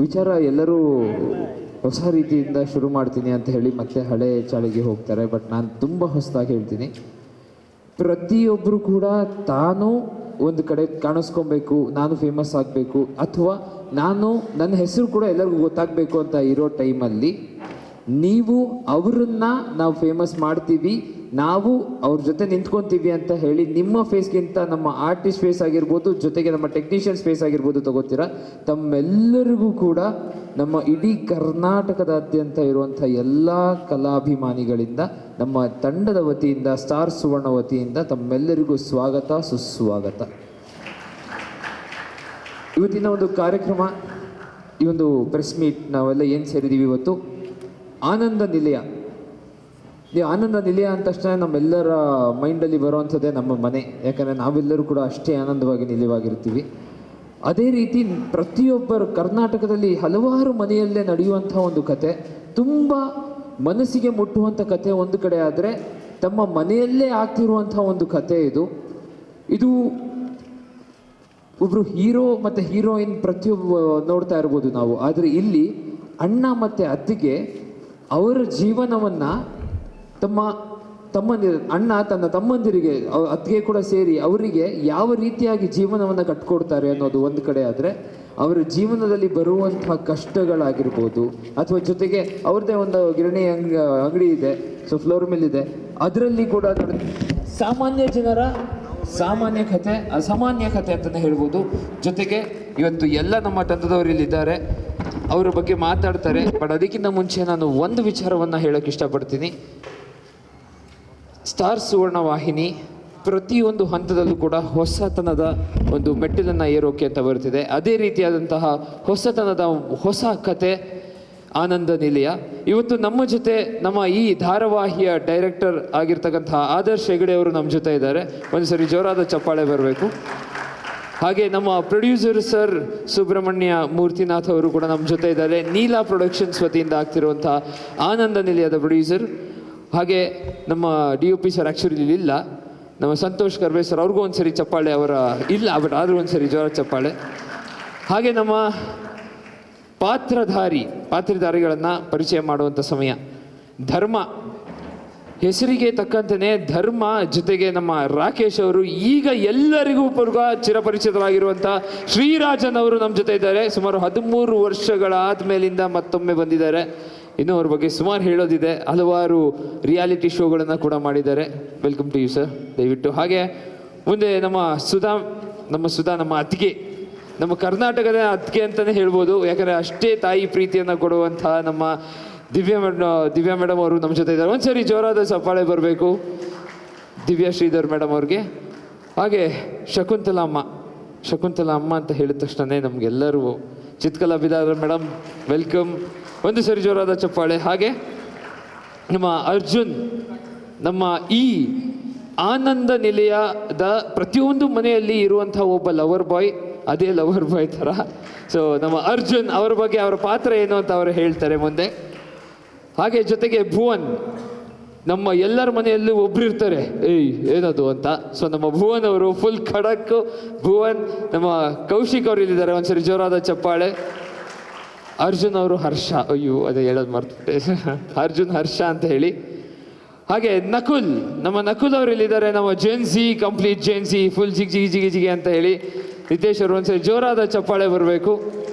ವಿಚಾರ ಎಲ್ಲರೂ ಹೊಸ ರೀತಿಯಿಂದ ಶುರು ಮಾಡ್ತೀನಿ ಅಂತ ಹೇಳಿ ಮತ್ತೆ ಹಳೆ ಚಾಳಿಗೆ ಹೋಗ್ತಾರೆ. ಬಟ್ ನಾನು ತುಂಬ ಹೊಸದಾಗಿ ಹೇಳ್ತೀನಿ, ಪ್ರತಿಯೊಬ್ಬರು ಕೂಡ ತಾನು ಒಂದು ಕಡೆ ಕಾಣಿಸ್ಕೊಬೇಕು, ನಾನು ಫೇಮಸ್ ಆಗಬೇಕು, ಅಥವಾ ನನ್ನ ಹೆಸರು ಕೂಡ ಎಲ್ಲರಿಗೂ ಗೊತ್ತಾಗಬೇಕು ಅಂತ ಇರೋ ಟೈಮಲ್ಲಿ ನೀವು ಅವರನ್ನ ನಾವು ಫೇಮಸ್ ಮಾಡ್ತೀವಿ, ನಾವು ಅವ್ರ ಜೊತೆ ನಿಂತ್ಕೊತೀವಿ ಅಂತ ಹೇಳಿ ನಿಮ್ಮ ಫೇಸ್ಗಿಂತ ನಮ್ಮ ಆರ್ಟಿಸ್ಟ್ ಫೇಸ್ ಆಗಿರ್ಬೋದು, ಜೊತೆಗೆ ನಮ್ಮ ಟೆಕ್ನಿಷಿಯನ್ಸ್ ಫೇಸ್ ಆಗಿರ್ಬೋದು ತಗೋತೀರಾ. ತಮ್ಮೆಲ್ಲರಿಗೂ ಕೂಡ ನಮ್ಮ ಇಡೀ ಕರ್ನಾಟಕದಾದ್ಯಂತ ಇರುವಂಥ ಎಲ್ಲ ಕಲಾಭಿಮಾನಿಗಳಿಂದ, ನಮ್ಮ ತಂಡದ ವತಿಯಿಂದ, ಸ್ಟಾರ್ ಸುವರ್ಣ ವತಿಯಿಂದ ತಮ್ಮೆಲ್ಲರಿಗೂ ಸ್ವಾಗತ, ಸುಸ್ವಾಗತ. ಇವತ್ತಿನ ಒಂದು ಕಾರ್ಯಕ್ರಮ, ಈ ಒಂದು ಪ್ರೆಸ್ ಮೀಟ್ ನಾವೆಲ್ಲ ಏನು ಸೇರಿದ್ದೀವಿ ಇವತ್ತು, ಆನಂದ ನಿಲಯ. ನೀವು ಆನಂದ ನಿಲಯ ಅಂದ ತಕ್ಷಣ ನಮ್ಮೆಲ್ಲರ ಮೈಂಡಲ್ಲಿ ಬರುವಂಥದ್ದೇ ನಮ್ಮ ಮನೆ. ಯಾಕಂದರೆ ನಾವೆಲ್ಲರೂ ಕೂಡ ಅಷ್ಟೇ ಆನಂದವಾಗಿ ನಿಲಯವಾಗಿರ್ತೀವಿ. ಅದೇ ರೀತಿ ಪ್ರತಿಯೊಬ್ಬರು ಕರ್ನಾಟಕದಲ್ಲಿ ಹಲವಾರು ಮನೆಯಲ್ಲೇ ನಡೆಯುವಂಥ ಒಂದು ಕತೆ, ತುಂಬ ಮನಸ್ಸಿಗೆ ಮುಟ್ಟುವಂಥ ಕತೆ ಒಂದು ಕಡೆ ಆದರೆ, ತಮ್ಮ ಮನೆಯಲ್ಲೇ ಆಗ್ತಿರುವಂಥ ಒಂದು ಕತೆ ಇದು ಒಬ್ಬರು ಹೀರೋ ಮತ್ತು ಹೀರೋಯಿನ್ ಪ್ರತಿಯೊಬ್ಬ ನೋಡ್ತಾ ಇರ್ಬೋದು ನಾವು. ಆದರೆ ಇಲ್ಲಿ ಅಣ್ಣ ಮತ್ತು ಅತ್ತಿಗೆ ಅವರ ಜೀವನವನ್ನು ಅಣ್ಣ ತನ್ನ ತಮ್ಮಂದಿರಿಗೆ, ಅತ್ತಿಗೆ ಕೂಡ ಸೇರಿ ಅವರಿಗೆ ಯಾವ ರೀತಿಯಾಗಿ ಜೀವನವನ್ನು ಕಟ್ಕೊಡ್ತಾರೆ ಅನ್ನೋದು ಒಂದು ಕಡೆ ಆದರೆ, ಅವರ ಜೀವನದಲ್ಲಿ ಬರುವಂತಹ ಕಷ್ಟಗಳಾಗಿರ್ಬೋದು, ಅಥವಾ ಜೊತೆಗೆ ಅವ್ರದ್ದೇ ಒಂದು ಗಿರಣಿ ಅಂಗಡಿ ಇದೆ, ಸೊ ಫ್ಲೋರ್ ಮಿಲ್ ಇದೆ, ಅದರಲ್ಲಿ ಕೂಡ ಸಾಮಾನ್ಯ ಜನರ ಸಾಮಾನ್ಯ ಕಥೆ, ಅಸಾಮಾನ್ಯ ಕಥೆ ಅಂತಲೇ ಹೇಳ್ಬೋದು. ಜೊತೆಗೆ ಇವತ್ತು ಎಲ್ಲ ನಮ್ಮ ತಂಡದವರು ಇಲ್ಲಿದ್ದಾರೆ, ಅವರ ಬಗ್ಗೆ ಮಾತಾಡ್ತಾರೆ. ಬಟ್ ಅದಕ್ಕಿಂತ ಮುಂಚೆ ನಾನು ಒಂದು ವಿಚಾರವನ್ನು ಹೇಳೋಕ್ಕೆ ಇಷ್ಟಪಡ್ತೀನಿ. ಸ್ಟಾರ್ ಸುವರ್ಣ ವಾಹಿನಿ ಪ್ರತಿಯೊಂದು ಹಂತದಲ್ಲೂ ಕೂಡ ಹೊಸತನದ ಒಂದು ಮೆಟ್ಟಿಲನ್ನು ಏರೋಕೆ ಅಂತ ಬರ್ತಿದೆ. ಅದೇ ರೀತಿಯಾದಂತಹ ಹೊಸತನದ ಹೊಸ ಕತೆ ಆನಂದ ನಿಲಯ. ಇವತ್ತು ನಮ್ಮ ಜೊತೆ ನಮ್ಮ ಈ ಧಾರಾವಾಹಿಯ ಡೈರೆಕ್ಟರ್ ಆಗಿರ್ತಕ್ಕಂತಹ ಆದರ್ಶ್ ಹೆಗಡೆ ಅವರು ನಮ್ಮ ಜೊತೆ ಇದ್ದಾರೆ. ಒಂದು ಸರಿ ಜೋರಾದ ಚಪ್ಪಾಳೆ ಬರಬೇಕು. ಹಾಗೆ ನಮ್ಮ ಪ್ರೊಡ್ಯೂಸರ್ ಸರ್ ಸುಬ್ರಹ್ಮಣ್ಯ ಮೂರ್ತಿನಾಥ್ ಅವರು ಕೂಡ ನಮ್ಮ ಜೊತೆ ಇದ್ದಾರೆ. ನೀಲಾ ಪ್ರೊಡಕ್ಷನ್ಸ್ ವತಿಯಿಂದ ಆಗ್ತಿರುವಂಥ ಆನಂದ ನಿಲಯದ ಪ್ರೊಡ್ಯೂಸರ್. ಹಾಗೆ ನಮ್ಮ DOP ಸರ್ ಆ್ಯಕ್ಚುಲಿ ಇಲ್ಲ, ನಮ್ಮ ಸಂತೋಷ್ ಕರ್ವೆ ಸರ್, ಅವ್ರಿಗೂ ಒಂದು ಸರಿ ಚಪ್ಪಾಳೆ. ಅವರ ಇಲ್ಲ ಬಟ್ ಆದರೂ ಒಂದು ಸರಿ ಜೋರ ಚಪ್ಪಾಳೆ. ಹಾಗೆ ನಮ್ಮ ಪಾತ್ರಧಾರಿಗಳನ್ನು ಪರಿಚಯ ಮಾಡುವಂಥ ಸಮಯ. ಧರ್ಮ, ಹೆಸರಿಗೆ ತಕ್ಕಂತೆಯೇ ಧರ್ಮ, ಜೊತೆಗೆ ನಮ್ಮ ರಾಕೇಶ್ ಅವರು, ಈಗ ಎಲ್ಲರಿಗೂ ಚಿರಪರಿಚಿತವಾಗಿರುವಂಥ ಶ್ರೀರಾಜನ್ ಅವರು ನಮ್ಮ ಜೊತೆ ಇದ್ದಾರೆ. ಸುಮಾರು 13 ವರ್ಷಗಳ ಆದಮೇಲಿಂದ ಮತ್ತೊಮ್ಮೆ ಬಂದಿದ್ದಾರೆ. ಇನ್ನೂ ಅವ್ರ ಬಗ್ಗೆ ಸುಮಾರು ಹೇಳೋದಿದೆ. ಹಲವಾರು ರಿಯಾಲಿಟಿ ಶೋಗಳನ್ನು ಕೂಡ ಮಾಡಿದ್ದಾರೆ. ವೆಲ್ಕಮ್ ಟು ಯು ಸರ್, ದಯವಿಟ್ಟು. ಹಾಗೆ ಮುಂದೆ ನಮ್ಮ ಸುಧಾ, ನಮ್ಮ ಅತ್ತಿಗೆ, ನಮ್ಮ ಕರ್ನಾಟಕದ ಅತ್ತಿಗೆ ಅಂತಲೇ ಹೇಳ್ಬೋದು. ಯಾಕಂದರೆ ಅಷ್ಟೇ ತಾಯಿ ಪ್ರೀತಿಯನ್ನು ಕೊಡುವಂಥ ನಮ್ಮ ದಿವ್ಯಾ ಮೇಡಮ್ ಅವರು ನಮ್ಮ ಜೊತೆ ಇದ್ದಾರೆ. ಒಂದ್ಸರಿ ಜೋರಾದ ಚಪ್ಪಾಳೆ ಬರಬೇಕು ದಿವ್ಯಾ ಶ್ರೀಧರ್ ಮೇಡಮ್ ಅವ್ರಿಗೆ. ಹಾಗೆ ಶಕುಂತಲಾ ಅಮ್ಮ ಅಂತ ಹೇಳಿದ ತಕ್ಷಣ ನಮಗೆಲ್ಲರೂ ಚಿತ್ಕಲಾ ಬಿದಾರ ಮೇಡಮ್, ವೆಲ್ಕಮ್. ಒಂದು ಸರಿ ಜೋರಾದ ಚಪ್ಪಾಳೆ. ಹಾಗೆ ನಮ್ಮ ಅರ್ಜುನ್, ನಮ್ಮ ಈ ಆನಂದ ನಿಲಯದ ಪ್ರತಿಯೊಂದು ಮನೆಯಲ್ಲಿ ಇರುವಂಥ ಒಬ್ಬ ಲವರ್ ಬಾಯ್, ಅದೇ ಲವರ್ ಬಾಯ್ ಥರ. ಸೊ ನಮ್ಮ ಅರ್ಜುನ್ ಅವರ ಬಗ್ಗೆ, ಅವರ ಪಾತ್ರ ಏನು ಅಂತ ಅವರು ಹೇಳ್ತಾರೆ ಮುಂದೆ. ಹಾಗೆ ಜೊತೆಗೆ ಭುವನ್, ನಮ್ಮ ಎಲ್ಲರ ಮನೆಯಲ್ಲೂ ಒಬ್ರು ಇರ್ತಾರೆ, ಏನದು ಅಂತ. ಸೊ ನಮ್ಮ ಭುವನ್ ಅವರು ಫುಲ್ ಖಡಕ್ ಭುವನ್. ನಮ್ಮ ಕೌಶಿಕ್ ಅವರು ಇಲ್ಲಿದ್ದಾರೆ, ಒಂದ್ಸರಿ ಜೋರಾದ ಚಪ್ಪಾಳೆ. ಅರ್ಜುನ್ ಅವರು ಹರ್ಷ, ಅದೇ ಹೇಳೋದು ಮರ್ತುಬಿಟ್ಟೆ, ಅರ್ಜುನ್ ಹರ್ಷ ಅಂತ ಹೇಳಿ. ಹಾಗೆ ನಮ್ಮ ನಕುಲ್ ಅವರು ಇಲ್ಲಿದ್ದಾರೆ, ನಮ್ಮ ಜೆನ್ಸಿ, ಕಂಪ್ಲೀಟ್ ಜೆನ್ಸಿ, ಫುಲ್ ಜಿಗಿ ಅಂತ ಹೇಳಿ. ನಿತೇಶ್ ಅವರು ಒಂದ್ಸರಿ ಜೋರಾದ ಚಪ್ಪಾಳೆ ಬರಬೇಕು.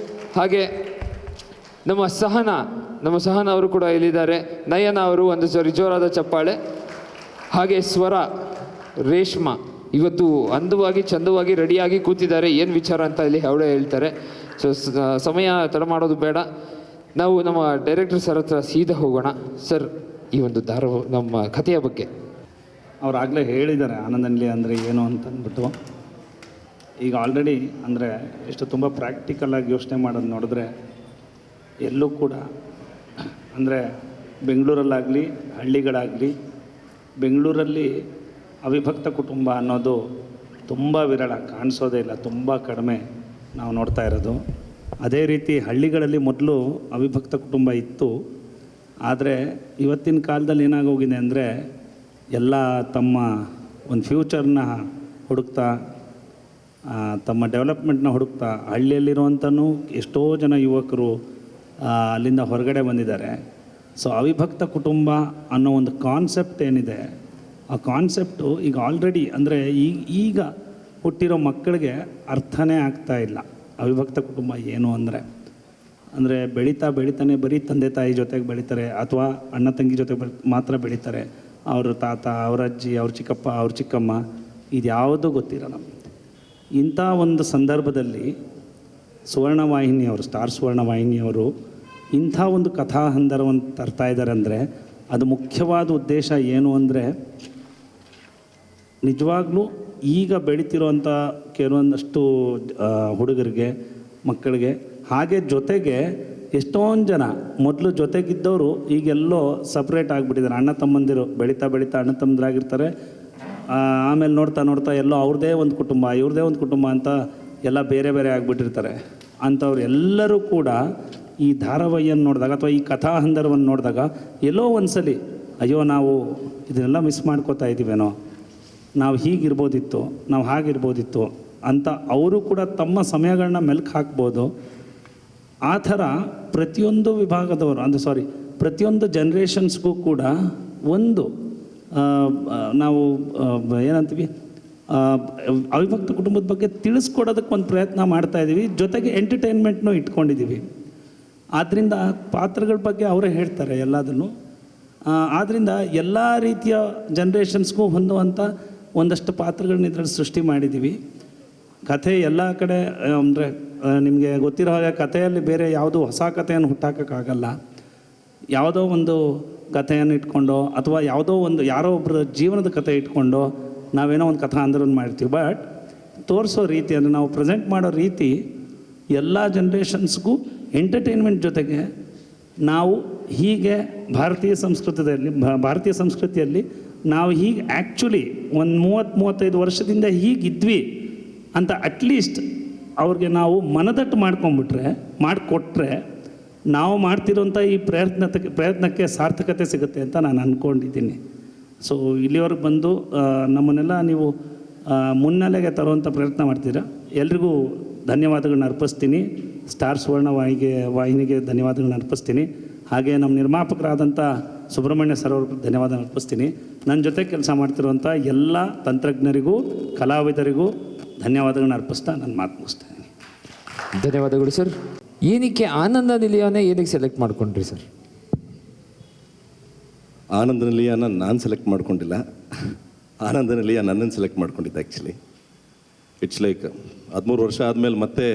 ಹಾಗೆ ನಮ್ಮ ಸಹನ ಅವರು ಕೂಡ ಇಲ್ಲಿದ್ದಾರೆ. ನಯನ ಅವರು ಒಂದು ಸರಿ ಜೋರಾದ ಚಪ್ಪಾಳೆ. ಹಾಗೆ ಸ್ವರ, ರೇಷ್ಮಾ ಇವತ್ತು ಅಂದವಾಗಿ ಚಂದವಾಗಿ ರೆಡಿಯಾಗಿ ಕೂತಿದ್ದಾರೆ. ಏನು ವಿಚಾರ ಅಂತ ಇಲ್ಲಿ ಅವಳೇ ಹೇಳ್ತಾರೆ. ಸೊ ಸಮಯ ತಡ ಮಾಡೋದು ಬೇಡ, ನಾವು ನಮ್ಮ ಡೈರೆಕ್ಟರ್ ಸರ್ ಹತ್ರ ಸೀದಾ ಹೋಗೋಣ. ಸರ್, ಈ ಒಂದು ನಮ್ಮ ಕಥೆಯ ಬಗ್ಗೆ ಅವರಾಗಲೇ ಹೇಳಿದ್ದಾರೆ ಆನಂದ ನಿಲಯ ಅಂದರೆ ಏನು ಅಂತಂದ್ಬಿಟ್ಟು. ಈಗ ಆಲ್ರೆಡಿ ಅಂದರೆ ಎಷ್ಟು ತುಂಬ ಪ್ರಾಕ್ಟಿಕಲಾಗಿ ಯೋಚನೆ ಮಾಡೋದು ನೋಡಿದ್ರೆ, ಎಲ್ಲೂ ಕೂಡ ಅಂದರೆ ಬೆಂಗಳೂರಲ್ಲಾಗಲಿ ಹಳ್ಳಿಗಳಾಗಲಿ, ಬೆಂಗಳೂರಲ್ಲಿ ಅವಿಭಕ್ತ ಕುಟುಂಬ ಅನ್ನೋದು ತುಂಬ ವಿರಳ, ಕಾಣಿಸೋದೇ ಇಲ್ಲ, ತುಂಬ ಕಡಿಮೆ ನಾವು ನೋಡ್ತಾ ಇರೋದು. ಅದೇ ರೀತಿ ಹಳ್ಳಿಗಳಲ್ಲಿ ಮೊದಲು ಅವಿಭಕ್ತ ಕುಟುಂಬ ಇತ್ತು. ಆದರೆ ಇವತ್ತಿನ ಕಾಲದಲ್ಲಿ ಏನಾಗೋಗಿದೆ ಅಂದರೆ ಎಲ್ಲ ತಮ್ಮ ಒಂದು ಫ್ಯೂಚರ್ನ ಹುಡುಕ್ತಾ ತಮ್ಮ ಡೆವಲಪ್ಮೆಂಟ್ನ ಹುಡುಕ್ತಾ ಹಳ್ಳಿಯಲ್ಲಿರುವಂಥನೂ ಎಷ್ಟೋ ಜನ ಯುವಕರು ಅಲ್ಲಿಂದ ಹೊರಗಡೆ ಬಂದಿದ್ದಾರೆ. ಸೊ ಅವಿಭಕ್ತ ಕುಟುಂಬ ಅನ್ನೋ ಒಂದು ಕಾನ್ಸೆಪ್ಟ್ ಏನಿದೆ, ಆ ಕಾನ್ಸೆಪ್ಟು ಈಗ ಆಲ್ರೆಡಿ ಅಂದರೆ ಈಗ ಹುಟ್ಟಿರೋ ಮಕ್ಕಳಿಗೆ ಅರ್ಥನೇ ಆಗ್ತಾ ಇಲ್ಲ. ಅವಿಭಕ್ತ ಕುಟುಂಬ ಏನು ಅಂದರೆ ಬೆಳೀತಾನೆ ಬರೀ ತಂದೆ ತಾಯಿ ಜೊತೆಗೆ ಬೆಳೀತಾರೆ, ಅಥವಾ ಅಣ್ಣ ತಂಗಿ ಜೊತೆ ಮಾತ್ರ ಬೆಳೀತಾರೆ. ಅವ್ರ ತಾತ, ಅವ್ರ ಅಜ್ಜಿ, ಅವ್ರ ಚಿಕ್ಕಪ್ಪ, ಅವ್ರ ಚಿಕ್ಕಮ್ಮ, ಇದ್ಯಾವುದೂ ಗೊತ್ತಿರಲ್ಲ. ಇಂಥ ಒಂದು ಸಂದರ್ಭದಲ್ಲಿ ಸುವರ್ಣವಾಹಿನಿಯವರು, ಸ್ಟಾರ್ ಸುವರ್ಣವಾಹಿನಿಯವರು ಇಂಥ ಒಂದು ಕಥಾ ಹಂದರವನ್ನು ತರ್ತಾ ಇದ್ದಾರೆ ಅಂದರೆ ಅದು ಮುಖ್ಯವಾದ ಉದ್ದೇಶ ಏನು ಅಂದರೆ, ನಿಜವಾಗ್ಲೂ ಈಗ ಬೆಳೀತಿರೋಂಥ ಕೆಲವೊಂದಷ್ಟು ಹುಡುಗರಿಗೆ, ಮಕ್ಕಳಿಗೆ, ಹಾಗೆ ಜೊತೆಗೆ ಎಷ್ಟೊಂದು ಜನ ಮೊದಲು ಜೊತೆಗಿದ್ದವರು ಈಗೆಲ್ಲೋ ಸಪ್ರೇಟ್ ಆಗಿಬಿಟ್ಟಿದ್ದಾರೆ. ಅಣ್ಣ ತಮ್ಮಂದಿರು ಬೆಳೀತಾ ಅಣ್ಣ ತಮ್ಮಂದಿರಾಗಿರ್ತಾರೆ. ಆಮೇಲೆ ನೋಡ್ತಾ ಎಲ್ಲೋ ಅವ್ರದ್ದೇ ಒಂದು ಕುಟುಂಬ, ಇವ್ರದ್ದೇ ಒಂದು ಕುಟುಂಬ ಅಂತ ಎಲ್ಲ ಬೇರೆ ಬೇರೆ ಆಗಿಬಿಟ್ಟಿರ್ತಾರೆ. ಅಂಥವ್ರು ಎಲ್ಲರೂ ಕೂಡ ಈ ಧಾರಾವಾಹಿಯನ್ನು ನೋಡಿದಾಗ ಅಥವಾ ಈ ಕಥಾ ಹಂದರವನ್ನು ನೋಡಿದಾಗ ಎಲ್ಲೋ ಒಂದ್ಸಲಿ ಅಯ್ಯೋ ನಾವು ಇದನ್ನೆಲ್ಲ ಮಿಸ್ ಮಾಡ್ಕೋತಾ ಇದ್ದೀವೇನೋ, ನಾವು ಹೀಗಿರ್ಬೋದಿತ್ತು, ನಾವು ಹಾಗಿರ್ಬೋದಿತ್ತು ಅಂತ ಅವರು ಕೂಡ ತಮ್ಮ ಸಮಯಗಳನ್ನ ಮೆಲ್ಕು ಹಾಕ್ಬೋದು. ಆ ಥರ ಪ್ರತಿಯೊಂದು ವಿಭಾಗದವರು ಪ್ರತಿಯೊಂದು ಜನ್ರೇಷನ್ಸ್ಗೂ ಕೂಡ ಒಂದು ನಾವು ಏನಂತೀವಿ ಅವಿಭಕ್ತ ಕುಟುಂಬದ ಬಗ್ಗೆ ತಿಳಿಸ್ಕೊಡೋದಕ್ಕೆ ಒಂದು ಪ್ರಯತ್ನ ಮಾಡ್ತಾಯಿದ್ದೀವಿ. ಜೊತೆಗೆ ಎಂಟರ್ಟೈನ್ಮೆಂಟ್ನೂ ಇಟ್ಕೊಂಡಿದ್ದೀವಿ. ಆದ್ದರಿಂದ ಪಾತ್ರಗಳ ಬಗ್ಗೆ ಅವರೇ ಹೇಳ್ತಾರೆ ಎಲ್ಲದನ್ನು. ಆದ್ದರಿಂದ ಎಲ್ಲ ರೀತಿಯ ಜನ್ರೇಷನ್ಸ್ಗೂ ಹೊಂದುವಂಥ ಒಂದಷ್ಟು ಪಾತ್ರಗಳನ್ನ ಇದರಲ್ಲಿ ಸೃಷ್ಟಿ ಮಾಡಿದ್ದೀವಿ. ಕಥೆ ಎಲ್ಲ ಕಡೆ ಅಂದರೆ ನಿಮಗೆ ಗೊತ್ತಿರೋ ಹಾಗೆ ಕಥೆಯಲ್ಲಿ ಬೇರೆ ಯಾವುದೂ ಹೊಸ ಕಥೆಯನ್ನು ಹುಟ್ಟಾಕೋಕ್ಕಾಗಲ್ಲ. ಯಾವುದೋ ಒಂದು ಕಥೆಯನ್ನು ಇಟ್ಕೊಂಡು ಅಥವಾ ಯಾವುದೋ ಒಂದು ಯಾರೋ ಒಬ್ಬರ ಜೀವನದ ಕಥೆ ಇಟ್ಕೊಂಡು ನಾವೇನೋ ಒಂದು ಕಥಾ ಅಂದರನ್ನು ಮಾಡ್ತೀವಿ. ಬಟ್ ತೋರಿಸೋ ರೀತಿ ಅಂದರೆ ನಾವು ಪ್ರೆಸೆಂಟ್ ಮಾಡೋ ರೀತಿ ಎಲ್ಲ ಜನ್ರೇಷನ್ಸ್ಗೂ ಎಂಟರ್ಟೈನ್ಮೆಂಟ್ ಜೊತೆಗೆ ನಾವು ಹೀಗೆ ಭಾರತೀಯ ಸಂಸ್ಕೃತಿಯಲ್ಲಿ ನಾವು ಹೀಗೆ ಆ್ಯಕ್ಚುಲಿ ಒಂದು 30-35 ವರ್ಷದಿಂದ ಹೀಗಿದ್ವಿ ಅಂತ ಅಟ್ಲೀಸ್ಟ್ ಅವ್ರಿಗೆ ನಾವು ಮನದಟ್ಟು ಮಾಡಿಕೊಟ್ರೆ ನಾವು ಮಾಡ್ತಿರೋಂಥ ಈ ಪ್ರಯತ್ನಕ್ಕೆ ಸಾರ್ಥಕತೆ ಸಿಗುತ್ತೆ ಅಂತ ನಾನು ಅಂದ್ಕೊಂಡಿದ್ದೀನಿ. ಸೊ ಇಲ್ಲಿವರೆಗೆ ಬಂದು ನಮ್ಮನ್ನೆಲ್ಲ ನೀವು ಮುನ್ನೆಲೆಗೆ ತರುವಂಥ ಪ್ರಯತ್ನ ಮಾಡ್ತೀರಾ. ಎಲ್ರಿಗೂ ಧನ್ಯವಾದಗಳನ್ನ ಅರ್ಪಿಸ್ತೀನಿ. ಸ್ಟಾರ್ ಸುವರ್ಣ ವಾಹಿನಿಗೆ ಧನ್ಯವಾದಗಳನ್ನ ಅರ್ಪಿಸ್ತೀನಿ. ಹಾಗೆ ನಮ್ಮ ನಿರ್ಮಾಪಕರಾದಂಥ ಸುಬ್ರಹ್ಮಣ್ಯ ಸರ್ ಅವ್ರಿಗೆ ಧನ್ಯವಾದ ಅರ್ಪಿಸ್ತೀನಿ. ನನ್ನ ಜೊತೆ ಕೆಲಸ ಮಾಡ್ತಿರುವಂಥ ಎಲ್ಲ ತಂತ್ರಜ್ಞರಿಗೂ ಕಲಾವಿದರಿಗೂ ಧನ್ಯವಾದಗಳನ್ನ ಅರ್ಪಿಸ್ತಾ ನಾನು ಮಾತು ಮುಗಿಸ್ತೇನೆ. ಧನ್ಯವಾದಗಳು ಸರ್. ಏನಕ್ಕೆ ಆನಂದ ನಿಲಯನೇ ಏನಕ್ಕೆ ಸೆಲೆಕ್ಟ್ ಮಾಡ್ಕೊಂಡ್ರಿ ಸರ್? ಆನಂದ ನಿಲಯನ ನಾನು ಸೆಲೆಕ್ಟ್ ಮಾಡ್ಕೊಂಡಿಲ್ಲ, ಆನಂದ ನಿಲಯ ನನ್ನನ್ನು ಸೆಲೆಕ್ಟ್ ಮಾಡ್ಕೊಂಡಿದ್ದೆ. ಆ್ಯಕ್ಚುಲಿ ಇಟ್ಸ್ ಲೈಕ್ 13 ವರ್ಷ ಆದಮೇಲೆ ಮತ್ತೆ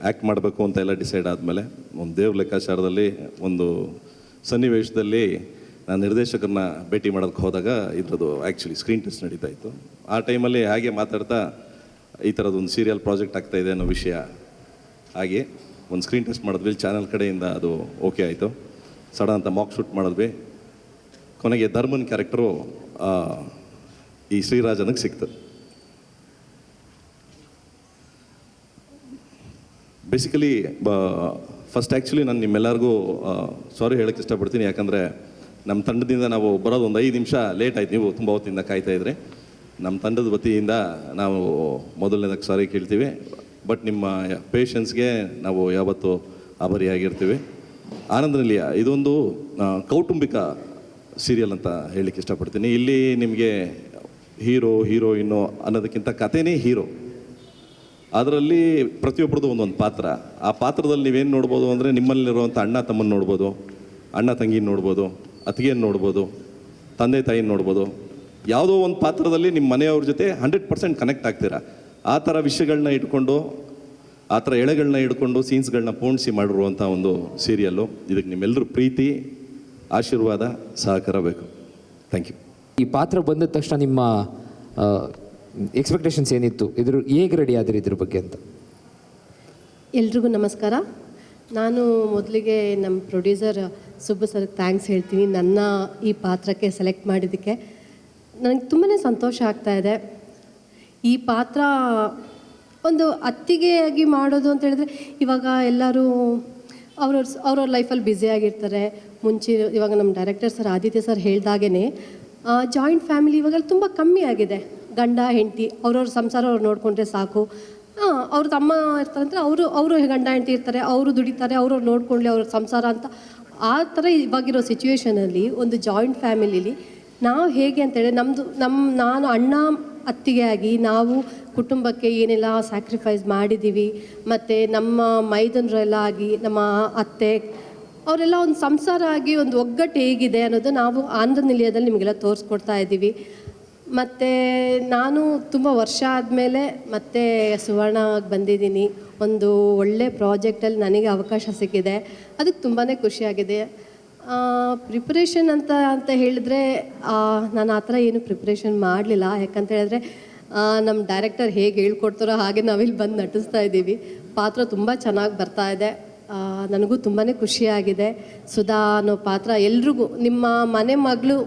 ಆ್ಯಕ್ಟ್ ಮಾಡಬೇಕು ಅಂತ ಎಲ್ಲ ಡಿಸೈಡ್ ಆದಮೇಲೆ ಒಂದು ದೇವ್ರ ಲೆಕ್ಕಾಚಾರದಲ್ಲಿ ಒಂದು ಸನ್ನಿವೇಶದಲ್ಲಿ ನಾನು ನಿರ್ದೇಶಕರನ್ನ ಭೇಟಿ ಮಾಡೋಕ್ಕೆ ಹೋದಾಗ ಇದ್ರದ್ದು ಆ್ಯಕ್ಚುಲಿ ಸ್ಕ್ರೀನ್ ಟೆಸ್ಟ್ ನಡೀತಾ ಇತ್ತು. ಆ ಟೈಮಲ್ಲಿ ಹಾಗೆ ಮಾತಾಡ್ತಾ ಈ ಥರದೊಂದು ಸೀರಿಯಲ್ ಪ್ರಾಜೆಕ್ಟ್ ಆಗ್ತಾಯಿದೆ ಅನ್ನೋ ವಿಷಯ ಹಾಗೆ ಒಂದು ಸ್ಕ್ರೀನ್ ಟೆಸ್ಟ್ ಮಾಡಿದ್ವಿ. ಚಾನಲ್ ಕಡೆಯಿಂದ ಅದು ಓಕೆ ಆಯಿತು. ಸಡನ್ ಅಂತ ಮಾಕ್ ಶೂಟ್ ಮಾಡಿದ್ವಿ. ಕೊನೆಗೆ ಧರ್ಮನ್ ಕ್ಯಾರೆಕ್ಟರು ಈ ಶ್ರೀರಾಜನಿಗೆ ಸಿಕ್ತು. ಬೇಸಿಕಲಿ ಫಸ್ಟ್ ಆ್ಯಕ್ಚುಲಿ ನಾನು ನಿಮ್ಮೆಲ್ಲರಿಗೂ ಸಾರಿ ಹೇಳೋಕ್ಕೆ ಇಷ್ಟಪಡ್ತೀನಿ. ಯಾಕಂದರೆ ನಮ್ಮ ತಂಡದಿಂದ ನಾವು ಬರೋದು ಒಂದು 5 ನಿಮಿಷ ಲೇಟ್ ಆಯ್ತು. ನೀವು ತುಂಬ ಹೊತ್ತಿಂದ ಕಾಯ್ತಾಯಿದ್ರಿ. ನಮ್ಮ ತಂಡದ ವತಿಯಿಂದ ನಾವು ಮೊದಲನೇದಕ್ಕೆ ಸಾರಿ ಕೇಳ್ತೀವಿ. ಬಟ್ ನಿಮ್ಮ ಪೇಷನ್ಸ್ಗೆ ನಾವು ಯಾವತ್ತೂ ಆಭಾರಿಯಾಗಿರ್ತೀವಿ. ಆನಂದ ನಿಲಯ ಇದೊಂದು ಕೌಟುಂಬಿಕ ಸೀರಿಯಲ್ ಅಂತ ಹೇಳಲಿಕ್ಕೆ ಇಷ್ಟಪಡ್ತೀನಿ. ಇಲ್ಲಿ ನಿಮಗೆ ಹೀರೋಯಿನ್ನು ಅನ್ನೋದಕ್ಕಿಂತ ಕಥೆನೇ ಹೀರೋ. ಅದರಲ್ಲಿ ಪ್ರತಿಯೊಬ್ಬರದ್ದು ಒಂದೊಂದು ಪಾತ್ರ. ಆ ಪಾತ್ರದಲ್ಲಿ ನೀವೇನು ನೋಡ್ಬೋದು ಅಂದರೆ ನಿಮ್ಮಲ್ಲಿರುವಂಥ ಅಣ್ಣ ತಮ್ಮನ ನೋಡ್ಬೋದು, ಅಣ್ಣ ತಂಗಿನ ನೋಡ್ಬೋದು, ಅತ್ತಿಗೆಯನ್ನು ನೋಡ್ಬೋದು, ತಂದೆ ತಾಯಿನ ನೋಡ್ಬೋದು. ಯಾವುದೋ ಒಂದು ಪಾತ್ರದಲ್ಲಿ ನಿಮ್ಮ ಮನೆಯವ್ರ ಜೊತೆ 100% ಕನೆಕ್ಟ್ ಆಗ್ತೀರಾ. ಆ ಥರ ವಿಷಯಗಳನ್ನ ಇಟ್ಕೊಂಡು, ಆ ಥರ ಎಳೆಗಳನ್ನ ಇಟ್ಕೊಂಡು ಸೀನ್ಸ್ಗಳನ್ನ ಪೋಣಿಸಿ ಮಾಡಿರುವಂಥ ಒಂದು ಸೀರಿಯಲ್ಲು. ಇದಕ್ಕೆ ನಿಮ್ಮೆಲ್ಲರೂ ಪ್ರೀತಿ, ಆಶೀರ್ವಾದ, ಸಹಕಾರ ಬೇಕು. Thank you. ಈ ಪಾತ್ರ ಬಂದ ತಕ್ಷಣ ನಿಮ್ಮ ಎಕ್ಸ್ಪೆಕ್ಟೇಷನ್ಸ್ ಏನಿತ್ತು? ಹೇಗೆ ರೆಡಿ ಆದ್ರಿ ಇದ್ರ ಬಗ್ಗೆ ಅಂತ? ಎಲ್ರಿಗೂ ನಮಸ್ಕಾರ. ನಾನು ಮೊದಲಿಗೆ ನಮ್ಮ ಪ್ರೊಡ್ಯೂಸರ್ ಸುಬ್ಬು ಸರ್ಗೆ ಥ್ಯಾಂಕ್ಸ್ ಹೇಳ್ತೀನಿ. ನನ್ನ ಈ ಪಾತ್ರಕ್ಕೆ ಸೆಲೆಕ್ಟ್ ಮಾಡಿದ್ದಕ್ಕೆ ನನಗೆ ತುಂಬಾ ಸಂತೋಷ ಆಗ್ತಾಯಿದೆ. ಈ ಪಾತ್ರ ಒಂದು ಅತ್ತಿಗೆಯಾಗಿ ಮಾಡೋದು ಅಂತ ಹೇಳಿದ್ರೆ, ಇವಾಗ ಎಲ್ಲರೂ ಅವ್ರವ್ರ ಲೈಫಲ್ಲಿ ಬ್ಯುಸಿಯಾಗಿರ್ತಾರೆ. ಇವಾಗ ನಮ್ಮ ಡೈರೆಕ್ಟರ್ ಸರ್ ಆದಿತ್ಯ ಸರ್ ಹೇಳ್ದಾಗೇ ಜಾಯಿಂಟ್ ಫ್ಯಾಮಿಲಿ ಇವಾಗ ತುಂಬ ಕಮ್ಮಿ ಆಗಿದೆ. ಗಂಡ ಹೆಂಡತಿ ಅವ್ರವ್ರ ಸಂಸಾರ ಅವ್ರು ನೋಡಿಕೊಂಡ್ರೆ ಸಾಕು. ಅವ್ರ ತಮ್ಮ ಇರ್ತಾರೆ ಅಂದರೆ ಅವರು ಗಂಡ ಹೆಂಡತಿ ಇರ್ತಾರೆ, ಅವರು ದುಡಿತಾರೆ, ಅವರು ನೋಡ್ಕೊಳ್ಳಿ ಅವ್ರ ಸಂಸಾರ ಅಂತ. ಆ ಥರ ಇವಾಗಿರೋ ಸಿಚುವೇಷನಲ್ಲಿ ಒಂದು ಜಾಯಿಂಟ್ ಫ್ಯಾಮಿಲಿಲಿ ನಾವು ಹೇಗೆ ಅಂತೇಳಿ ನಾನು ಅಣ್ಣ ಅತ್ತಿಗೆ ಆಗಿ ನಾವು ಕುಟುಂಬಕ್ಕೆ ಏನೆಲ್ಲ ಸ್ಯಾಕ್ರಿಫೈಸ್ ಮಾಡಿದ್ದೀವಿ, ಮತ್ತು ನಮ್ಮ ಮೈದನರೆಲ್ಲ ಆಗಿ ನಮ್ಮ ಅತ್ತೆ ಅವರೆಲ್ಲ ಒಂದು ಸಂಸಾರ ಆಗಿ ಒಂದು ಒಗ್ಗಟ್ಟು ಹೇಗಿದೆ ಅನ್ನೋದು ನಾವು ಆನಂದ ನಿಲಯದಲ್ಲಿ ನಿಮಗೆಲ್ಲ ತೋರಿಸ್ಕೊಡ್ತಾ ಇದ್ದೀವಿ. ಮತ್ತು ನಾನು ತುಂಬ ವರ್ಷ ಆದಮೇಲೆ ಮತ್ತೆ ಸುವರ್ಣವಾಗಿ ಬಂದಿದ್ದೀನಿ. ಒಂದು ಒಳ್ಳೆ ಪ್ರಾಜೆಕ್ಟಲ್ಲಿ ನನಗೆ ಅವಕಾಶ ಸಿಕ್ಕಿದೆ, ಅದಕ್ಕೆ ತುಂಬಾ ಖುಷಿಯಾಗಿದೆ. ಪ್ರಿಪ್ರೇಷನ್ ಅಂತ ಹೇಳಿದ್ರೆ ನಾನು ಆ ಥರ ಏನು ಪ್ರಿಪ್ರೇಷನ್ ಮಾಡಲಿಲ್ಲ. ಯಾಕಂತ ಹೇಳಿದ್ರೆ ನಮ್ಮ ಡೈರೆಕ್ಟರ್ ಹೇಗೆ ಹೇಳ್ಕೊಡ್ತಾರೋ ಹಾಗೆ ನಾವಿಲ್ಲಿ ಬಂದು ನಟಿಸ್ತಾ ಇದ್ದೀವಿ. ಪಾತ್ರ ತುಂಬ ಚೆನ್ನಾಗಿ ಬರ್ತಾ ಇದೆ. ನನಗೂ ತುಂಬಾ ಖುಷಿಯಾಗಿದೆ. ಸುಧಾ ಅನ್ನೋ ಪಾತ್ರ ಎಲ್ರಿಗೂ ನಿಮ್ಮ ಮನೆ ಮಗಳು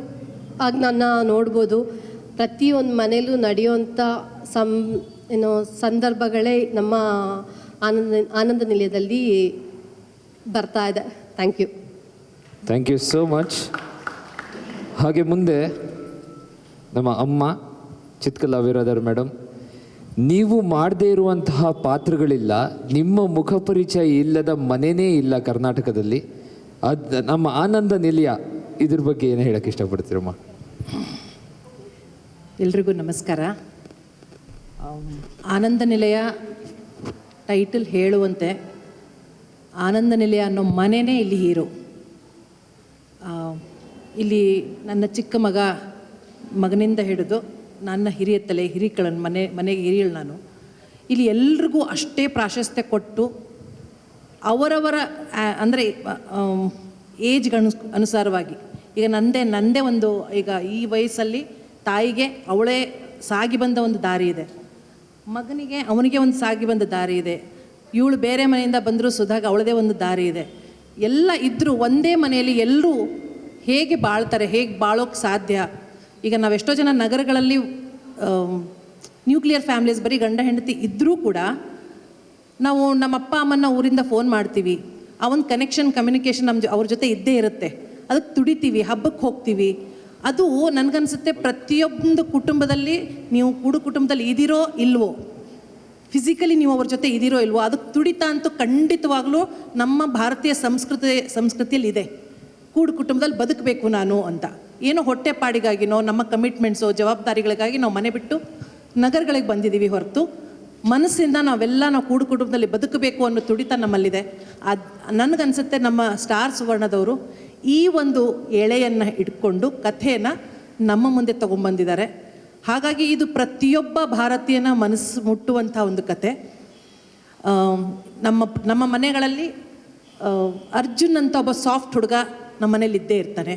ಆಗಿ ನನ್ನ ನೋಡ್ಬೋದು. ಪ್ರತಿಯೊಂದು ಮನೇಲೂ ನಡೆಯುವಂಥ ಸಂದರ್ಭಗಳೇ ನಮ್ಮ ಆನಂದ ನಿಲಯದಲ್ಲಿ ಬರ್ತಾ ಇದೆ. Thank you. Thank you so much. ಹಾಗೆ ಮುಂದೆ ನಮ್ಮ ಅಮ್ಮ ಚಿತ್ಕಲ್ ಅವಿರಾದರ್ ಮೇಡಮ್, ನೀವು ಮಾಡದೇ ಇರುವಂತಹ ಪಾತ್ರಗಳಿಲ್ಲ, ನಿಮ್ಮ ಮುಖ ಪರಿಚಯ ಇಲ್ಲದ ಮನೆಯೇ ಇಲ್ಲ ಕರ್ನಾಟಕದಲ್ಲಿ. ಅದು ನಮ್ಮ ಆನಂದ ನಿಲಯ, ಇದ್ರ ಬಗ್ಗೆ ಏನು ಹೇಳಕ್ಕೆ ಇಷ್ಟಪಡ್ತೀರಮ್ಮ? ಎಲ್ರಿಗೂ ನಮಸ್ಕಾರ. ಆನಂದ ನಿಲಯ ಟೈಟಲ್ ಹೇಳುವಂತೆ ಆನಂದ ನಿಲಯ ಅನ್ನೋ ಮನೆಯೇ ಇಲ್ಲಿ ಹೀರೋ. ಇಲ್ಲಿ ನನ್ನ ಚಿಕ್ಕ ಮಗನಿಂದ ಹಿಡಿದು ನನ್ನ ಹಿರಿಯ ತಲೆ ಹಿರಿಕಳನ್ನು ಮನೆಗೆ ಹಿರಿಯಳು ನಾನು. ಇಲ್ಲಿ ಎಲ್ರಿಗೂ ಅಷ್ಟೇ ಪ್ರಾಶಸ್ತ್ಯ ಕೊಟ್ಟು ಅವರವರ ಅಂದರೆ ಏಜ್ಗೆ ಅನುಸಾರವಾಗಿ, ಈಗ ನಂದೇ ಒಂದು ಈಗ ಈ ವಯಸ್ಸಲ್ಲಿ ತಾಯಿಗೆ ಅವಳೇ ಸಾಗಿ ಬಂದ ಒಂದು ದಾರಿ ಇದೆ, ಅವನಿಗೆ ಒಂದು ಸಾಗಿ ಬಂದ ದಾರಿ ಇದೆ, ಇವಳು ಬೇರೆ ಮನೆಯಿಂದ ಬಂದರೂ ಸುಧಾಗ ಅವಳದೇ ಒಂದು ದಾರಿ ಇದೆ. ಎಲ್ಲ ಇದ್ದರೂ ಒಂದೇ ಮನೆಯಲ್ಲಿ ಎಲ್ಲರೂ ಹೇಗೆ ಬಾಳ್ತಾರೆ, ಹೇಗೆ ಬಾಳೋಕ್ಕೆ ಸಾಧ್ಯ? ಈಗ ನಾವೆಷ್ಟೋ ಜನ ನಗರಗಳಲ್ಲಿ ನ್ಯೂಕ್ಲಿಯರ್ ಫ್ಯಾಮ್ಲೀಸ್ ಬರೀ ಗಂಡ ಹೆಂಡತಿ ಇದ್ದರೂ ಕೂಡ ನಾವು ನಮ್ಮ ಅಪ್ಪ ಅಮ್ಮನ ಊರಿಂದ ಫೋನ್ ಮಾಡ್ತೀವಿ, ಆ ಒಂದು ಕಮ್ಯುನಿಕೇಷನ್ ಅವ್ರ ಜೊತೆ ಇದ್ದೇ ಇರುತ್ತೆ. ಅದಕ್ಕೆ ತುಡಿತೀವಿ, ಹಬ್ಬಕ್ಕೆ ಹೋಗ್ತೀವಿ. ಅದು ನನಗನ್ಸುತ್ತೆ ಪ್ರತಿಯೊಂದು ಕುಟುಂಬದಲ್ಲಿ ನೀವು ಕುಟುಂಬದಲ್ಲಿ ಇದ್ದೀರೋ ಇಲ್ವೋ, ಫಿಸಿಕಲಿ ನೀವು ಅವ್ರ ಜೊತೆ ಇದ್ದೀರೋ ಇಲ್ವೋ, ಅದಕ್ಕೆ ತುಡಿತ ಅಂತೂ ಖಂಡಿತವಾಗ್ಲೂ ನಮ್ಮ ಭಾರತೀಯ ಸಂಸ್ಕೃತಿಯಲ್ಲಿ ಇದೆ. ಕುಟುಂಬದಲ್ಲಿ ಬದುಕಬೇಕು ನಾನು ಅಂತ, ಏನೋ ಹೊಟ್ಟೆಪಾಡಿಗಾಗಿನೋ ನಮ್ಮ ಕಮಿಟ್ಮೆಂಟ್ಸೋ ಜವಾಬ್ದಾರಿಗಳಿಗಾಗಿ ನಾವು ಮನೆ ಬಿಟ್ಟು ನಗರಗಳಿಗೆ ಬಂದಿದ್ದೀವಿ ಹೊರತು ಮನಸ್ಸಿಂದ ನಾವು ಕುಟುಂಬದಲ್ಲಿ ಬದುಕಬೇಕು ಅನ್ನೋ ತುಡಿತ ನಮ್ಮಲ್ಲಿದೆ. ನನಗನ್ಸುತ್ತೆ ನಮ್ಮ ಸ್ಟಾರ್ ಸುವರ್ಣದವರು ಈ ಒಂದು ಎಳೆಯನ್ನು ಇಟ್ಕೊಂಡು ಕಥೆಯನ್ನು ನಮ್ಮ ಮುಂದೆ ತೊಗೊಂಬಂದಿದ್ದಾರೆ. ಹಾಗಾಗಿ ಇದು ಪ್ರತಿಯೊಬ್ಬ ಭಾರತೀಯನ ಮನಸ್ಸು ಮುಟ್ಟುವಂಥ ಒಂದು ಕತೆ. ನಮ್ಮ ಮನೆಗಳಲ್ಲಿ ಅರ್ಜುನ್ ಅಂತ ಒಬ್ಬ ಸಾಫ್ಟ್ ಹುಡುಗ ನಮ್ಮ ಮನೇಲಿ ಇದ್ದೇ ಇರ್ತಾನೆ,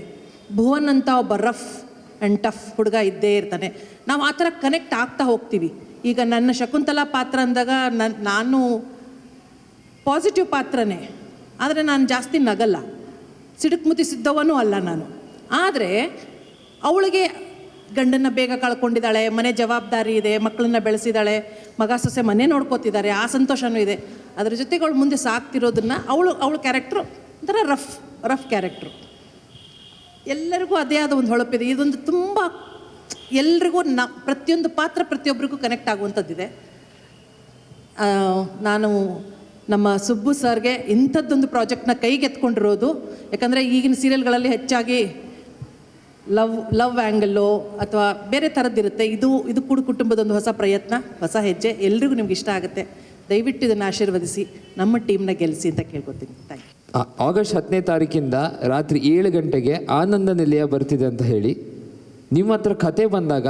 ಭುವನ್ ಅಂತ ಒಬ್ಬ ರಫ್ ಆ್ಯಂಡ್ ಟಫ್ ಹುಡುಗ ಇದ್ದೇ ಇರ್ತಾನೆ. ನಾವು ಆ ಥರ ಕನೆಕ್ಟ್ ಆಗ್ತಾ ಹೋಗ್ತೀವಿ. ಈಗ ನನ್ನ ಶಕುಂತಲಾ ಪಾತ್ರ ಅಂದಾಗ ನಾನು ಪಾಸಿಟಿವ್ ಪಾತ್ರನೇ, ಆದರೆ ನಾನು ಜಾಸ್ತಿ ನಗಲ್ಲ, ಸಿಡುಕ್ಮುತಿ ಸಿದ್ದವನೂ ಅಲ್ಲ ನಾನು. ಆದರೆ ಅವಳಿಗೆ ಗಂಡನ್ನು ಬೇಗ ಕಳ್ಕೊಂಡಿದ್ದಾಳೆ, ಮನೆ ಜವಾಬ್ದಾರಿ ಇದೆ, ಮಕ್ಕಳನ್ನ ಬೆಳೆಸಿದ್ದಾಳೆ, ಮಗ ಸೊಸೆ ಮನೆ ನೋಡ್ಕೋತಿದ್ದಾರೆ, ಆ ಸಂತೋಷವೂ ಇದೆ. ಅದ್ರ ಜೊತೆಗೆ ಅವಳು ಮುಂದೆ ಸಾಕ್ತಿರೋದನ್ನು ಅವಳ ಕ್ಯಾರೆಕ್ಟ್ರು ಒಂಥರ ರಫ್ ಕ್ಯಾರೆಕ್ಟ್ರು. ಎಲ್ಲರಿಗೂ ಅದೇ ಆದ ಒಂದು ಹೊಳಪಿದೆ. ಇದೊಂದು ತುಂಬ ಎಲ್ರಿಗೂ ಪ್ರತಿಯೊಂದು ಪಾತ್ರ ಪ್ರತಿಯೊಬ್ಬರಿಗೂ ಕನೆಕ್ಟ್ ಆಗುವಂಥದ್ದಿದೆ. ನಾನು ನಮ್ಮ ಸುಬ್ಬು ಸರ್ಗೆ ಇಂಥದ್ದೊಂದು ಪ್ರಾಜೆಕ್ಟ್ನ ಕೈಗೆತ್ಕೊಂಡಿರೋದು, ಯಾಕಂದರೆ ಈಗಿನ ಸೀರಿಯಲ್ಗಳಲ್ಲಿ ಹೆಚ್ಚಾಗಿ ಲವ್ ಆ್ಯಂಗಲ್ಲು ಅಥವಾ ಬೇರೆ ಥರದ್ದಿರುತ್ತೆ. ಇದು ಕುಟುಂಬದೊಂದು ಹೊಸ ಪ್ರಯತ್ನ, ಹೊಸ ಹೆಜ್ಜೆ. ಎಲ್ರಿಗೂ ನಿಮ್ಗೆ ಇಷ್ಟ ಆಗುತ್ತೆ. ದಯವಿಟ್ಟು ಇದನ್ನು ಆಶೀರ್ವದಿಸಿ ನಮ್ಮ ಟೀಮ್ನ ಗೆಲ್ಲಿಸಿ ಅಂತ ಕೇಳ್ಕೊತೀನಿ. Thank you. ಆಗಸ್ಟ್ 10ನೇ ತಾರೀಕಿಂದ ರಾತ್ರಿ 7 ಗಂಟೆಗೆ ಆನಂದ ನಿಲಯ ಬರ್ತಿದೆ ಅಂತ ಹೇಳಿ ನಿಮ್ಮ ಹತ್ರ ಕತೆ ಬಂದಾಗ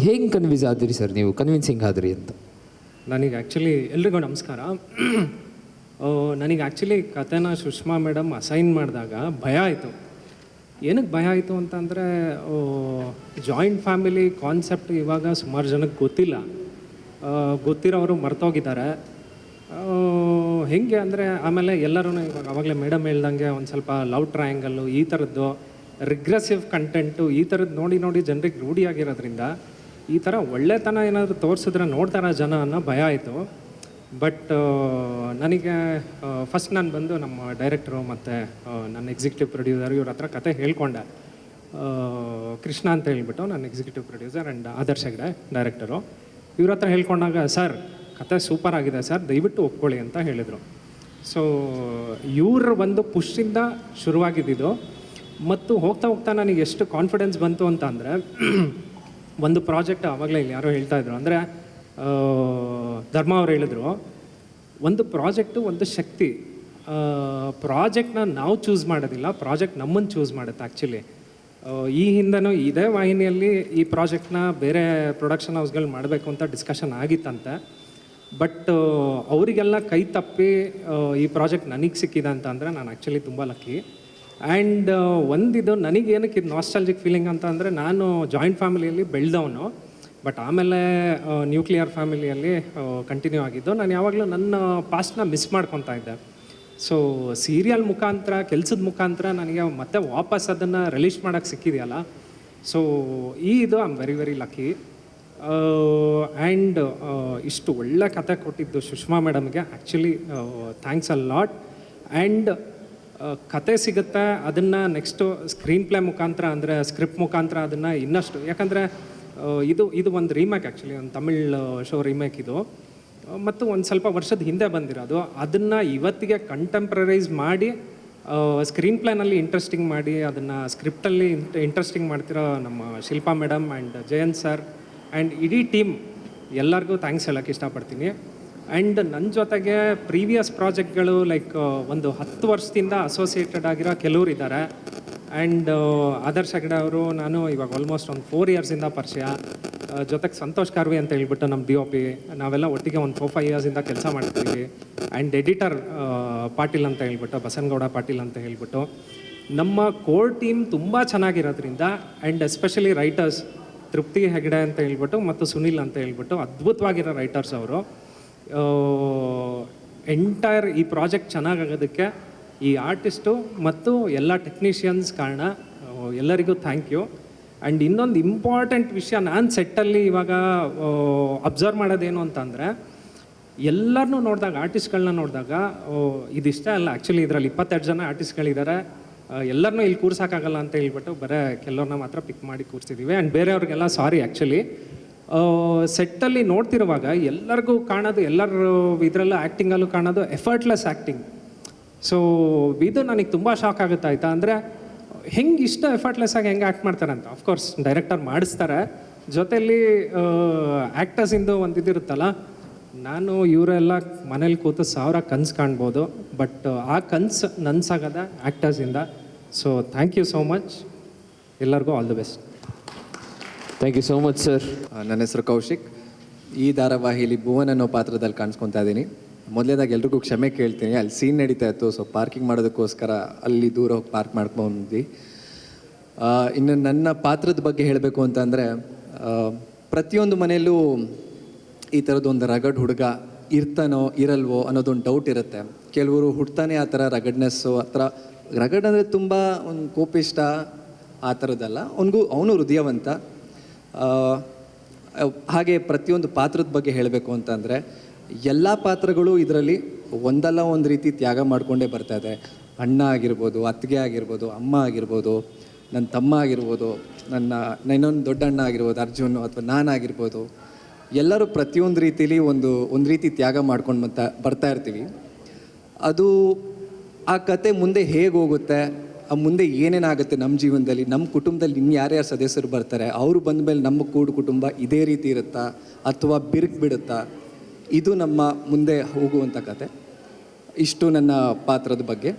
ಹೆಂಗೆ ಕನ್ವಿನ್ಸಿಂಗ್ ಆದ್ರಿ ಅಂತ? ನನಗೆ ಆ್ಯಕ್ಚುಲಿ ಎಲ್ರಿಗೂ ನಮಸ್ಕಾರ. ನನಗೆ ಆ್ಯಕ್ಚುಲಿ ಕತೆನ ಸುಷ್ಮಾ ಮೇಡಮ್ ಅಸೈನ್ ಮಾಡಿದಾಗ ಭಯ ಆಯಿತು. ಏನಕ್ಕೆ ಭಯ ಆಯಿತು ಅಂತಂದರೆ, ಜಾಯಿಂಟ್ ಫ್ಯಾಮಿಲಿ ಕಾನ್ಸೆಪ್ಟ್ ಇವಾಗ ಸುಮಾರು ಜನಕ್ಕೆ ಗೊತ್ತಿರೋರು ಮರ್ತೋಗಿದ್ದಾರೆ. ಹೆಂಗೆ ಅಂದರೆ ಆಮೇಲೆ ಎಲ್ಲರೂ ಇವಾಗ ಆವಾಗಲೇ ಮೇಡಮ್ ಹೇಳ್ದಂಗೆ ಒಂದು ಸ್ವಲ್ಪ ಲವ್ ಟ್ರಯಾಂಗಲ್ಲು, ಈ ಥರದ್ದು ರಿಗ್ರೆಸಿವ್ ಕಂಟೆಂಟು, ಈ ಥರದ್ದು ನೋಡಿ ಜನರಿಗೆ ರೂಢಿಯಾಗಿರೋದ್ರಿಂದ ಈ ಥರ ಒಳ್ಳೆತನ ಏನಾದರೂ ತೋರಿಸಿದ್ರೆ ನೋಡ್ತಾರ ಜನ ಅನ್ನೋ ಭಯ ಆಯಿತು. ಬಟ್ ನನಗೆ ಫಸ್ಟ್ ನಾನು ಬಂದು ನಮ್ಮ ಡೈರೆಕ್ಟ್ರು ಮತ್ತು ನನ್ನ ಎಕ್ಸಿಕ್ಯೂಟಿವ್ ಪ್ರೊಡ್ಯೂಸರ್ ಇವ್ರ ಹತ್ರ ಕತೆ ಹೇಳ್ಕೊಂಡೆ. ಕೃಷ್ಣ ಅಂತ ಹೇಳ್ಬಿಟ್ಟು ನನ್ನ executive producer and Adarsh Hegde director. ಇವ್ರ ಹತ್ರ ಹೇಳ್ಕೊಂಡಾಗ, ಸರ್ ಕತೆ ಸೂಪರ್ ಆಗಿದೆ ಸರ್, ದಯವಿಟ್ಟು ಒಪ್ಕೊಳ್ಳಿ ಅಂತ ಹೇಳಿದರು. ಸೊ ಇವ್ರ ಒಂದು ಪುಷ್ಟಿಂದ ಶುರುವಾಗಿದ್ದು ಮತ್ತು ಹೋಗ್ತಾ ಹೋಗ್ತಾ ನನಗೆ ಎಷ್ಟು ಕಾನ್ಫಿಡೆನ್ಸ್ ಬಂತು ಅಂತ ಅಂದರೆ ಒಂದು ಪ್ರಾಜೆಕ್ಟ್ ಆವಾಗಲೇ ಇಲ್ಲಿ ಯಾರೋ ಹೇಳ್ತಾ ಇದ್ರು, ಅಂದರೆ ಧರ್ಮ ಅವ್ರು ಹೇಳಿದ್ರು, ಒಂದು ಪ್ರಾಜೆಕ್ಟು ಒಂದು ಶಕ್ತಿ. ಪ್ರಾಜೆಕ್ಟ್ನ ನಾವು ಚೂಸ್ ಮಾಡೋದಿಲ್ಲ, ಪ್ರಾಜೆಕ್ಟ್ ನಮ್ಮನ್ನು ಚೂಸ್ ಮಾಡುತ್ತೆ ಆ್ಯಕ್ಚುಲಿ. ಈ ಹಿಂದೆನೂ ಇದೇ ವಾಹಿನಿಯಲ್ಲಿ ಈ ಪ್ರಾಜೆಕ್ಟ್ನ ಬೇರೆ ಪ್ರೊಡಕ್ಷನ್ ಹೌಸ್ಗಳು ಮಾಡಬೇಕು ಅಂತ ಡಿಸ್ಕಷನ್ ಆಗಿತ್ತಂತೆ. ಬಟ್ ಅವರಿಗೆಲ್ಲ ಕೈ ತಪ್ಪಿ ಈ ಪ್ರಾಜೆಕ್ಟ್ ನನಗೆ ಸಿಕ್ಕಿದೆ ಅಂತ ಅಂದರೆ ನಾನು ಆ್ಯಕ್ಚುಲಿ ತುಂಬ ಲಕ್ಕಿ. ಆ್ಯಂಡ್ ಒಂದಿದು ನನಗೆ ಏನಕ್ಕೆ ಇದು ನಾಸ್ಟಾಲಜಿಕ್ ಫೀಲಿಂಗ್ ಅಂತ ಅಂದರೆ, ನಾನು ಜಾಯಿಂಟ್ ಫ್ಯಾಮಿಲಿಯಲ್ಲಿ ಬೆಳೆದವನು, ಬಟ್ ಆಮೇಲೆ ನ್ಯೂಕ್ಲಿಯರ್ ಫ್ಯಾಮಿಲಿಯಲ್ಲಿ ಕಂಟಿನ್ಯೂ ಆಗಿದ್ದು. ನಾನು ಯಾವಾಗಲೂ ನನ್ನ ಪಾಸ್ಟ್ನ ಮಿಸ್ ಮಾಡ್ಕೊತಾ ಇದ್ದೆ. ಸೊ ಸೀರಿಯಲ್ ಮುಖಾಂತರ, ಕೆಲಸದ ಮುಖಾಂತರ ನನಗೆ ಮತ್ತೆ ವಾಪಸ್ ಅದನ್ನು ರಿಲೀಸ್ ಮಾಡೋಕ್ಕೆ ಸಿಕ್ಕಿದೆಯಲ್ಲ, ಸೊ ಇದು I am very very lucky. And ಇಷ್ಟು ಒಳ್ಳೆ ಕತೆ ಕೊಟ್ಟಿದ್ದು ಸುಷ್ಮಾ ಮೇಡಮ್ಗೆ actually thanks a lot. And ಕತೆ ಸಿಗುತ್ತೆ, ಅದನ್ನು ನೆಕ್ಸ್ಟು ಸ್ಕ್ರೀನ್ ಪ್ಲೇ ಮುಖಾಂತರ ಅಂದರೆ ಸ್ಕ್ರಿಪ್ಟ್ ಮುಖಾಂತರ ಅದನ್ನು ಇನ್ನಷ್ಟು, ಯಾಕಂದರೆ ಇದು ಒಂದು ರೀಮೇಕ್ ಆ್ಯಕ್ಚುಲಿ, ಒಂದು ತಮಿಳ್ ಶೋ ರೀಮೇಕ್ ಇದು, ಮತ್ತು ಒಂದು ಸ್ವಲ್ಪ ವರ್ಷದ ಹಿಂದೆ ಬಂದಿರೋದು. ಅದನ್ನು ಇವತ್ತಿಗೆ ಕಂಟೆಂಪ್ರರೈಸ್ ಮಾಡಿ ಸ್ಕ್ರೀನ್ ಪ್ಲೇನಲ್ಲಿ ಇಂಟ್ರೆಸ್ಟಿಂಗ್ ಮಾಡಿ ಅದನ್ನು ಸ್ಕ್ರಿಪ್ಟಲ್ಲಿ ಇಂಟ್ರೆಸ್ಟಿಂಗ್ ಮಾಡ್ತಿರೋ ನಮ್ಮ Shilpa madam and Jayant sir and ಇಡೀ ಟೀಮ್ ಎಲ್ಲರಿಗೂ ಥ್ಯಾಂಕ್ಸ್ ಹೇಳೋಕ್ಕೆ ಇಷ್ಟಪಡ್ತೀನಿ. ಆ್ಯಂಡ್ ನನ್ನ ಜೊತೆಗೆ ಪ್ರೀವಿಯಸ್ ಪ್ರಾಜೆಕ್ಟ್ಗಳು ಲೈಕ್ ಒಂದು 10 ವರ್ಷದಿಂದ ಅಸೋಸಿಯೇಟೆಡ್ ಆಗಿರೋ ಕೆಲವ್ರು ಇದ್ದಾರೆ. ಆ್ಯಂಡ್ ಆದರ್ಶ್ ಹೆಗ್ಡೆ ಅವರು ನಾನು ಇವಾಗ ಆಲ್ಮೋಸ್ಟ್ ಒಂದು 4 ಇಯರ್ಸಿಂದ ಪರಿಚಯ. ಜೊತೆಗೆ ಸಂತೋಷ್ ಕಾರ್ವಿ ಅಂತ ಹೇಳ್ಬಿಟ್ಟು ನಮ್ಮ DOP, ನಾವೆಲ್ಲ ಒಟ್ಟಿಗೆ ಒಂದು 4-5 ಇಯರ್ಸಿಂದ ಕೆಲಸ ಮಾಡ್ತೀವಿ. ಆ್ಯಂಡ್ ಎಡಿಟರ್ ಪಾಟೀಲ್ ಅಂತ ಹೇಳ್ಬಿಟ್ಟು, ಬಸನಗೌಡ ಪಾಟೀಲ್ ಅಂತ ಹೇಳ್ಬಿಟ್ಟು, ನಮ್ಮ ಕೋರ್ ಟೀಮ್ ತುಂಬ ಚೆನ್ನಾಗಿರೋದ್ರಿಂದ, ಆ್ಯಂಡ್ ಎಸ್ಪೆಷಲಿ ರೈಟರ್ಸ್ ತೃಪ್ತಿ ಹೆಗ್ಡೆ ಅಂತ ಹೇಳ್ಬಿಟ್ಟು ಮತ್ತು ಸುನಿಲ್ ಅಂತ ಹೇಳ್ಬಿಟ್ಟು ಅದ್ಭುತವಾಗಿರೋ ರೈಟರ್ಸ್ ಅವರು. ಎಂಟೈರ್ ಈ ಪ್ರಾಜೆಕ್ಟ್ ಚೆನ್ನಾಗಾಗೋದಕ್ಕೆ ಈ ಆರ್ಟಿಸ್ಟು ಮತ್ತು ಎಲ್ಲ ಟೆಕ್ನಿಷಿಯನ್ಸ್ ಕಾರಣ. ಎಲ್ಲರಿಗೂ ಥ್ಯಾಂಕ್ ಯು. ಆ್ಯಂಡ್ ಇನ್ನೊಂದು ಇಂಪಾರ್ಟೆಂಟ್ ವಿಷಯ ನಾನು ಸೆಟ್ಟಲ್ಲಿ ಇವಾಗ ಅಬ್ಸರ್ವ್ ಮಾಡೋದೇನು ಅಂತಂದರೆ, ಎಲ್ಲರನ್ನೂ ನೋಡಿದಾಗ, ಆರ್ಟಿಸ್ಟ್ಗಳನ್ನ ನೋಡಿದಾಗ ಇದಿಷ್ಟ ಅಲ್ಲ ಆ್ಯಕ್ಚುಲಿ, ಇದರಲ್ಲಿ 22 ಜನ ಆರ್ಟಿಸ್ಟ್ಗಳಿದ್ದಾರೆ, ಎಲ್ಲರನ್ನೂ ಇಲ್ಲಿ ಕೂರ್ಸೋಕ್ಕಾಗಲ್ಲ ಅಂತ ಹೇಳ್ಬಿಟ್ಟು ಬರೀ ಕೆಲವ್ರನ್ನ ಮಾತ್ರ ಪಿಕ್ ಮಾಡಿ ಕೂರಿಸಿದ್ದೀವಿ. And ಬೇರೆಯವ್ರಿಗೆಲ್ಲ sorry actually. ಸೆಟ್ಟಲ್ಲಿ ನೋಡ್ತಿರುವಾಗ ಎಲ್ಲರಿಗೂ ಕಾಣೋದು, ಎಲ್ಲರ ಇದರಲ್ಲೂ ಆ್ಯಕ್ಟಿಂಗಲ್ಲೂ ಕಾಣೋದು ಎಫರ್ಟ್ಲೆಸ್ ಆ್ಯಕ್ಟಿಂಗ್. ಸೊ ಇದು ನನಗೆ ತುಂಬ ಶಾಕ್ ಆಗುತ್ತೆ ಆಯಿತಾ. ಅಂದರೆ ಹೆಂಗೆ ಇಷ್ಟ ಎಫರ್ಟ್ಲೆಸ್ ಆಗಿ ಹೆಂಗೆ ಆ್ಯಕ್ಟ್ ಮಾಡ್ತಾರೆ ಅಂತ. ಅಫ್ಕೋರ್ಸ್ ಡೈರೆಕ್ಟರ್ ಮಾಡಿಸ್ತಾರೆ, ಜೊತೆಯಲ್ಲಿ ಆ್ಯಕ್ಟರ್ಸಿಂದು ಒಂದು ಇದಿರುತ್ತಲ್ಲ, ನಾನು ಇವರೆಲ್ಲ ಮನೇಲಿ ಕೂತು 1000 ಕನಸು ಕಾಣ್ಬೋದು, ಬಟ್ ಆ ಕನಸು ನನಸಾಗದ ಆ್ಯಕ್ಟರ್ಸಿಂದ. So thank you so much, ಎಲ್ಲರಿಗೂ all the best. Thank you so much sir. ನನ್ನ ಹೆಸರು ಕೌಶಿಕ್. ಈ ಧಾರಾವಾಹಿಯಲ್ಲಿ ಭುವನ್ ಅನ್ನೋ ಪಾತ್ರದಲ್ಲಿ ಕಾಣಿಸ್ಕೊತಾ ಇದ್ದೀನಿ. ಮೊದಲೇದಾಗಿ ಎಲ್ರಿಗೂ ಕ್ಷಮೆ ಕೇಳ್ತೀನಿ, ಅಲ್ಲಿ ಸೀನ್ ನಡೀತಾ ಇತ್ತು, ಸೊ ಪಾರ್ಕಿಂಗ್ ಮಾಡೋದಕ್ಕೋಸ್ಕರ ಅಲ್ಲಿ ದೂರ ಹೋಗಿ ಪಾರ್ಕ್ ಮಾಡ್ಕೊಂಡ್ವಿ. ಇನ್ನು ನನ್ನ ಪಾತ್ರದ ಬಗ್ಗೆ ಹೇಳಬೇಕು ಅಂತಂದರೆ, ಪ್ರತಿಯೊಂದು ಮನೆಯಲ್ಲೂ ಈ ಥರದ್ದೊಂದು ರಗಡ್ ಹುಡುಗ ಇರ್ತಾನೋ ಇರಲ್ವೋ ಅನ್ನೋದೊಂದು ಡೌಟ್ ಇರುತ್ತೆ. ಕೆಲವರು ಹುಡ್ತಾನೆ ಆ ಥರ ರಗಡ್ನೆಸ್ಸು, ಆ ಥರ ರಗಡ್ ಅಂದರೆ ತುಂಬ ಒಂದು ಕೋಪಿಷ್ಟ ಆ ಥರದ್ದಲ್ಲ, ಅವನು ಹೃದಯವಂತ. ಹಾಗೆ ಪ್ರತಿಯೊಂದು ಪಾತ್ರದ ಬಗ್ಗೆ ಹೇಳಬೇಕು ಅಂತಂದರೆ, ಎಲ್ಲ ಪಾತ್ರಗಳು ಇದರಲ್ಲಿ ಒಂದಲ್ಲ ಒಂದು ರೀತಿ ತ್ಯಾಗ ಮಾಡಿಕೊಂಡೇ ಬರ್ತಾ ಇದೆ. ಅಣ್ಣ ಆಗಿರ್ಬೋದು, ಅತ್ತಿಗೆ ಆಗಿರ್ಬೋದು, ಅಮ್ಮ ಆಗಿರ್ಬೋದು, ನನ್ನ ತಮ್ಮ ಆಗಿರ್ಬೋದು, ಇನ್ನೊಂದು ದೊಡ್ಡ ಅಣ್ಣ ಆಗಿರ್ಬೋದು ಅರ್ಜುನ್, ಅಥವಾ ನಾನಾಗಿರ್ಬೋದು, ಎಲ್ಲರೂ ಪ್ರತಿಯೊಂದು ರೀತಿಲಿ ಒಂದು ರೀತಿ ತ್ಯಾಗ ಮಾಡ್ಕೊಂಡು ಬರ್ತಾ ಇರ್ತೀವಿ. ಅದು ಆ ಕತೆ ಮುಂದೆ ಹೇಗೆ ಹೋಗುತ್ತೆ, ಆ ಮುಂದೆ ಏನೇನಾಗುತ್ತೆ ನಮ್ಮ ಜೀವನದಲ್ಲಿ, ನಮ್ಮ ಕುಟುಂಬದಲ್ಲಿ ಇನ್ನು ಯಾರ್ಯಾರು ಸದಸ್ಯರು ಬರ್ತಾರೆ, ಅವರು ಬಂದ ಮೇಲೆ ನಮ್ಮ ಕುಟುಂಬ ಇದೇ ರೀತಿ ಇರುತ್ತಾ ಅಥವಾ ಬಿರುಕು ಬಿಡುತ್ತಾ, ಇದು ನಮ್ಮ ಮುಂದೆ ಹೋಗುವಂಥ ಕತೆ. ಇಷ್ಟು ನನ್ನ ಪಾತ್ರದ ಬಗ್ಗೆ.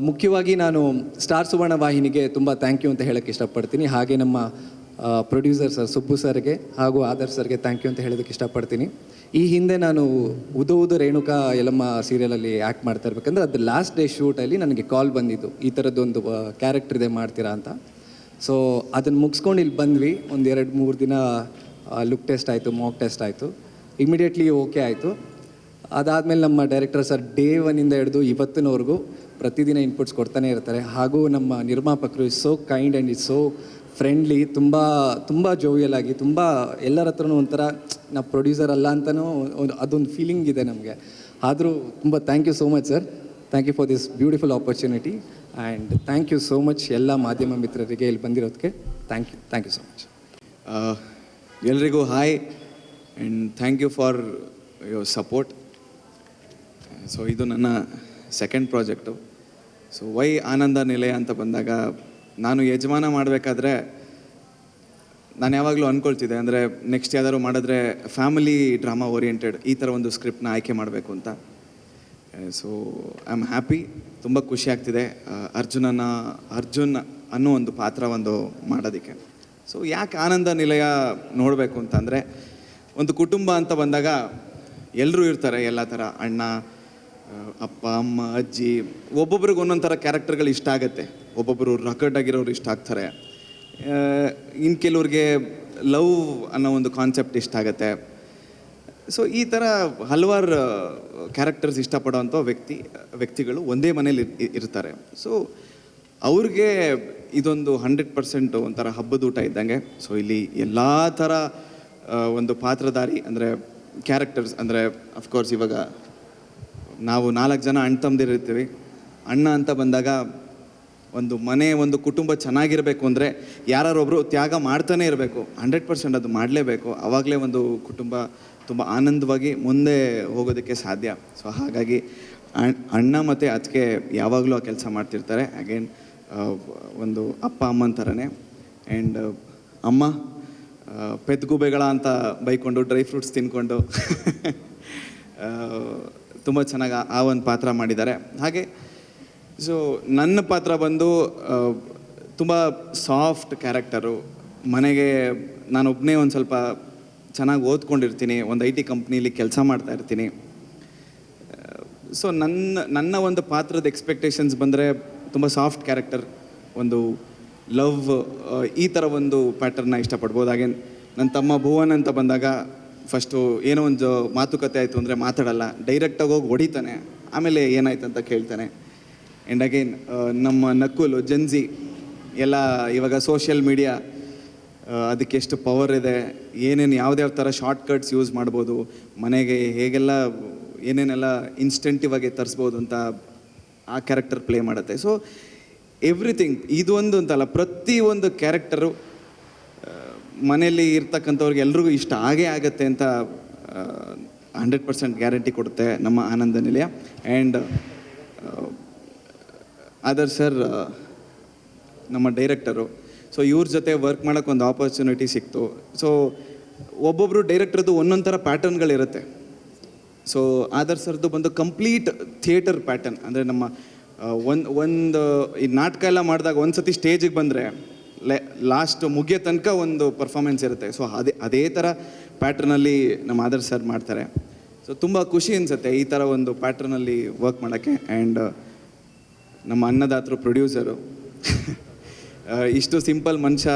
ಮುಖ್ಯವಾಗಿ ನಾನು ಸ್ಟಾರ್ ಸುವರ್ಣ ವಾಹಿನಿಗೆ ತುಂಬ ಥ್ಯಾಂಕ್ ಯು ಅಂತ ಹೇಳೋಕ್ಕೆ ಇಷ್ಟಪಡ್ತೀನಿ. ಹಾಗೆ ನಮ್ಮ ಪ್ರೊಡ್ಯೂಸರ್ ಸರ್ ಸುಬ್ಬು ಸರ್ಗೆ ಹಾಗೂ ಆದರ್ಶ್ ಸರ್ಗೆ ಥ್ಯಾಂಕ್ ಯು ಅಂತ ಹೇಳೋದಕ್ಕೆ ಇಷ್ಟಪಡ್ತೀನಿ. ಈ ಹಿಂದೆ ನಾನು ಉದು ರೇಣುಕಾ ಯಲ್ಲಮ್ಮ ಸೀರಿಯಲಲ್ಲಿ ಆ್ಯಕ್ಟ್ ಮಾಡ್ತಾ ಇರ್ಬೇಕಂದ್ರೆ, ಅದು ಲಾಸ್ಟ್ ಡೇ ಶೂಟಲ್ಲಿ ನನಗೆ ಕಾಲ್ ಬಂದಿದ್ದು, ಈ ಥರದ್ದೊಂದು ಕ್ಯಾರೆಕ್ಟರ್ ಇದೆ ಮಾಡ್ತೀರಾ ಅಂತ. ಸೊ ಅದನ್ನು ಮುಗಿಸ್ಕೊಂಡು ಇಲ್ಲಿ ಬಂದ್ವಿ. ಒಂದು 2-3 ದಿನ ಲುಕ್ ಟೆಸ್ಟ್ ಆಯಿತು, ಮಾಕ್ ಟೆಸ್ಟ್ ಆಯಿತು, ಇಮಿಡಿಯೇಟ್ಲಿ ಓಕೆ ಆಯಿತು. ಅದಾದಮೇಲೆ ನಮ್ಮ ಡೈರೆಕ್ಟರ್ ಸರ್ ಡೇ 1ಇಂದ ಹಿಡಿದು ಇವತ್ತಿನವರೆಗೂ ಪ್ರತಿದಿನ ಇನ್ಪುಟ್ಸ್ ಕೊಡ್ತಾನೆ ಇರ್ತಾರೆ. ಹಾಗೂ ನಮ್ಮ ನಿರ್ಮಾಪಕರು is so kind and is so friendly, ತುಂಬ ಜೋವಿಯಲ್ ಆಗಿ, ತುಂಬ ಎಲ್ಲರ ಹತ್ರನೂ ಒಂಥರ ನಾವು ಪ್ರೊಡ್ಯೂಸರ್ ಅಲ್ಲ ಅಂತಲೂ ಅದೊಂದು ಫೀಲಿಂಗ್ ಇದೆ ನಮಗೆ. ಆದರೂ ತುಂಬ thank you so much sir. Thank you for this beautiful opportunity and thank you so much ಎಲ್ಲ ಮಾಧ್ಯಮ ಮಿತ್ರರಿಗೆ ಇಲ್ಲಿ ಬಂದಿರೋದಕ್ಕೆ. Thank you so much. ಎಲ್ರಿಗೂ hi. And thank you for your support. So ಇದು ನನ್ನ second project. So why Ananda Nilaya ಅಂತ ಬಂದಾಗ ನಾನು ಯಜಮಾನ ಮಾಡಬೇಕಾದ್ರೆ ನಾನು ಯಾವಾಗಲೂ ಅಂದ್ಕೊಳ್ತಿದ್ದೆ, ಅಂದರೆ ನೆಕ್ಸ್ಟ್ ಯಾವ್ದಾದ್ರು ಮಾಡಿದ್ರೆ ಫ್ಯಾಮಿಲಿ ಡ್ರಾಮಾ ಓರಿಯೆಂಟೆಡ್ ಈ ಥರ ಒಂದು ಸ್ಕ್ರಿಪ್ಟ್ನ ಆಯ್ಕೆ ಮಾಡಬೇಕು ಅಂತ. ಸೊ ಐ ಆಮ್ ಹ್ಯಾಪಿ, ತುಂಬ ಖುಷಿ ಆಗ್ತಿದೆ ಅರ್ಜುನ್ ಅನ್ನೋ ಒಂದು ಪಾತ್ರ ಮಾಡೋದಕ್ಕೆ. ಸೊ ಯಾಕೆ ಆನಂದ ನಿಲಯ ನೋಡಬೇಕು ಅಂತಂದರೆ, ಒಂದು ಕುಟುಂಬ ಅಂತ ಬಂದಾಗ ಎಲ್ಲರೂ ಇರ್ತಾರೆ, ಎಲ್ಲ ಥರ ಅಣ್ಣ, ಅಪ್ಪ, ಅಮ್ಮ, ಅಜ್ಜಿ, ಒಬ್ಬೊಬ್ರಿಗೆ ಒಂದೊಂದು ಥರ ಕ್ಯಾರೆಕ್ಟರ್ಗಳು ಇಷ್ಟ ಆಗುತ್ತೆ. ಒಬ್ಬೊಬ್ಬರು ರಕಡ್ ಆಗಿರೋರು ಇಷ್ಟ ಆಗ್ತಾರೆ, ಇನ್ನು ಕೆಲವ್ರಿಗೆ ಲವ್ ಅನ್ನೋ ಒಂದು ಕಾನ್ಸೆಪ್ಟ್ ಇಷ್ಟ ಆಗುತ್ತೆ. ಸೊ ಈ ಥರ ಹಲವಾರು ಕ್ಯಾರೆಕ್ಟರ್ಸ್ ಇಷ್ಟಪಡೋವಂಥ ವ್ಯಕ್ತಿಗಳು ಒಂದೇ ಮನೇಲಿ ಇರ್ತಾರೆ. ಸೊ ಅವ್ರಿಗೆ ಇದೊಂದು 100% ಒಂಥರ ಹಬ್ಬದ ಊಟ ಇದ್ದಂಗೆ. ಸೊ ಇಲ್ಲಿ ಎಲ್ಲ ಥರ ಒಂದು ಪಾತ್ರಧಾರಿ ಅಂದರೆ ಕ್ಯಾರೆಕ್ಟರ್ಸ್, ಅಂದರೆ ಅಫ್ಕೋರ್ಸ್ ಇವಾಗ ನಾವು 4 ಜನ ಅಣ್ಣ ತಮ್ಮದಿರಿರ್ತೀವಿ. ಅಣ್ಣ ಅಂತ ಬಂದಾಗ ಒಂದು ಮನೆ, ಒಂದು ಕುಟುಂಬ ಚೆನ್ನಾಗಿರಬೇಕು ಅಂದರೆ ಯಾರೊಬ್ಬರು ತ್ಯಾಗ ಮಾಡ್ತಾನೆ ಇರಬೇಕು, 100% ಅದು ಮಾಡಲೇಬೇಕು. ಆವಾಗಲೇ ಒಂದು ಕುಟುಂಬ ತುಂಬ ಆನಂದವಾಗಿ ಮುಂದೆ ಹೋಗೋದಕ್ಕೆ ಸಾಧ್ಯ. ಸೊ ಹಾಗಾಗಿ ಅಣ್ಣ ಮತ್ತು ಅದಕ್ಕೆ ಯಾವಾಗಲೂ ಆ ಕೆಲಸ ಮಾಡ್ತಿರ್ತಾರೆ. ಅಗೇನ್ ಒಂದು ಅಪ್ಪ ಅಮ್ಮನ ಥರನೇ. ಆ್ಯಂಡ್ ಅಮ್ಮ ಪೆದ್ಗುಬೆಗಳ ಅಂತ ಬೈಕೊಂಡು ಡ್ರೈ ಫ್ರೂಟ್ಸ್ ತಿನ್ಕೊಂಡು ತುಂಬ ಚೆನ್ನಾಗಿ ಆ ಒಂದು ಪಾತ್ರ ಮಾಡಿದ್ದಾರೆ. ಹಾಗೆ ಸೊ ನನ್ನ ಪಾತ್ರ ಬಂದು ತುಂಬ ಸಾಫ್ಟ್ ಕ್ಯಾರೆಕ್ಟರು. ಮನೆಗೆ ನಾನೊಬ್ಬನೇ ಒಂದು ಸ್ವಲ್ಪ ಚೆನ್ನಾಗಿ ಓದ್ಕೊಂಡಿರ್ತೀನಿ, ಒಂದು IT ಕಂಪ್ನೀಲಿ ಕೆಲಸ ಮಾಡ್ತಾ ಇರ್ತೀನಿ. ಸೊ ನನ್ನ ಒಂದು ಪಾತ್ರದ ಎಕ್ಸ್ಪೆಕ್ಟೇಷನ್ಸ್ ಬಂದರೆ ತುಂಬ ಸಾಫ್ಟ್ ಕ್ಯಾರೆಕ್ಟರ್, ಒಂದು ಲವ್, ಈ ಥರ ಒಂದು ಪ್ಯಾಟರ್ನ ಇಷ್ಟಪಡ್ಬೋದು. ಹಾಗೆ ನನ್ನ ತಮ್ಮ ಭುವನ್ ಅಂತ ಬಂದಾಗ ಫಸ್ಟು ಏನೋ ಒಂದು ಮಾತುಕತೆ ಆಯಿತು ಅಂದರೆ ಮಾತಾಡಲ್ಲ, ಡೈರೆಕ್ಟಾಗಿ ಹೋಗಿ ಹೊಡಿತಾನೆ, ಆಮೇಲೆ ಏನಾಯ್ತು ಅಂತ ಕೇಳ್ತಾನೆ. ಆ್ಯಂಡ್ ಅಗೇನ್ ನಮ್ಮ ನಕುಲು ಜೆನ್ಜಿ ಎಲ್ಲ ಇವಾಗ ಸೋಷಿಯಲ್ ಮೀಡಿಯಾ ಅದಕ್ಕೆ ಎಷ್ಟು ಪವರ್ ಇದೆ, ಏನೇನು ಯಾವ್ದ್ಯಾವ ಥರ ಶಾರ್ಟ್ಕಟ್ಸ್ ಯೂಸ್ ಮಾಡ್ಬೋದು, ಮನೆಗೆ ಹೇಗೆಲ್ಲ ಏನೇನೆಲ್ಲ ಇನ್ಸ್ಟೆಂಟಿವಾಗಿ ತರಿಸ್ಬೋದು ಅಂತ ಆ ಕ್ಯಾರೆಕ್ಟರ್ ಪ್ಲೇ ಮಾಡುತ್ತೆ. ಸೊ ಎವ್ರಿಥಿಂಗ್ ಇದು ಒಂದು ಅಂತಲ್ಲ, ಪ್ರತಿಯೊಂದು ಕ್ಯಾರೆಕ್ಟರು ಮನೆಯಲ್ಲಿ ಇರ್ತಕ್ಕಂಥವ್ರಿಗೆ ಎಲ್ರಿಗೂ ಇಷ್ಟ ಆಗೇ ಆಗುತ್ತೆ ಅಂತ 100% ಗ್ಯಾರಂಟಿ ಕೊಡುತ್ತೆ ನಮ್ಮ ಆನಂದ ನಿಲಯ. ಆ್ಯಂಡ್ ಆದರ್ ಸರ್ ನಮ್ಮ ಡೈರೆಕ್ಟರು. ಸೊ ಇವ್ರ ಜೊತೆ ವರ್ಕ್ ಮಾಡೋಕ್ಕೆ ಒಂದು ಆಪರ್ಚುನಿಟಿ ಸಿಕ್ತು. ಸೊ ಒಬ್ಬೊಬ್ಬರು ಡೈರೆಕ್ಟರ್ದು ಒಂದೊಂದು ಥರ ಪ್ಯಾಟರ್ನ್ಗಳಿರುತ್ತೆ. ಸೊ ಆದರ್ ಸರ್ದು ಬಂದು ಕಂಪ್ಲೀಟ್ ಥಿಯೇಟರ್ ಪ್ಯಾಟರ್ನ್, ಅಂದರೆ ನಮ್ಮ ಒಂದು ಈ ನಾಟಕ ಎಲ್ಲ ಮಾಡಿದಾಗ ಒಂದು ಸತಿ ಸ್ಟೇಜಿಗೆ ಬಂದರೆ ಲಾಸ್ಟ್ ಮುಗಿಯೋ ತನಕ ಒಂದು ಪರ್ಫಾರ್ಮೆನ್ಸ್ ಇರುತ್ತೆ. ಸೊ ಅದೇ ಥರ ಪ್ಯಾಟ್ರನಲ್ಲಿ ನಮ್ಮ ಆದರ್ ಸರ್ ಮಾಡ್ತಾರೆ. ಸೊ ತುಂಬ ಖುಷಿ ಅನಿಸುತ್ತೆ ಈ ಥರ ಒಂದು ಪ್ಯಾಟ್ರನಲ್ಲಿ ವರ್ಕ್ ಮಾಡೋಕ್ಕೆ. ಆ್ಯಂಡ್ ನಮ್ಮ ಅನ್ನದಾತರು ಪ್ರೊಡ್ಯೂಸರು ಇಷ್ಟು ಸಿಂಪಲ್ ಮನುಷ್ಯ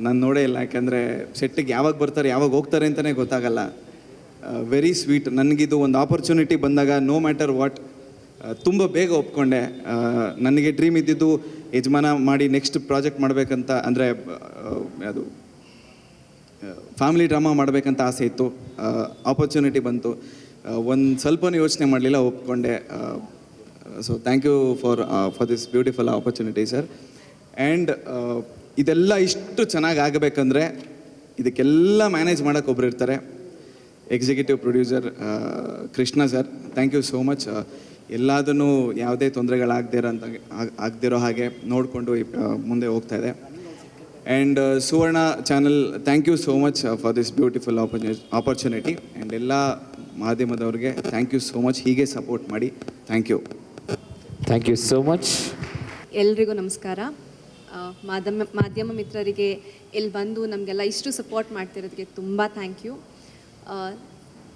ನಾನು ನೋಡೇ ಇಲ್ಲ. ಯಾಕೆಂದರೆ ಸೆಟ್ಟಿಗೆ ಯಾವಾಗ ಬರ್ತಾರೆ ಯಾವಾಗ ಹೋಗ್ತಾರೆ ಅಂತಲೇ ಗೊತ್ತಾಗಲ್ಲ. Very sweet. ನನಗಿದು ಒಂದು ಆಪರ್ಚುನಿಟಿ ಬಂದಾಗ ನೋ ಮ್ಯಾಟರ್ ವಾಟ್ ತುಂಬ ಬೇಗ ಒಪ್ಕೊಂಡೆ. ನನಗೆ ಡ್ರೀಮ್ ಇದ್ದಿದ್ದು ಯಜಮಾನ ಮಾಡಿ ನೆಕ್ಸ್ಟ್ ಪ್ರಾಜೆಕ್ಟ್ ಮಾಡಬೇಕಂತ, ಅಂದರೆ ಅದು ಫ್ಯಾಮಿಲಿ ಡ್ರಾಮಾ ಮಾಡಬೇಕಂತ ಆಸೆ ಇತ್ತು. ಆಪರ್ಚುನಿಟಿ ಬಂತು, ಒಂದು ಸ್ವಲ್ಪನೂ ಯೋಚನೆ ಮಾಡಲಿಲ್ಲ, ಒಪ್ಕೊಂಡೆ. So thank you for this beautiful opportunity sir. And ಇದೆಲ್ಲ ಇಷ್ಟು ಚೆನ್ನಾಗಿ ಆಗಬೇಕಂದ್ರೆ ಇದಕ್ಕೆಲ್ಲ ಮ್ಯಾನೇಜ್ ಮಾಡೋಕ್ಕೆ ಒಬ್ರು ಇರ್ತಾರೆ, executive producer Krishna sir. Thank you so much. ಎಲ್ಲದನ್ನೂ ಯಾವುದೇ ಆಗದಿರೋ ಹಾಗೆ ನೋಡಿಕೊಂಡು ಮುಂದೆ ಹೋಗ್ತಾ ಇದೆ. And Suvarna channel, thank you so much for this beautiful opportunity. And ಎಲ್ಲ ಮಾಧ್ಯಮದವ್ರಿಗೆ ಥ್ಯಾಂಕ್ ಯು ಸೋ ಮಚ್, ಹೀಗೆ ಸಪೋರ್ಟ್ ಮಾಡಿ. Thank you. Thank you so much. ಎಲ್ರಿಗೂ ನಮಸ್ಕಾರ. ಮಾಧ್ಯಮ ಮಿತ್ರರಿಗೆ ಇಲ್ಲಿ ಬಂದು ನಮಗೆಲ್ಲ ಇಷ್ಟು ಸಪೋರ್ಟ್ ಮಾಡ್ತಿರೋದಕ್ಕೆ ತುಂಬ ಥ್ಯಾಂಕ್ ಯು.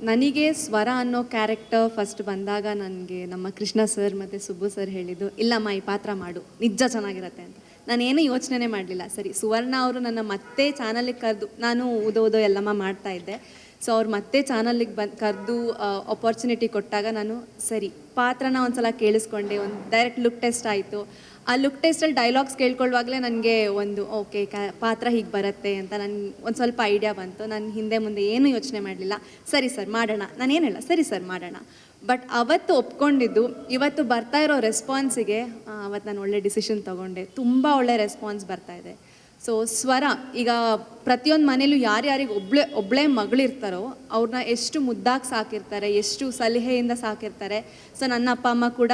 ನನಗೆ ಸ್ವರ ಅನ್ನೋ ಕ್ಯಾರೆಕ್ಟರ್ ಫಸ್ಟ್ ಬಂದಾಗ ನನಗೆ ನಮ್ಮ ಕೃಷ್ಣ ಸರ್ ಮತ್ತು ಸುಬ್ಬು ಸರ್ ಹೇಳಿದ್ದು, ಇಲ್ಲಮ್ಮ ಈ ಪಾತ್ರ ಮಾಡು, ನಿಜ ಚೆನ್ನಾಗಿರತ್ತೆ ಅಂತ. ನಾನೇನು ಯೋಚನೆ ಮಾಡಲಿಲ್ಲ. ಸರಿ, ಸುವರ್ಣ ಅವರು ನನ್ನ ಮತ್ತೆ ಚಾನಲಿಗೆ ಕರೆದು, ನಾನು ಓದೋ ಎಲ್ಲಮ್ಮ ಮಾಡ್ತಾಯಿದ್ದೆ. ಸೊ ಅವ್ರು ಮತ್ತೆ ಚಾನಲಿಗೆ ಕರೆದು ಆಪರ್ಚುನಿಟಿ ಕೊಟ್ಟಾಗ ನಾನು ಸರಿ ಪಾತ್ರನ ಒಂದು ಸಲ ಕೇಳಿಸ್ಕೊಂಡೆ. ಒಂದು ಡೈರೆಕ್ಟ್ ಲುಕ್ ಟೆಸ್ಟ್ ಆಯಿತು. ಆ ಲುಕ್ ಟೆಸ್ಟಲ್ಲಿ ಡೈಲಾಗ್ಸ್ ಕೇಳ್ಕೊಳ್ಳುವಾಗಲೇ ನನಗೆ ಒಂದು ಓಕೆ ಪಾತ್ರ ಹೀಗೆ ಬರುತ್ತೆ ಅಂತ ನನಗೆ ಒಂದು ಸ್ವಲ್ಪ ಐಡಿಯಾ ಬಂತು. ನಾನು ಹಿಂದೆ ಮುಂದೆ ಏನೂ ಯೋಚನೆ ಮಾಡಲಿಲ್ಲ. ಸರಿ ಸರ್ ಮಾಡೋಣ, ನಾನೇನು ಹೇಳ, ಸರಿ ಸರ್ ಮಾಡೋಣ. ಬಟ್ ಅವತ್ತು ಒಪ್ಕೊಂಡಿದ್ದು ಇವತ್ತು ಬರ್ತಾ ಇರೋ ರೆಸ್ಪಾನ್ಸಿಗೆ ಅವತ್ತು ನಾನು ಒಳ್ಳೆ ಡಿಸಿಷನ್ ತೊಗೊಂಡೆ. ತುಂಬ ಒಳ್ಳೆ ರೆಸ್ಪಾನ್ಸ್ ಬರ್ತಾಯಿದೆ. ಸೊ ಸ್ವರ, ಈಗ ಪ್ರತಿಯೊಂದು ಮನೇಲೂ ಯಾರ್ಯಾರಿಗೆ ಒಬ್ಬಳೇ ಮಗಳಿರ್ತಾರೋ ಅವ್ರನ್ನ ಎಷ್ಟು ಮುದ್ದಾಗಿ ಸಾಕಿರ್ತಾರೆ, ಎಷ್ಟು ಸಲಹೆಯಿಂದ ಸಾಕಿರ್ತಾರೆ. ಸೊ ನನ್ನ ಅಪ್ಪ ಅಮ್ಮ ಕೂಡ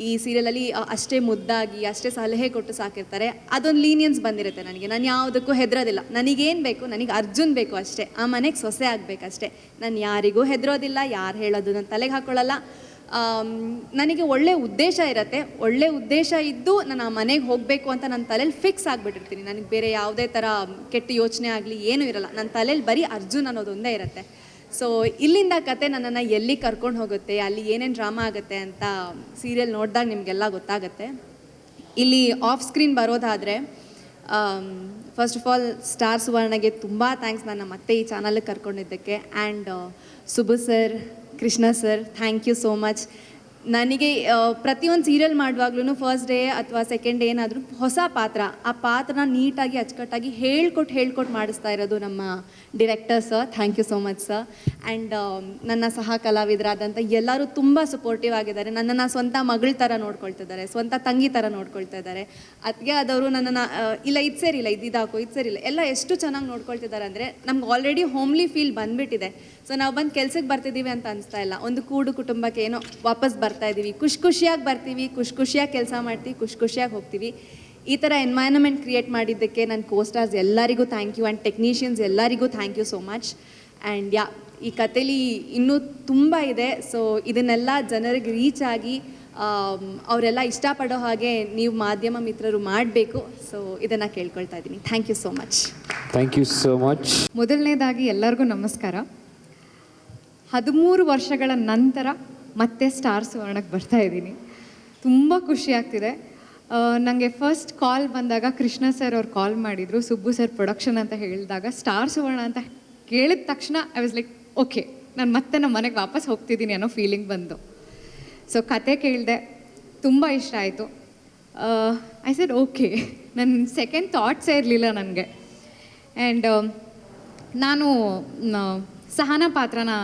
ಈ ಸೀರಿಯಲಲ್ಲಿ ಅಷ್ಟೇ ಮುದ್ದಾಗಿ ಅಷ್ಟೇ ಸಲಹೆ ಕೊಟ್ಟು ಸಾಕಿರ್ತಾರೆ. ಅದೊಂದು ಲೀನಿಯನ್ಸ್ ಬಂದಿರುತ್ತೆ ನನಗೆ. ನಾನು ಯಾವುದಕ್ಕೂ ಹೆದರೋದಿಲ್ಲ. ನನಗೇನು ಬೇಕು, ನನಗೆ ಅರ್ಜುನ್ ಬೇಕು ಅಷ್ಟೇ, ಆ ಮನೆಗೆ ಸೊಸೆ ಆಗಬೇಕಷ್ಟೇ. ನಾನು ಯಾರಿಗೂ ಹೆದರೋದಿಲ್ಲ, ಯಾರು ಹೇಳೋದು ನನ್ನ ತಲೆಗೆ ಹಾಕ್ಕೊಳ್ಳಲ್ಲ. ನನಗೆ ಒಳ್ಳೆ ಉದ್ದೇಶ ಇರುತ್ತೆ. ಒಳ್ಳೆ ಉದ್ದೇಶ ಇದ್ದು ನಾನು ಆ ಮನೆಗೆ ಹೋಗಬೇಕು ಅಂತ ನನ್ನ ತಲೆಯಲ್ಲಿ ಫಿಕ್ಸ್ ಆಗಿಬಿಟ್ಟಿರ್ತೀನಿ. ನನಗೆ ಬೇರೆ ಯಾವುದೇ ಥರ ಕೆಟ್ಟ ಯೋಚನೆ ಆಗಲಿ ಏನೂ ಇರಲ್ಲ. ನನ್ನ ತಲೆಯಲ್ಲಿ ಬರೀ ಅರ್ಜುನ್ ಅನ್ನೋದೊಂದೇ ಇರುತ್ತೆ. ಸೊ ಇಲ್ಲಿಂದ ಕತೆ ನನ್ನನ್ನು ಎಲ್ಲಿ ಕರ್ಕೊಂಡು ಹೋಗುತ್ತೆ, ಅಲ್ಲಿ ಏನೇನು ಡ್ರಾಮಾ ಆಗುತ್ತೆ ಅಂತ ಸೀರಿಯಲ್ ನೋಡಿದಾಗ ನಿಮಗೆಲ್ಲ ಗೊತ್ತಾಗುತ್ತೆ. ಇಲ್ಲಿ ಆಫ್ ಸ್ಕ್ರೀನ್ ಬರೋದಾದರೆ, ಫಸ್ಟ್ ಆಫ್ ಆಲ್ ಸ್ಟಾರ್ ಸುವರ್ಣಗೆ ತುಂಬ ಥ್ಯಾಂಕ್ಸ್ ನನ್ನ ಮತ್ತೆ ಈ ಚಾನಲ್ಗೆ ಕರ್ಕೊಂಡಿದ್ದಕ್ಕೆ. And Subbu sir, Krishna sir, thank you so much. ನನಗೆ ಪ್ರತಿಯೊಂದು ಸೀರಿಯಲ್ ಮಾಡುವಾಗ್ಲೂ ಫಸ್ಟ್ ಡೇ ಅಥವಾ ಸೆಕೆಂಡ್ ಡೇ ಏನಾದರೂ ಹೊಸ ಪಾತ್ರ, ಆ ಪಾತ್ರನ ನೀಟಾಗಿ ಅಚ್ಚುಕಟ್ಟಾಗಿ ಹೇಳ್ಕೊಟ್ಟು ಮಾಡಿಸ್ತಾ ಇರೋದು ನಮ್ಮ director sir. Thank you so much sir. And ನನ್ನ ಸಹ ಕಲಾವಿದರಾದಂಥ ಎಲ್ಲರೂ ತುಂಬ ಸಪೋರ್ಟಿವ್ ಆಗಿದ್ದಾರೆ. ನನ್ನನ್ನು ಸ್ವಂತ ಮಗಳ ಥರ ನೋಡ್ಕೊಳ್ತಿದ್ದಾರೆ, ಸ್ವಂತ ತಂಗಿ ಥರ ನೋಡ್ಕೊಳ್ತಾ ಇದ್ದಾರೆ. ಅದಕ್ಕೆ ಆದವರು ನನ್ನನ್ನು ಇಲ್ಲ ಇದು ಸೇರಿಲ್ಲ, ಇದಾಕೋ ಇದು ಸೇರಿಲ್ಲ, ಎಲ್ಲ ಎಷ್ಟು ಚೆನ್ನಾಗಿ ನೋಡ್ಕೊಳ್ತಿದ್ದಾರೆ ಅಂದರೆ ನಮ್ಗೆ ಆಲ್ರೆಡಿ ಹೋಮ್ಲಿ ಫೀಲ್ ಬಂದುಬಿಟ್ಟಿದೆ. ಸೊ ನಾವು ಬಂದು ಕೆಲ್ಸಕ್ಕೆ ಬರ್ತಿದ್ದೀವಿ ಅಂತ ಅನಿಸ್ತಾ ಇಲ್ಲ. ಒಂದು ಕೂಡು ಕುಟುಂಬಕ್ಕೆ ಏನೋ ವಾಪಸ್ ಬರ್ತಾ ಇದ್ದೀವಿ, ಖುಷಿಯಾಗಿ ಬರ್ತೀವಿ, ಖುಷಿಯಾಗಿ ಕೆಲಸ ಮಾಡ್ತೀವಿ, ಖುಷಿಯಾಗಿ ಹೋಗ್ತೀವಿ. ಈ ಥರ ಎನ್ವೈರನ್ಮೆಂಟ್ ಕ್ರಿಯೇಟ್ ಮಾಡಿದ್ದಕ್ಕೆ ನನ್ನ ಕೋಸ್ಟಾರ್ಸ್ ಎಲ್ಲರಿಗೂ ಥ್ಯಾಂಕ್ ಯು. ಆ್ಯಂಡ್ ಟೆಕ್ನಿಷಿಯನ್ಸ್ ಎಲ್ಲರಿಗೂ thank you so much. And ಈ ಕಥೆಲಿ ಇನ್ನೂ ತುಂಬ ಇದೆ. ಸೊ ಇದನ್ನೆಲ್ಲ ಜನರಿಗೆ ರೀಚ್ ಆಗಿ ಅವರೆಲ್ಲ ಇಷ್ಟಪಡೋ ಹಾಗೆ ನೀವು ಮಾಧ್ಯಮ ಮಿತ್ರರು ಮಾಡಬೇಕು. ಸೊ ಇದನ್ನು ಕೇಳ್ಕೊಳ್ತಾ ಇದ್ದೀನಿ. Thank you so much. Thank you so much. ಮೊದಲನೇದಾಗಿ ಎಲ್ಲರಿಗೂ ನಮಸ್ಕಾರ. 13 ವರ್ಷಗಳ ನಂತರ ಮತ್ತೆ ಸ್ಟಾರ್ ಸುವರ್ಣಕ್ಕೆ ಬರ್ತಾ ಇದ್ದೀನಿ. ತುಂಬ ಖುಷಿ ಆಗ್ತಿದೆ. ನನಗೆ ಫಸ್ಟ್ ಕಾಲ್ ಬಂದಾಗ ಕೃಷ್ಣ ಸರ್ ಅವ್ರು ಕಾಲ್ ಮಾಡಿದರು, ಸುಬ್ಬು ಸರ್ ಪ್ರೊಡಕ್ಷನ್ ಅಂತ ಹೇಳಿದಾಗ ಸ್ಟಾರ್ ಸುವರ್ಣ ಅಂತ ಕೇಳಿದ ತಕ್ಷಣ ಐ ವಾಸ್ ಲೈಕ್ ಓಕೆ, ನಾನು ಮತ್ತೆ ನಮ್ಮ ಮನೆಗೆ ವಾಪಸ್ ಹೋಗ್ತಿದ್ದೀನಿ ಅನ್ನೋ ಫೀಲಿಂಗ್ ಬಂತು. ಸೊ ಕತೆ ಕೇಳಿದೆ, ತುಂಬ ಇಷ್ಟ ಆಯಿತು. I said okay. ನನ್ನ ಸೆಕೆಂಡ್ ಥಾಟ್ಸೇ ಇರಲಿಲ್ಲ ನನಗೆ. ಆ್ಯಂಡ್ ನಾನು ಸಹನಾ ಪಾತ್ರನ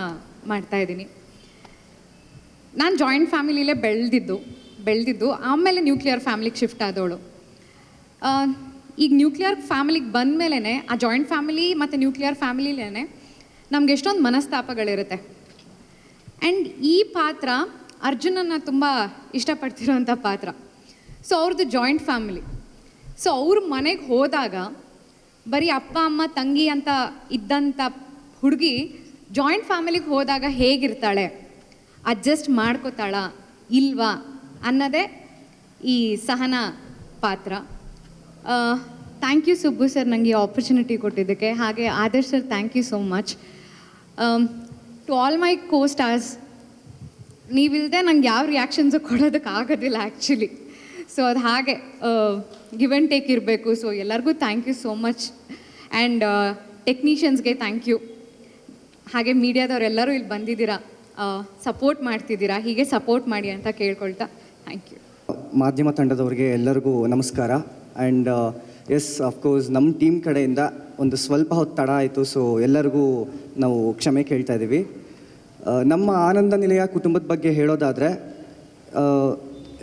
ಮಾಡ್ತಾಯಿದ್ದೀನಿ. ನಾನು ಜಾಯಿಂಟ್ ಫ್ಯಾಮಿಲಿಲೇ ಬೆಳೆದಿದ್ದು ಆಮೇಲೆ ನ್ಯೂಕ್ಲಿಯರ್ ಫ್ಯಾಮಿಲಿಗೆ ಶಿಫ್ಟ್ ಆದವಳು. ಈಗ ನ್ಯೂಕ್ಲಿಯರ್ ಫ್ಯಾಮಿಲಿಗೆ ಬಂದಮೇಲೆ ಆ ಜಾಯಿಂಟ್ ಫ್ಯಾಮಿಲಿ ಮತ್ತು ನ್ಯೂಕ್ಲಿಯರ್ ಫ್ಯಾಮಿಲಿಲೇ ನಮ್ಗೆ ಎಷ್ಟೊಂದು ಮನಸ್ತಾಪಗಳಿರುತ್ತೆ. ಆ್ಯಂಡ್ ಈ ಪಾತ್ರ ಅರ್ಜುನನ್ನು ತುಂಬ ಇಷ್ಟಪಡ್ತಿರೋಂಥ ಪಾತ್ರ. ಸೊ ಅವ್ರದ್ದು ಜಾಯಿಂಟ್ ಫ್ಯಾಮಿಲಿ. ಸೊ ಅವ್ರ ಮನೆಗೆ ಹೋದಾಗ ಬರೀ ಅಪ್ಪ ಅಮ್ಮ ತಂಗಿ ಅಂತ ಇದ್ದಂಥ ಹುಡುಗಿ ಜಾಯಿಂಟ್ ಫ್ಯಾಮಿಲಿಗೆ ಹೋದಾಗ ಹೇಗಿರ್ತಾಳೆ, ಅಡ್ಜಸ್ಟ್ ಮಾಡ್ಕೋತಾಳ ಇಲ್ವಾ ಅನ್ನೋದೇ ಈ ಸಹನಾ ಪಾತ್ರ. ಥ್ಯಾಂಕ್ ಯು ಸುಬ್ಬು ಸರ್ ನನಗೆ ಆಪರ್ಚುನಿಟಿ ಕೊಟ್ಟಿದ್ದಕ್ಕೆ. ಹಾಗೆ Adarsh sir thank you so much. To all my costars, ನೀವಿಲ್ಲದೆ ನಂಗೆ ಯಾವ ರಿಯಾಕ್ಷನ್ಸು ಕೊಡೋದಕ್ಕೆ ಆಗೋದಿಲ್ಲ ಆ್ಯಕ್ಚುಲಿ. ಸೊ ಅದು ಹಾಗೆ ಗಿವ್ ಆ್ಯಂಡ್ ಟೇಕ್ ಇರಬೇಕು. ಸೊ ಎಲ್ಲರಿಗೂ thank you so much. And ಟೆಕ್ನಿಷಿಯನ್ಸ್ಗೆ ಥ್ಯಾಂಕ್ ಯು. ಹಾಗೆ ಮೀಡಿಯಾದವರೆಲ್ಲರೂ ಇಲ್ಲಿ ಬಂದಿದ್ದೀರಾ, ಸಪೋರ್ಟ್ ಮಾಡ್ತಿದ್ದೀರಾ, ಹೀಗೆ ಸಪೋರ್ಟ್ ಮಾಡಿ ಅಂತ ಕೇಳ್ಕೊಳ್ತಾ ಥ್ಯಾಂಕ್ ಯು. ಮಾಧ್ಯಮ ತಂಡದವರಿಗೆ ಎಲ್ಲರಿಗೂ ನಮಸ್ಕಾರ. ಆ್ಯಂಡ್ ಎಸ್ ಅಫ್ಕೋರ್ಸ್ ನಮ್ಮ ಟೀಮ್ ಕಡೆಯಿಂದ ಒಂದು ಸ್ವಲ್ಪ ಹೊತ್ತು ತಡ ಆಯಿತು. ಸೊ ಎಲ್ಲರಿಗೂ ನಾವು ಕ್ಷಮೆ ಕೇಳ್ತಾ ಇದ್ದೀವಿ. ನಮ್ಮ ಆನಂದ ನಿಲಯ ಕುಟುಂಬದ ಬಗ್ಗೆ ಹೇಳೋದಾದರೆ,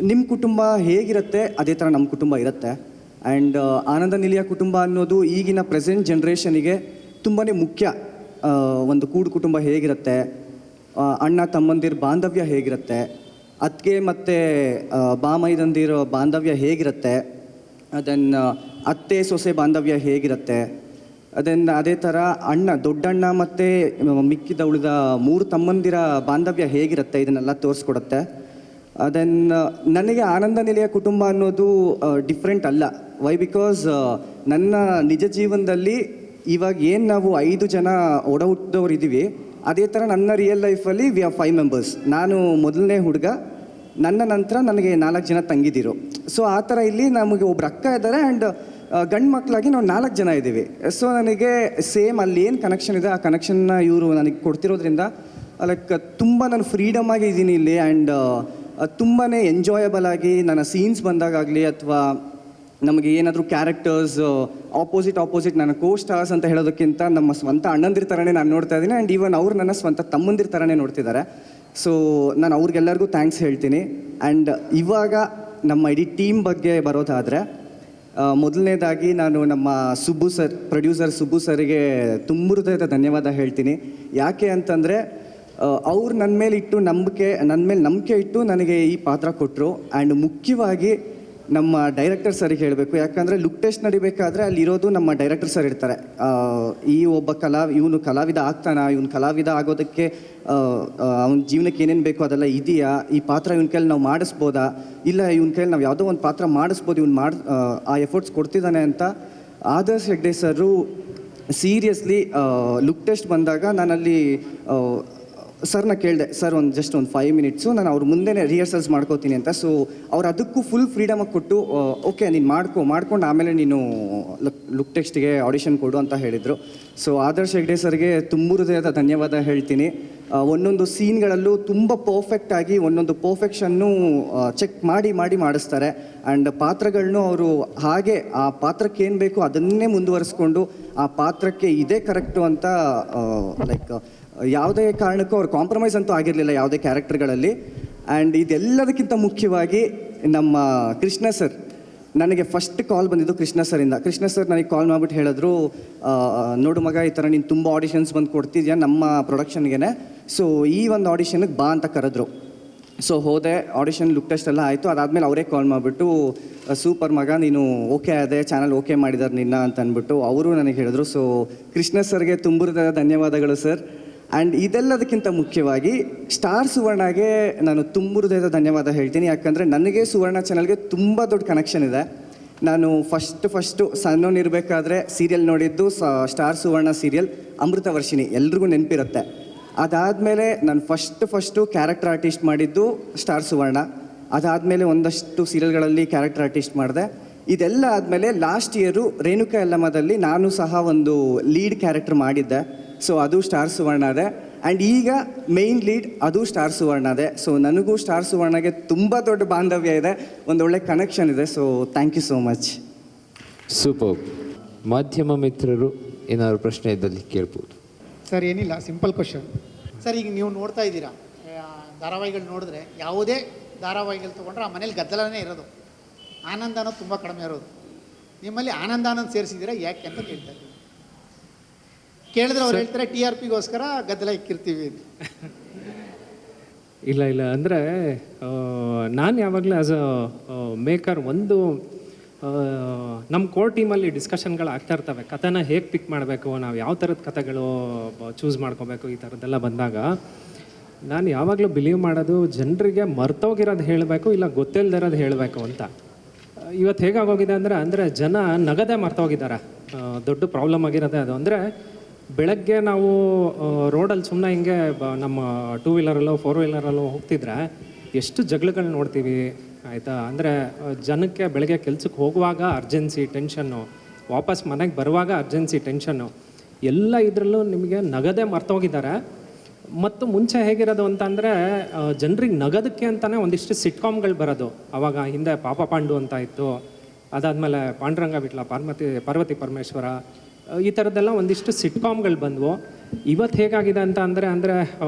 ನಿಮ್ಮ ಕುಟುಂಬ ಹೇಗಿರುತ್ತೆ ಅದೇ ಥರ ನಮ್ಮ ಕುಟುಂಬ ಇರುತ್ತೆ. ಆ್ಯಂಡ್ ಆನಂದ ನಿಲಯ ಕುಟುಂಬ ಅನ್ನೋದು ಈಗಿನ ಪ್ರೆಸೆಂಟ್ ಜನ್ರೇಷನಿಗೆ ತುಂಬಾ ಮುಖ್ಯ. ಒಂದು ಕೂಡು ಕುಟುಂಬ ಹೇಗಿರುತ್ತೆ, ಅಣ್ಣ ತಮ್ಮಂದಿರ ಬಾಂಧವ್ಯ ಹೇಗಿರುತ್ತೆ, ಅತ್ತಿಗೆ ಮತ್ತು ಬಾಮೈದಂದಿರ ಬಾಂಧವ್ಯ ಹೇಗಿರುತ್ತೆ, ಅದನ್ನು ಅತ್ತೆ ಸೊಸೆ ಬಾಂಧವ್ಯ ಹೇಗಿರುತ್ತೆ, ಅದೇ ಥರ ದೊಡ್ಡಣ್ಣ ಮತ್ತು ಮಿಕ್ಕಿದ ಉಳಿದ 3 ತಮ್ಮಂದಿರ ಬಾಂಧವ್ಯ ಹೇಗಿರುತ್ತೆ, ಇದನ್ನೆಲ್ಲ ತೋರಿಸ್ಕೊಡುತ್ತೆ. ನನಗೆ ಆನಂದ ನಿಲಯ ಕುಟುಂಬ ಅನ್ನೋದು ಡಿಫ್ರೆಂಟ್ ಅಲ್ಲ. ವೈ ಬಿಕಾಸ್ ನನ್ನ ನಿಜ ಜೀವನದಲ್ಲಿ ಇವಾಗ ಏನು ನಾವು 5 ಜನ ಒಡ ಹುಟ್ಟಿದವ್ರು ಇದ್ದೀವಿ, ಅದೇ ಥರ ನನ್ನ ರಿಯಲ್ ಲೈಫಲ್ಲಿ ವಿ ಆರ್ 5 ಮೆಂಬರ್ಸ್. ನಾನು ಮೊದಲನೇ ಹುಡುಗ, ನನ್ನ ನಂತರ ನನಗೆ 4 ಜನ ತಂಗಿದಿರು. ಸೊ ಆ ಥರ ಇಲ್ಲಿ ನಮಗೆ ಒಬ್ರು ಅಕ್ಕ ಇದ್ದಾರೆ. ಆ್ಯಂಡ್ ಗಂಡು ಮಕ್ಕಳಾಗಿ ನಾವು 4 ಜನ ಇದ್ದೀವಿ. ಸೊ ನನಗೆ ಸೇಮ್ ಅಲ್ಲಿ ಏನು ಕನೆಕ್ಷನ್ ಇದೆ ಆ ಕನೆಕ್ಷನ್ನ ಇವರು ನನಗೆ ಕೊಡ್ತಿರೋದ್ರಿಂದ ಲೈಕ್ ತುಂಬ ನಾನು ಫ್ರೀಡಮ್ ಆಗಿ ಇದ್ದೀನಿ ಇಲ್ಲಿ. ಆ್ಯಂಡ್ ತುಂಬಾ ಎಂಜಾಯಬಲ್ ಆಗಿ ನನ್ನ ಸೀನ್ಸ್ ಬಂದಾಗಲಿ ಅಥವಾ ನಮಗೆ ಏನಾದರೂ ಕ್ಯಾರೆಕ್ಟರ್ಸ್ ಆಪೋಸಿಟ್ ನನ್ನ ಕೋ ಸ್ಟಾರ್ಸ್ ಅಂತ ಹೇಳೋದಕ್ಕಿಂತ ನಮ್ಮ ಸ್ವಂತ ಅಣ್ಣಂದಿರ ಥರನೇ ನಾನು ನೋಡ್ತಾ ಇದ್ದೀನಿ. ಆ್ಯಂಡ್ ಈವನ್ ಅವ್ರು ನನ್ನ ಸ್ವಂತ ತಮ್ಮಂದಿರ ಥರನೇ ನೋಡ್ತಿದ್ದಾರೆ. ಸೊ ನಾನು ಅವ್ರಿಗೆಲ್ಲರಿಗೂ ಥ್ಯಾಂಕ್ಸ್ ಹೇಳ್ತೀನಿ. ಆ್ಯಂಡ್ ಇವಾಗ ನಮ್ಮ ಇಡೀ ಟೀಮ್ ಬಗ್ಗೆ ಬರೋದಾದರೆ, ಮೊದಲನೇದಾಗಿ ನಾನು ನಮ್ಮ ಸುಬ್ಬು ಸರ್, ಪ್ರೊಡ್ಯೂಸರ್ ಸುಬ್ಬು ಸರ್ಗೆ ತುಂಬ ಹೃದಯದ ಧನ್ಯವಾದ ಹೇಳ್ತೀನಿ. ಯಾಕೆ ಅಂತಂದರೆ ಅವ್ರು ನನ್ನ ಮೇಲೆ ನಂಬಿಕೆ ಇಟ್ಟು ನನಗೆ ಈ ಪಾತ್ರ ಕೊಟ್ಟರು. ಆ್ಯಂಡ್ ಮುಖ್ಯವಾಗಿ ನಮ್ಮ ಡೈರೆಕ್ಟರ್ ಸರಿಗೆ ಹೇಳಬೇಕು. ಯಾಕಂದರೆ ಲುಕ್ ಟೆಸ್ಟ್ ನಡಿಬೇಕಾದ್ರೆ ಅಲ್ಲಿರೋದು ನಮ್ಮ ಡೈರೆಕ್ಟರ್ ಸರ್ ಇರ್ತಾರೆ. ಈ ಒಬ್ಬ ಇವನು ಕಲಾವಿದ ಆಗ್ತಾನ, ಇವನು ಕಲಾವಿದ ಆಗೋದಕ್ಕೆ ಅವನ ಜೀವನಕ್ಕೆ ಏನೇನು ಬೇಕೋ ಅದೆಲ್ಲ ಇದೆಯಾ, ಈ ಪಾತ್ರ ಇವನ ಕೈಲಿ ನಾವು ಮಾಡಿಸ್ಬೋದಾ, ಇಲ್ಲ ಇವನ ಕೈಲಿ ನಾವು ಯಾವುದೋ ಒಂದು ಪಾತ್ರ ಮಾಡಿಸ್ಬೋದು, ಇವನು ಆ ಎಫರ್ಟ್ಸ್ ಕೊಡ್ತಿದ್ದಾನೆ ಅಂತ ಆದರ್ಶ್ ಹೆಗ್ಡೆ ಸರು ಸೀರಿಯಸ್ಲಿ ಲುಕ್ ಟೆಸ್ಟ್ ಬಂದಾಗ ನಾನಲ್ಲಿ ಸರ್ನ ಕೇಳಿದೆ, ಸರ್ ಜಸ್ಟ್ ಒಂದು 5 ಮಿನಿಟ್ಸು ನಾನು ಅವ್ರ ಮುಂದೆನೇ ರಿಹರ್ಸಲ್ಸ್ ಮಾಡ್ಕೋತೀನಿ ಅಂತ. ಸೊ ಅವ್ರು ಅದಕ್ಕೂ ಫುಲ್ ಫ್ರೀಡಮಾಗಿ ಕೊಟ್ಟು ಓಕೆ ನೀನು ಮಾಡ್ಕೊಂಡು ಆಮೇಲೆ ನೀನು ಲುಕ್ ಟೆಸ್ಟ್ಗೆ ಆಡಿಷನ್ ಕೊಡು ಅಂತ ಹೇಳಿದರು. ಸೊ ಆದರ್ಶ್ ಹೆಗ್ಡೆ ಸರ್ಗೆ ತುಂಬ ಹೃದಯದ ಧನ್ಯವಾದ ಹೇಳ್ತೀನಿ. ಒಂದೊಂದು ಸೀನ್ಗಳಲ್ಲೂ ತುಂಬ ಪರ್ಫೆಕ್ಟಾಗಿ ಒಂದೊಂದು ಪರ್ಫೆಕ್ಷನ್ನು ಚೆಕ್ ಮಾಡಿ ಮಾಡಿಸ್ತಾರೆ. ಆ್ಯಂಡ್ ಪಾತ್ರಗಳನ್ನೂ ಅವರು ಹಾಗೆ ಆ ಪಾತ್ರಕ್ಕೆ ಏನು ಬೇಕು ಅದನ್ನೇ ಮುಂದುವರಿಸ್ಕೊಂಡು ಆ ಪಾತ್ರಕ್ಕೆ ಇದೇ ಕರೆಕ್ಟು ಅಂತ ಲೈಕ್ ಯಾವುದೇ ಕಾರಣಕ್ಕೂ ಅವ್ರು ಕಾಂಪ್ರಮೈಸ್ ಅಂತೂ ಆಗಿರಲಿಲ್ಲ ಯಾವುದೇ ಕ್ಯಾರೆಕ್ಟರ್ಗಳಲ್ಲಿ. ಆ್ಯಂಡ್ ಇದೆಲ್ಲದಕ್ಕಿಂತ ಮುಖ್ಯವಾಗಿ ನಮ್ಮ ಕೃಷ್ಣ ಸರ್, ನನಗೆ ಫಸ್ಟ್ ಕಾಲ್ ಬಂದಿದ್ದು ಕೃಷ್ಣ ಸರ್ ನನಗೆ ಕಾಲ್ ಮಾಡಿಬಿಟ್ಟು ಹೇಳಿದ್ರು, ನೋಡು ಮಗ, ಈ ಥರ ನೀನು ತುಂಬ ಆಡಿಷನ್ಸ್ ಬಂದು ಕೊಡ್ತಿದ್ಯಾ ನಮ್ಮ ಪ್ರೊಡಕ್ಷನ್ಗೆ, ಸೊ ಈ ಒಂದು ಆಡಿಷನ್ಗೆ ಬಾ ಅಂತ ಕರೆದ್ರು. ಸೊ ಹೋದೆ, ಆಡಿಷನ್ ಲುಕ್ ಟೆಸ್ಟ್ ಎಲ್ಲ ಆಯಿತು. ಅದಾದಮೇಲೆ ಅವರೇ ಕಾಲ್ ಮಾಡಿಬಿಟ್ಟು ಸೂಪರ್ ಮಗ, ನೀನು ಓಕೆ ಆದೆ, ಚಾನಲ್ ಓಕೆ ಮಾಡಿದ್ದಾರೆ ನಿನ್ನ ಅಂತ ಅಂದ್ಬಿಟ್ಟು ಅವರು ನನಗೆ ಹೇಳಿದ್ರು. ಸೊ ಕೃಷ್ಣ ಸರ್ಗೆ ತುಂಬ ಧನ್ಯವಾದಗಳು ಸರ್. ಆ್ಯಂಡ್ ಇದೆಲ್ಲದಕ್ಕಿಂತ ಮುಖ್ಯವಾಗಿ ಸ್ಟಾರ್ ಸುವರ್ಣಗೆ ನಾನು ತುಂಬ ಹೃದಯದ ಧನ್ಯವಾದ ಹೇಳ್ತೀನಿ. ಯಾಕಂದರೆ ನನಗೆ ಸುವರ್ಣ ಚಾನಲ್ಗೆ ತುಂಬ ದೊಡ್ಡ ಕನೆಕ್ಷನ್ ಇದೆ. ನಾನು ಫಸ್ಟು ಸಣ್ಣವನಿರಬೇಕಾದ್ರೆ ಸೀರಿಯಲ್ ನೋಡಿದ್ದು ಸ್ಟಾರ್ ಸುವರ್ಣ ಸೀರಿಯಲ್ ಅಮೃತವರ್ಷಿಣಿ, ಎಲ್ರಿಗೂ ನೆನಪಿರುತ್ತೆ. ಅದಾದಮೇಲೆ ನಾನು ಫಸ್ಟು ಕ್ಯಾರೆಕ್ಟರ್ ಆರ್ಟಿಸ್ಟ್ ಮಾಡಿದ್ದು ಸ್ಟಾರ್ ಸುವರ್ಣ. ಅದಾದಮೇಲೆ ಒಂದಷ್ಟು ಸೀರಿಯಲ್ಗಳಲ್ಲಿ ಕ್ಯಾರೆಕ್ಟರ್ ಆರ್ಟಿಸ್ಟ್ ಮಾಡಿದೆ. ಇದೆಲ್ಲ ಆದಮೇಲೆ ಲಾಸ್ಟ್ ಇಯರು ರೇಣುಕಾ ಯಲ್ಲಮ್ಮದಲ್ಲಿ ನಾನು ಸಹ ಒಂದು ಲೀಡ್ ಕ್ಯಾರೆಕ್ಟರ್ ಮಾಡಿದ್ದೆ. ಸೊ ಅದು ಸ್ಟಾರ್ ಸುವರ್ಣ ಅದೇ. ಆ್ಯಂಡ್ ಈಗ ಮೇಯ್ನ್ ಲೀಡ್ ಅದು ಸ್ಟಾರ್ ಸುವರ್ಣ ಅದೇ. ಸೊ ನನಗೂ ಸ್ಟಾರ್ ಸುವರ್ಣಗೆ ತುಂಬ ದೊಡ್ಡ ಬಾಂಧವ್ಯ ಇದೆ, ಒಂದೊಳ್ಳೆ ಕನೆಕ್ಷನ್ ಇದೆ. So thank you so much. Super. ಮಾಧ್ಯಮ ಮಿತ್ರರು ಏನಾದ್ರು ಪ್ರಶ್ನೆ ಇದ್ದಲ್ಲಿ ಕೇಳ್ಬೋದು. ಸರ್ ಏನಿಲ್ಲ, ಸಿಂಪಲ್ ಕ್ವಶನ್. ಸರ್ ಈಗ ನೀವು ನೋಡ್ತಾ ಇದ್ದೀರಾ ಧಾರಾವಾಹಿಗಳು ನೋಡಿದ್ರೆ, ಯಾವುದೇ ಧಾರಾವಾಹಿಗಳು ತೊಗೊಂಡ್ರೆ ಆ ಮನೇಲಿ ಗದ್ದಲನೇ ಇರೋದು, ಆನಂದ ಅನ್ನೋದು ತುಂಬ ಕಡಿಮೆ ಇರೋದು. ನಿಮ್ಮಲ್ಲಿ ಆನಂದ ಅನ್ನೋದು ಸೇರಿಸಿದ್ದೀರಾ ಯಾಕೆ ಅಂತ ಕೇಳ್ತಾ ಇದ್ದೀವಿ. ಕೇಳಿದ್ರೆ ಅವ್ರು ಹೇಳ್ತಾರೆ TRPಗೋಸ್ಕರ ಗದ್ದಲ ಇಕ್ಕಿರ್ತೀವಿ ಅಂತ. ಇಲ್ಲ ಅಂದರೆ ನಾನು ಯಾವಾಗಲೂ ಆ್ಯಸ್ ಅ ಮೇಕರ್ ಒಂದು ನಮ್ಮ ಕೋರ್ ಟೀಮಲ್ಲಿ ಡಿಸ್ಕಷನ್ಗಳು ಆಗ್ತಾ ಇರ್ತವೆ. ಕಥೆನ ಹೇಗೆ ಪಿಕ್ ಮಾಡಬೇಕು, ನಾವು ಯಾವ ಥರದ ಕಥೆಗಳು ಚೂಸ್ ಮಾಡ್ಕೋಬೇಕು, ಈ ಥರದ್ದೆಲ್ಲ ಬಂದಾಗ ನಾನು ಯಾವಾಗಲೂ ಬಿಲೀವ್ ಮಾಡೋದು ಜನರಿಗೆ ಮರ್ತೋಗಿರೋದು ಹೇಳಬೇಕು, ಇಲ್ಲ ಗೊತ್ತಿಲ್ಲದಿರೋದು ಹೇಳಬೇಕು ಅಂತ. ಇವತ್ತು ಹೇಗಾಗೋಗಿದೆ ಅಂದರೆ ಜನ ನಗದೇ ಮರ್ತೋಗಿದ್ದಾರೆ. ದೊಡ್ಡ ಪ್ರಾಬ್ಲಮ್ ಆಗಿರೋದೇ ಅದು. ಅಂದರೆ ಬೆಳಗ್ಗೆ ನಾವು ರೋಡಲ್ಲಿ ಸುಮ್ಮನೆ ಹಿಂಗೆ ನಮ್ಮ 2 ವೀಲರಲ್ಲೋ 4 ವೀಲರಲ್ಲೋ ಹೋಗ್ತಿದ್ರೆ ಎಷ್ಟು ಜಗಳಗಳು ನೋಡ್ತೀವಿ ಆಯಿತಾ. ಅಂದರೆ ಜನಕ್ಕೆ ಬೆಳಗ್ಗೆ ಕೆಲ್ಸಕ್ಕೆ ಹೋಗುವಾಗ ಅರ್ಜೆನ್ಸಿ ಟೆನ್ಷನ್ನು, ವಾಪಸ್ ಮನೆಗೆ ಬರುವಾಗ ಅರ್ಜೆನ್ಸಿ ಟೆನ್ಷನ್ನು, ಎಲ್ಲ ಇದರಲ್ಲೂ ನಿಮಗೆ ನಗದೇ ಮರ್ತೋಗಿದ್ದಾರೆ. ಮತ್ತು ಮುಂಚೆ ಹೇಗಿರೋದು ಅಂತಂದರೆ ಜನರಿಗೆ ನಗದಕ್ಕೆ ಅಂತಲೇ ಒಂದಿಷ್ಟು ಸಿಟ್ಕಾಮ್ಗಳು ಬರೋದು. ಆವಾಗ ಹಿಂದೆ ಪಾಪ ಪಾಂಡು ಅಂತ ಇತ್ತು, ಅದಾದಮೇಲೆ ಪಾಂಡುರಂಗ ವಿಟ್ಲ, ಪಾರ್ವತಿ ಪರಮೇಶ್ವರ, ಈ ಥರದ್ದೆಲ್ಲ ಒಂದಿಷ್ಟು ಸಿಟ್ಕಾಮ್ಗಳು ಬಂದವು. ಇವತ್ತು ಹೇಗಾಗಿದೆ ಅಂದರೆ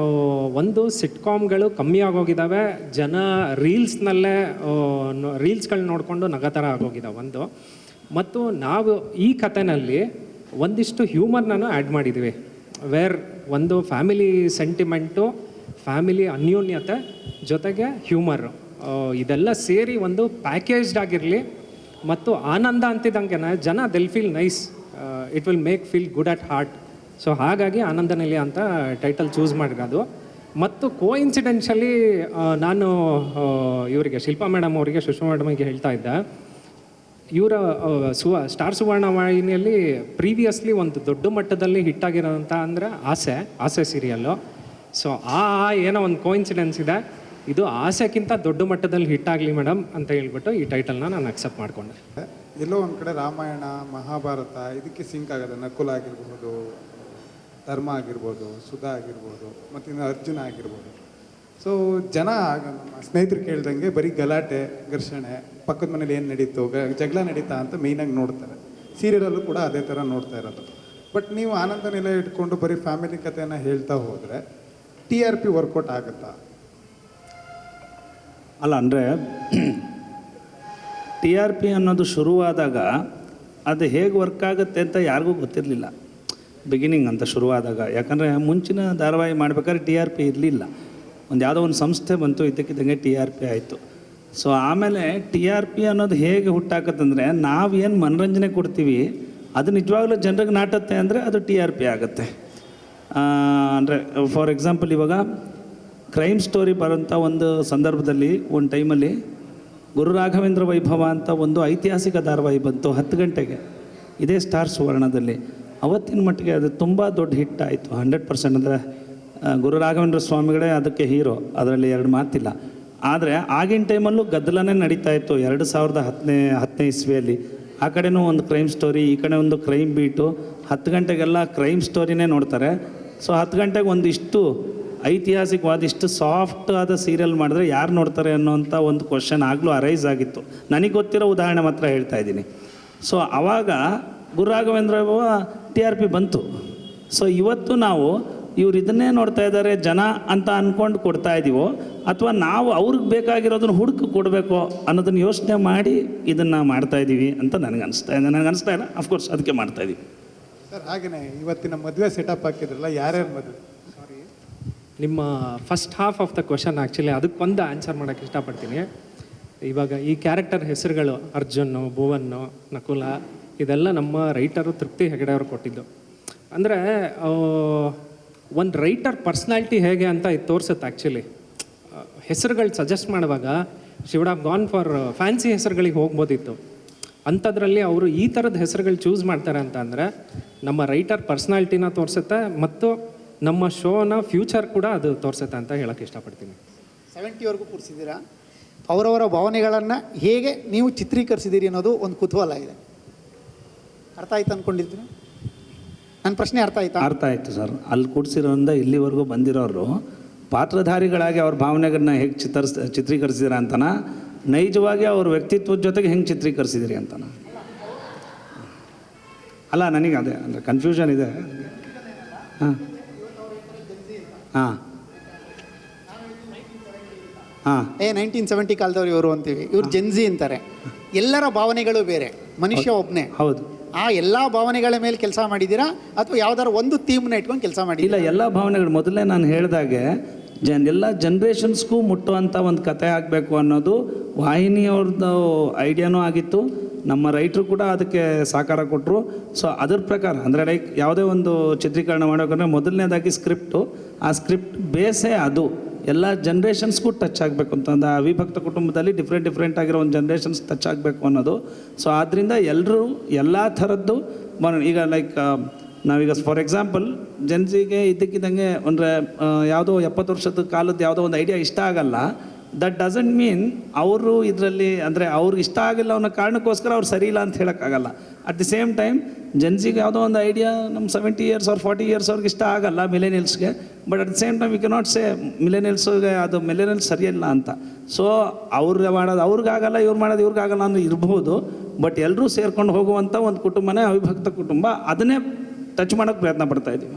ಒಂದು ಸಿಟ್ಕಾಮ್ಗಳು ಕಮ್ಮಿ ಆಗೋಗಿದ್ದಾವೆ, ಜನ ರೀಲ್ಸ್ಗಳು ನೋಡಿಕೊಂಡು ನಗ ಥರ ಆಗೋಗಿದ್ದಾವೆ ಒಂದು. ಮತ್ತು ನಾವು ಈ ಕಥೆನಲ್ಲಿ ಒಂದಿಷ್ಟು ಹ್ಯೂಮರ್ನೂ ಆ್ಯಡ್ ಮಾಡಿದ್ದೀವಿ. ಒಂದು ಫ್ಯಾಮಿಲಿ ಸೆಂಟಿಮೆಂಟು, ಫ್ಯಾಮಿಲಿ ಅನ್ಯೋನ್ಯತೆ ಜೊತೆಗೆ ಹ್ಯೂಮರು, ಇದೆಲ್ಲ ಸೇರಿ ಒಂದು ಪ್ಯಾಕೇಜ್ಡ್ ಆಗಿರಲಿ. ಮತ್ತು ಆನಂದ ಅಂತಿದ್ದಂಗೆ ಜನ they'll feel nice, it will make feel good at heart. So ಹಾಗಾಗಿ ಆನಂದ ನಿಲಯ ಅಂತ ಟೈಟಲ್ ಚೂಸ್ ಮಾಡಿರೋದು. ಮತ್ತು ಕೋಇನ್ಸಿಡೆನ್ಷಲಿ ನಾನು ಇವರಿಗೆ ಶಿಲ್ಪಾ ಮೇಡಮ್ ಅವರಿಗೆ, ಸುಷ್ಮಾ ಮೇಡಮಿಗೆ ಹೇಳ್ತಾ ಇದ್ದೆ, ಇವರ ಸ್ಟಾರ್ ಸುವರ್ಣ ವಾಹಿನಿಯಲ್ಲಿ ಪ್ರೀವಿಯಸ್ಲಿ ಒಂದು ದೊಡ್ಡ ಮಟ್ಟದಲ್ಲಿ ಹಿಟ್ಟಾಗಿರೋಂಥ ಅಂದರೆ ಆಸೆ ಸೀರಿಯಲ್ಲು. ಸೊ ಏನೋ ಒಂದು ಕೋಇನ್ಸಿಡೆನ್ಸ್ ಇದೆ, ಇದು ಆಸೆಕ್ಕಿಂತ ದೊಡ್ಡ ಮಟ್ಟದಲ್ಲಿ ಹಿಟ್ಟಾಗಲಿ ಮೇಡಮ್ ಅಂತ ಹೇಳ್ಬಿಟ್ಟು ಈ ಟೈಟಲ್ನ ನಾನು ಅಕ್ಸೆಪ್ಟ್ ಮಾಡಿಕೊಂಡೆ. ಎಲ್ಲೋ ಒಂದು ಕಡೆ ರಾಮಾಯಣ ಮಹಾಭಾರತ ಇದಕ್ಕೆ ಸಿಂಕ್ ಆಗೋದು. ನಕುಲ ಆಗಿರ್ಬೋದು, ಧರ್ಮ ಆಗಿರ್ಬೋದು, ಸುಧಾ ಆಗಿರ್ಬೋದು, ಮತ್ತು ಇನ್ನು ಅರ್ಜುನ ಆಗಿರ್ಬೋದು. ಸೊ ಜನ ನಮ್ಮ ಸ್ನೇಹಿತರು ಕೇಳ್ದಂಗೆ ಬರೀ ಗಲಾಟೆ, ಘರ್ಷಣೆ, ಪಕ್ಕದ ಮನೇಲಿ ಏನು ನಡೀತು, ಜಗಳ ನಡೀತಾ ಅಂತ ಮೇಯ್ನಾಗಿ ನೋಡ್ತಾರೆ. ಸೀರಿಯಲಲ್ಲೂ ಕೂಡ ಅದೇ ಥರ ನೋಡ್ತಾ ಇರೋದು. ಬಟ್ ನೀವು ಆನಂದ ನಿಲಯ ಇಟ್ಕೊಂಡು ಬರೀ ಫ್ಯಾಮಿಲಿ ಕಥೆಯನ್ನು ಹೇಳ್ತಾ ಹೋದರೆ TRP ವರ್ಕೌಟ್ ಆಗುತ್ತಾ? ಅಲ್ಲ, ಅಂದರೆ ಟಿ ಆರ್ ಪಿ ಅನ್ನೋದು ಶುರುವಾದಾಗ ಅದು ಹೇಗೆ ವರ್ಕ್ ಆಗುತ್ತೆ ಅಂತ ಯಾರಿಗೂ ಗೊತ್ತಿರಲಿಲ್ಲ ಬಿಗಿನಿಂಗ್ ಅಂತ ಶುರುವಾದಾಗ. ಯಾಕಂದರೆ ಮುಂಚಿನ ಧಾರಾವಾಹಿ ಮಾಡ್ಬೇಕಾದ್ರೆ ಟಿ ಆರ್ ಪಿ ಇರಲಿಲ್ಲ. ಒಂದು ಯಾವುದೋ ಒಂದು ಸಂಸ್ಥೆ ಬಂತು, ಇದ್ದಕ್ಕಿದ್ದಂಗೆ ಟಿ ಆರ್ ಪಿ ಆಯಿತು. ಸೊ ಆಮೇಲೆ ಟಿ ಆರ್ ಪಿ ಅನ್ನೋದು ಹೇಗೆ ಹುಟ್ಟಾಕತ್ತಂದರೆ, ನಾವೇನು ಮನರಂಜನೆ ಕೊಡ್ತೀವಿ ಅದು ನಿಜವಾಗ್ಲೂ ಜನರಿಗೆ ನಾಟುತ್ತೆ ಅಂದರೆ ಅದು ಟಿ ಆರ್ ಪಿ ಆಗುತ್ತೆ. ಅಂದರೆ ಫಾರ್ ಎಕ್ಸಾಂಪಲ್ ಇವಾಗ ಕ್ರೈಮ್ ಸ್ಟೋರಿ ಬರೋಂಥ ಒಂದು ಸಂದರ್ಭದಲ್ಲಿ ಒಂದು ಟೈಮಲ್ಲಿ ಗುರು ರಾಘವೇಂದ್ರ ವೈಭವ ಅಂತ ಒಂದು ಐತಿಹಾಸಿಕ ಧಾರಾವಾಹಿ ಬಂತು 10 ಗಂಟೆಗೆ, ಇದೇ ಸ್ಟಾರ್ ಸುವರ್ಣದಲ್ಲಿ. ಅವತ್ತಿನ ಮಟ್ಟಿಗೆ ಅದು ತುಂಬ ದೊಡ್ಡ ಹಿಟ್ ಆಯಿತು, 100%. ಅಂದರೆ ಗುರು ರಾಘವೇಂದ್ರ ಸ್ವಾಮಿಗಳೇ ಅದಕ್ಕೆ ಹೀರೋ, ಅದರಲ್ಲಿ 2 ಮಾತಿಲ್ಲ. ಆದರೆ ಆಗಿನ ಟೈಮಲ್ಲೂ ಗದ್ದಲನೇ ನಡೀತಾ ಇತ್ತು 2010ನೇ ಇಸ್ವಿಯಲ್ಲಿ. ಆ ಕಡೆನೂ ಒಂದು ಕ್ರೈಮ್ ಸ್ಟೋರಿ, ಈ ಕಡೆ ಒಂದು ಕ್ರೈಮ್ ಬೀಟು. 10 ಗಂಟೆಗೆಲ್ಲ ಕ್ರೈಮ್ ಸ್ಟೋರಿನೇ ನೋಡ್ತಾರೆ. ಸೊ 10 ಗಂಟೆಗೆ ಒಂದಿಷ್ಟು ಐತಿಹಾಸಿಕವಾದ ಇಷ್ಟು ಸಾಫ್ಟ್ ಆದ ಸೀರಿಯಲ್ ಮಾಡಿದ್ರೆ ಯಾರು ನೋಡ್ತಾರೆ ಅನ್ನೋಂಥ ಒಂದು ಕ್ವಶನ್ ಆಗಲೂ ಅರೈಸ್ ಆಗಿತ್ತು. ನನಗೆ ಗೊತ್ತಿರೋ ಉದಾಹರಣೆ ಮಾತ್ರ ಹೇಳ್ತಾ ಇದ್ದೀನಿ. ಸೊ ಆವಾಗ Guru Raghavendra T R P ಬಂತು. ಸೊ ಇವತ್ತು ನಾವು ಇವ್ರು ಇದನ್ನೇ ನೋಡ್ತಾ ಇದ್ದಾರೆ ಜನ ಅಂತ ಅಂದ್ಕೊಂಡು ಕೊಡ್ತಾ ಇದ್ದೀವೋ, ಅಥವಾ ನಾವು ಅವ್ರಿಗೆ ಬೇಕಾಗಿರೋದನ್ನು ಹುಡುಕಿ ಕೊಡಬೇಕೋ ಅನ್ನೋದನ್ನು ಯೋಚನೆ ಮಾಡಿ ಇದನ್ನು ಮಾಡ್ತಾ ಇದ್ದೀವಿ ಅಂತ ನನಗೆ ಅನಿಸ್ತಾ ಇಲ್ಲ. ಅಫ್ಕೋರ್ಸ್ ಅದಕ್ಕೆ ಮಾಡ್ತಾ ಇದ್ದೀವಿ. ಸರ್ ಹಾಗೆಯೇ ಇವತ್ತಿನ ಮದುವೆ ಸೆಟಪ್ ಹಾಕಿದ್ರಲ್ಲ, ಯಾರ್ಯಾರು ಮದುವೆ? ನಿಮ್ಮ first half of the question actually ಅದಕ್ಕೊಂದು ಆನ್ಸರ್ ಮಾಡೋಕ್ಕೆ ಇಷ್ಟಪಡ್ತೀನಿ. ಇವಾಗ ಈ ಕ್ಯಾರೆಕ್ಟರ್ ಹೆಸರುಗಳು ಅರ್ಜುನ್ನು, ಭುವನ್ನು, ನಕುಲ ಇದೆಲ್ಲ ನಮ್ಮ ರೈಟರು ತೃಪ್ತಿ ಹೆಗಡೆ ಅವರು ಕೊಟ್ಟಿದ್ದು. ಅಂದರೆ ಒಂದು ರೈಟರ್ ಪರ್ಸ್ನಾಲಿಟಿ ಹೇಗೆ ಅಂತ ಇದು ತೋರಿಸುತ್ತೆ. ಆ್ಯಕ್ಚುಲಿ ಹೆಸರುಗಳು ಸಜೆಸ್ಟ್ ಮಾಡುವಾಗ she would have gone for fancy ಹೆಸರುಗಳಿಗೆ ಹೋಗ್ಬೋದಿತ್ತು. ಅಂಥದ್ರಲ್ಲಿ ಅವರು ಈ ಥರದ ಹೆಸರುಗಳು ಚೂಸ್ ಮಾಡ್ತಾರೆ ಅಂತ ಅಂದರೆ ನಮ್ಮ ರೈಟರ್ ಪರ್ಸ್ನಾಲಿಟಿನ ತೋರಿಸುತ್ತೆ ಮತ್ತು ನಮ್ಮ ಶೋನ ಫ್ಯೂಚರ್ ಕೂಡ ಅದು ತೋರಿಸುತ್ತೆ ಅಂತ ಹೇಳೋಕ್ಕೆ ಇಷ್ಟಪಡ್ತೀನಿ. 70ವರೆಗೂ ಕೂರಿಸಿದ್ದೀರಾ, ಅವರವರ ಭಾವನೆಗಳನ್ನು ಹೇಗೆ ನೀವು ಚಿತ್ರೀಕರಿಸಿದ್ದೀರಿ ಅನ್ನೋದು ಒಂದು ಕುತೂಹಲ ಇದೆ. ಅರ್ಥ ಆಯ್ತು ಅಂದ್ಕೊಂಡಿದ್ದೀನಿ. ನನ್ನ ಪ್ರಶ್ನೆ ಅರ್ಥ ಆಯ್ತಾ? ಅರ್ಥ ಆಯಿತು ಸರ್. ಅಲ್ಲಿ ಕೂಡಿಸಿರೋದ್ರಿಂದ ಇಲ್ಲಿವರೆಗೂ ಬಂದಿರೋರು ಪಾತ್ರಧಾರಿಗಳಾಗಿ ಅವ್ರ ಭಾವನೆಗಳನ್ನ ಹೇಗೆ ಚಿತ್ರೀಕರಿಸಿದಿರ ಅಂತನ, ನೈಜವಾಗಿ ಅವ್ರ ವ್ಯಕ್ತಿತ್ವದ ಜೊತೆಗೆ ಹೆಂಗೆ ಚಿತ್ರೀಕರಿಸಿದಿರಿ ಅಂತನ? ಅಲ್ಲ, ನನಗೆ ಅದೇ ಅಂದರೆ ಕನ್ಫ್ಯೂಷನ್ ಇದೆ. ಹಾಂ ಹಾಂ ಹಾಂ 1970 ಕಾಲದವ್ರು ಇವರು ಅಂತೀವಿ, ಇವ್ರು ಜೆನ್ಜಿ ಅಂತಾರೆ. ಎಲ್ಲರ ಭಾವನೆಗಳು ಬೇರೆ, ಮನುಷ್ಯ ಒಬ್ಬನೇ. ಹೌದು. ಆ ಎಲ್ಲ ಭಾವನೆಗಳ ಮೇಲೆ ಕೆಲಸ ಮಾಡಿದ್ದೀರಾ ಅಥವಾ ಯಾವ್ದಾರು ಒಂದು ಥೀಮ್ನ ಇಟ್ಕೊಂಡು ಕೆಲಸ ಮಾಡಿದ್ದೀರಾ? ಇಲ್ಲ, ಎಲ್ಲ ಭಾವನೆಗಳು ಮೊದಲೇ ನಾನು ಹೇಳಿದಾಗೆ ಎಲ್ಲ ಜನ್ರೇಷನ್ಸ್ಗೂ ಮುಟ್ಟುವಂಥ ಒಂದು ಕತೆ ಆಗಬೇಕು ಅನ್ನೋದು ವಾಹಿನಿಯವ್ರದ್ದು ಐಡಿಯಾನೂ ಆಗಿತ್ತು. ನಮ್ಮ ರೈಟ್ರು ಕೂಡ ಅದಕ್ಕೆ ಸಹಕಾರ ಕೊಟ್ಟರು. ಸೊ ಅದ್ರ ಪ್ರಕಾರ ಅಂದರೆ ಲೈಕ್ ಯಾವುದೇ ಒಂದು ಚಿತ್ರೀಕರಣ ಮಾಡಬೇಕಂದ್ರೆ ಮೊದಲನೇದಾಗಿ ಸ್ಕ್ರಿಪ್ಟು, ಆ ಸ್ಕ್ರಿಪ್ಟ್ ಬೇಸೇ ಅದು ಎಲ್ಲ ಜನ್ರೇಷನ್ಸ್ಗೂ ಟಚ್ ಆಗಬೇಕು ಅಂತಂದು ಅವಿಭಕ್ತ ಕುಟುಂಬದಲ್ಲಿ ಡಿಫ್ರೆಂಟ್ ಆಗಿರೋ ಒಂದು ಜನ್ರೇಷನ್ಸ್ ಟಚ್ ಆಗಬೇಕು ಅನ್ನೋದು. ಸೊ ಆದ್ದರಿಂದ ಎಲ್ಲರೂ ಎಲ್ಲ ಥರದ್ದು ಈಗ ಲೈಕ್ ನಾವೀಗ ಫಾರ್ ಎಕ್ಸಾಂಪಲ್ ಜನ್ಸಿಗೆ ಇದ್ದಕ್ಕಿದ್ದಂಗೆ ಅಂದರೆ ಯಾವುದೋ 70 ವರ್ಷದ ಕಾಲದ ಯಾವುದೋ ಒಂದು ಐಡಿಯಾ ಇಷ್ಟ ಆಗಲ್ಲ. ದಟ್ ಡಸಂಟ್ ಮೀನ್ ಅವರು ಇದರಲ್ಲಿ ಅಂದರೆ ಅವ್ರಿಗೆ ಇಷ್ಟ ಆಗಿಲ್ಲ ಅನ್ನೋ ಕಾರಣಕ್ಕೋಸ್ಕರ ಅವ್ರು ಸರಿ ಇಲ್ಲ ಅಂತ ಹೇಳೋಕ್ಕಾಗಲ್ಲ. ಅಟ್ ದಿ ಸೇಮ್ ಟೈಮ್ ಜನ್ಸಿಗೆ ಯಾವುದೋ ಒಂದು ಐಡಿಯಾ ನಮ್ಮ 70 ಇಯರ್ಸ್ ಆರ್ 40 ಇಯರ್ಸ್ ಅವ್ರಿಗೆ ಇಷ್ಟ ಆಗಲ್ಲ, ಮಿಲೆನಿಯಲ್ಸ್ಗೆ. But at the same time we can not say ಮಿಲೆನಿಯಲ್ಸ್ಗೆ ಅದು ಮಿಲೆನಿಯಲ್ಸ್ ಸರಿಯಲ್ಲ ಅಂತ. ಸೊ ಅವ್ರು ಮಾಡೋದು ಅವ್ರಿಗಾಗಲ್ಲ, ಇವ್ರು ಮಾಡೋದು ಇವ್ರಿಗಾಗಲ್ಲ ಅನ್ನೋ ಇರ್ಬೋದು. ಬಟ್ ಎಲ್ಲರೂ ಸೇರ್ಕೊಂಡು ಹೋಗುವಂಥ ಒಂದು ಕುಟುಂಬನೇ ಅವಿಭಕ್ತ ಕುಟುಂಬ. ಅದನ್ನೇ ಟಚ್ ಮಾಡೋಕ್ಕೆ ಪ್ರಯತ್ನ ಪಡ್ತಾ ಇದ್ದೀವಿ.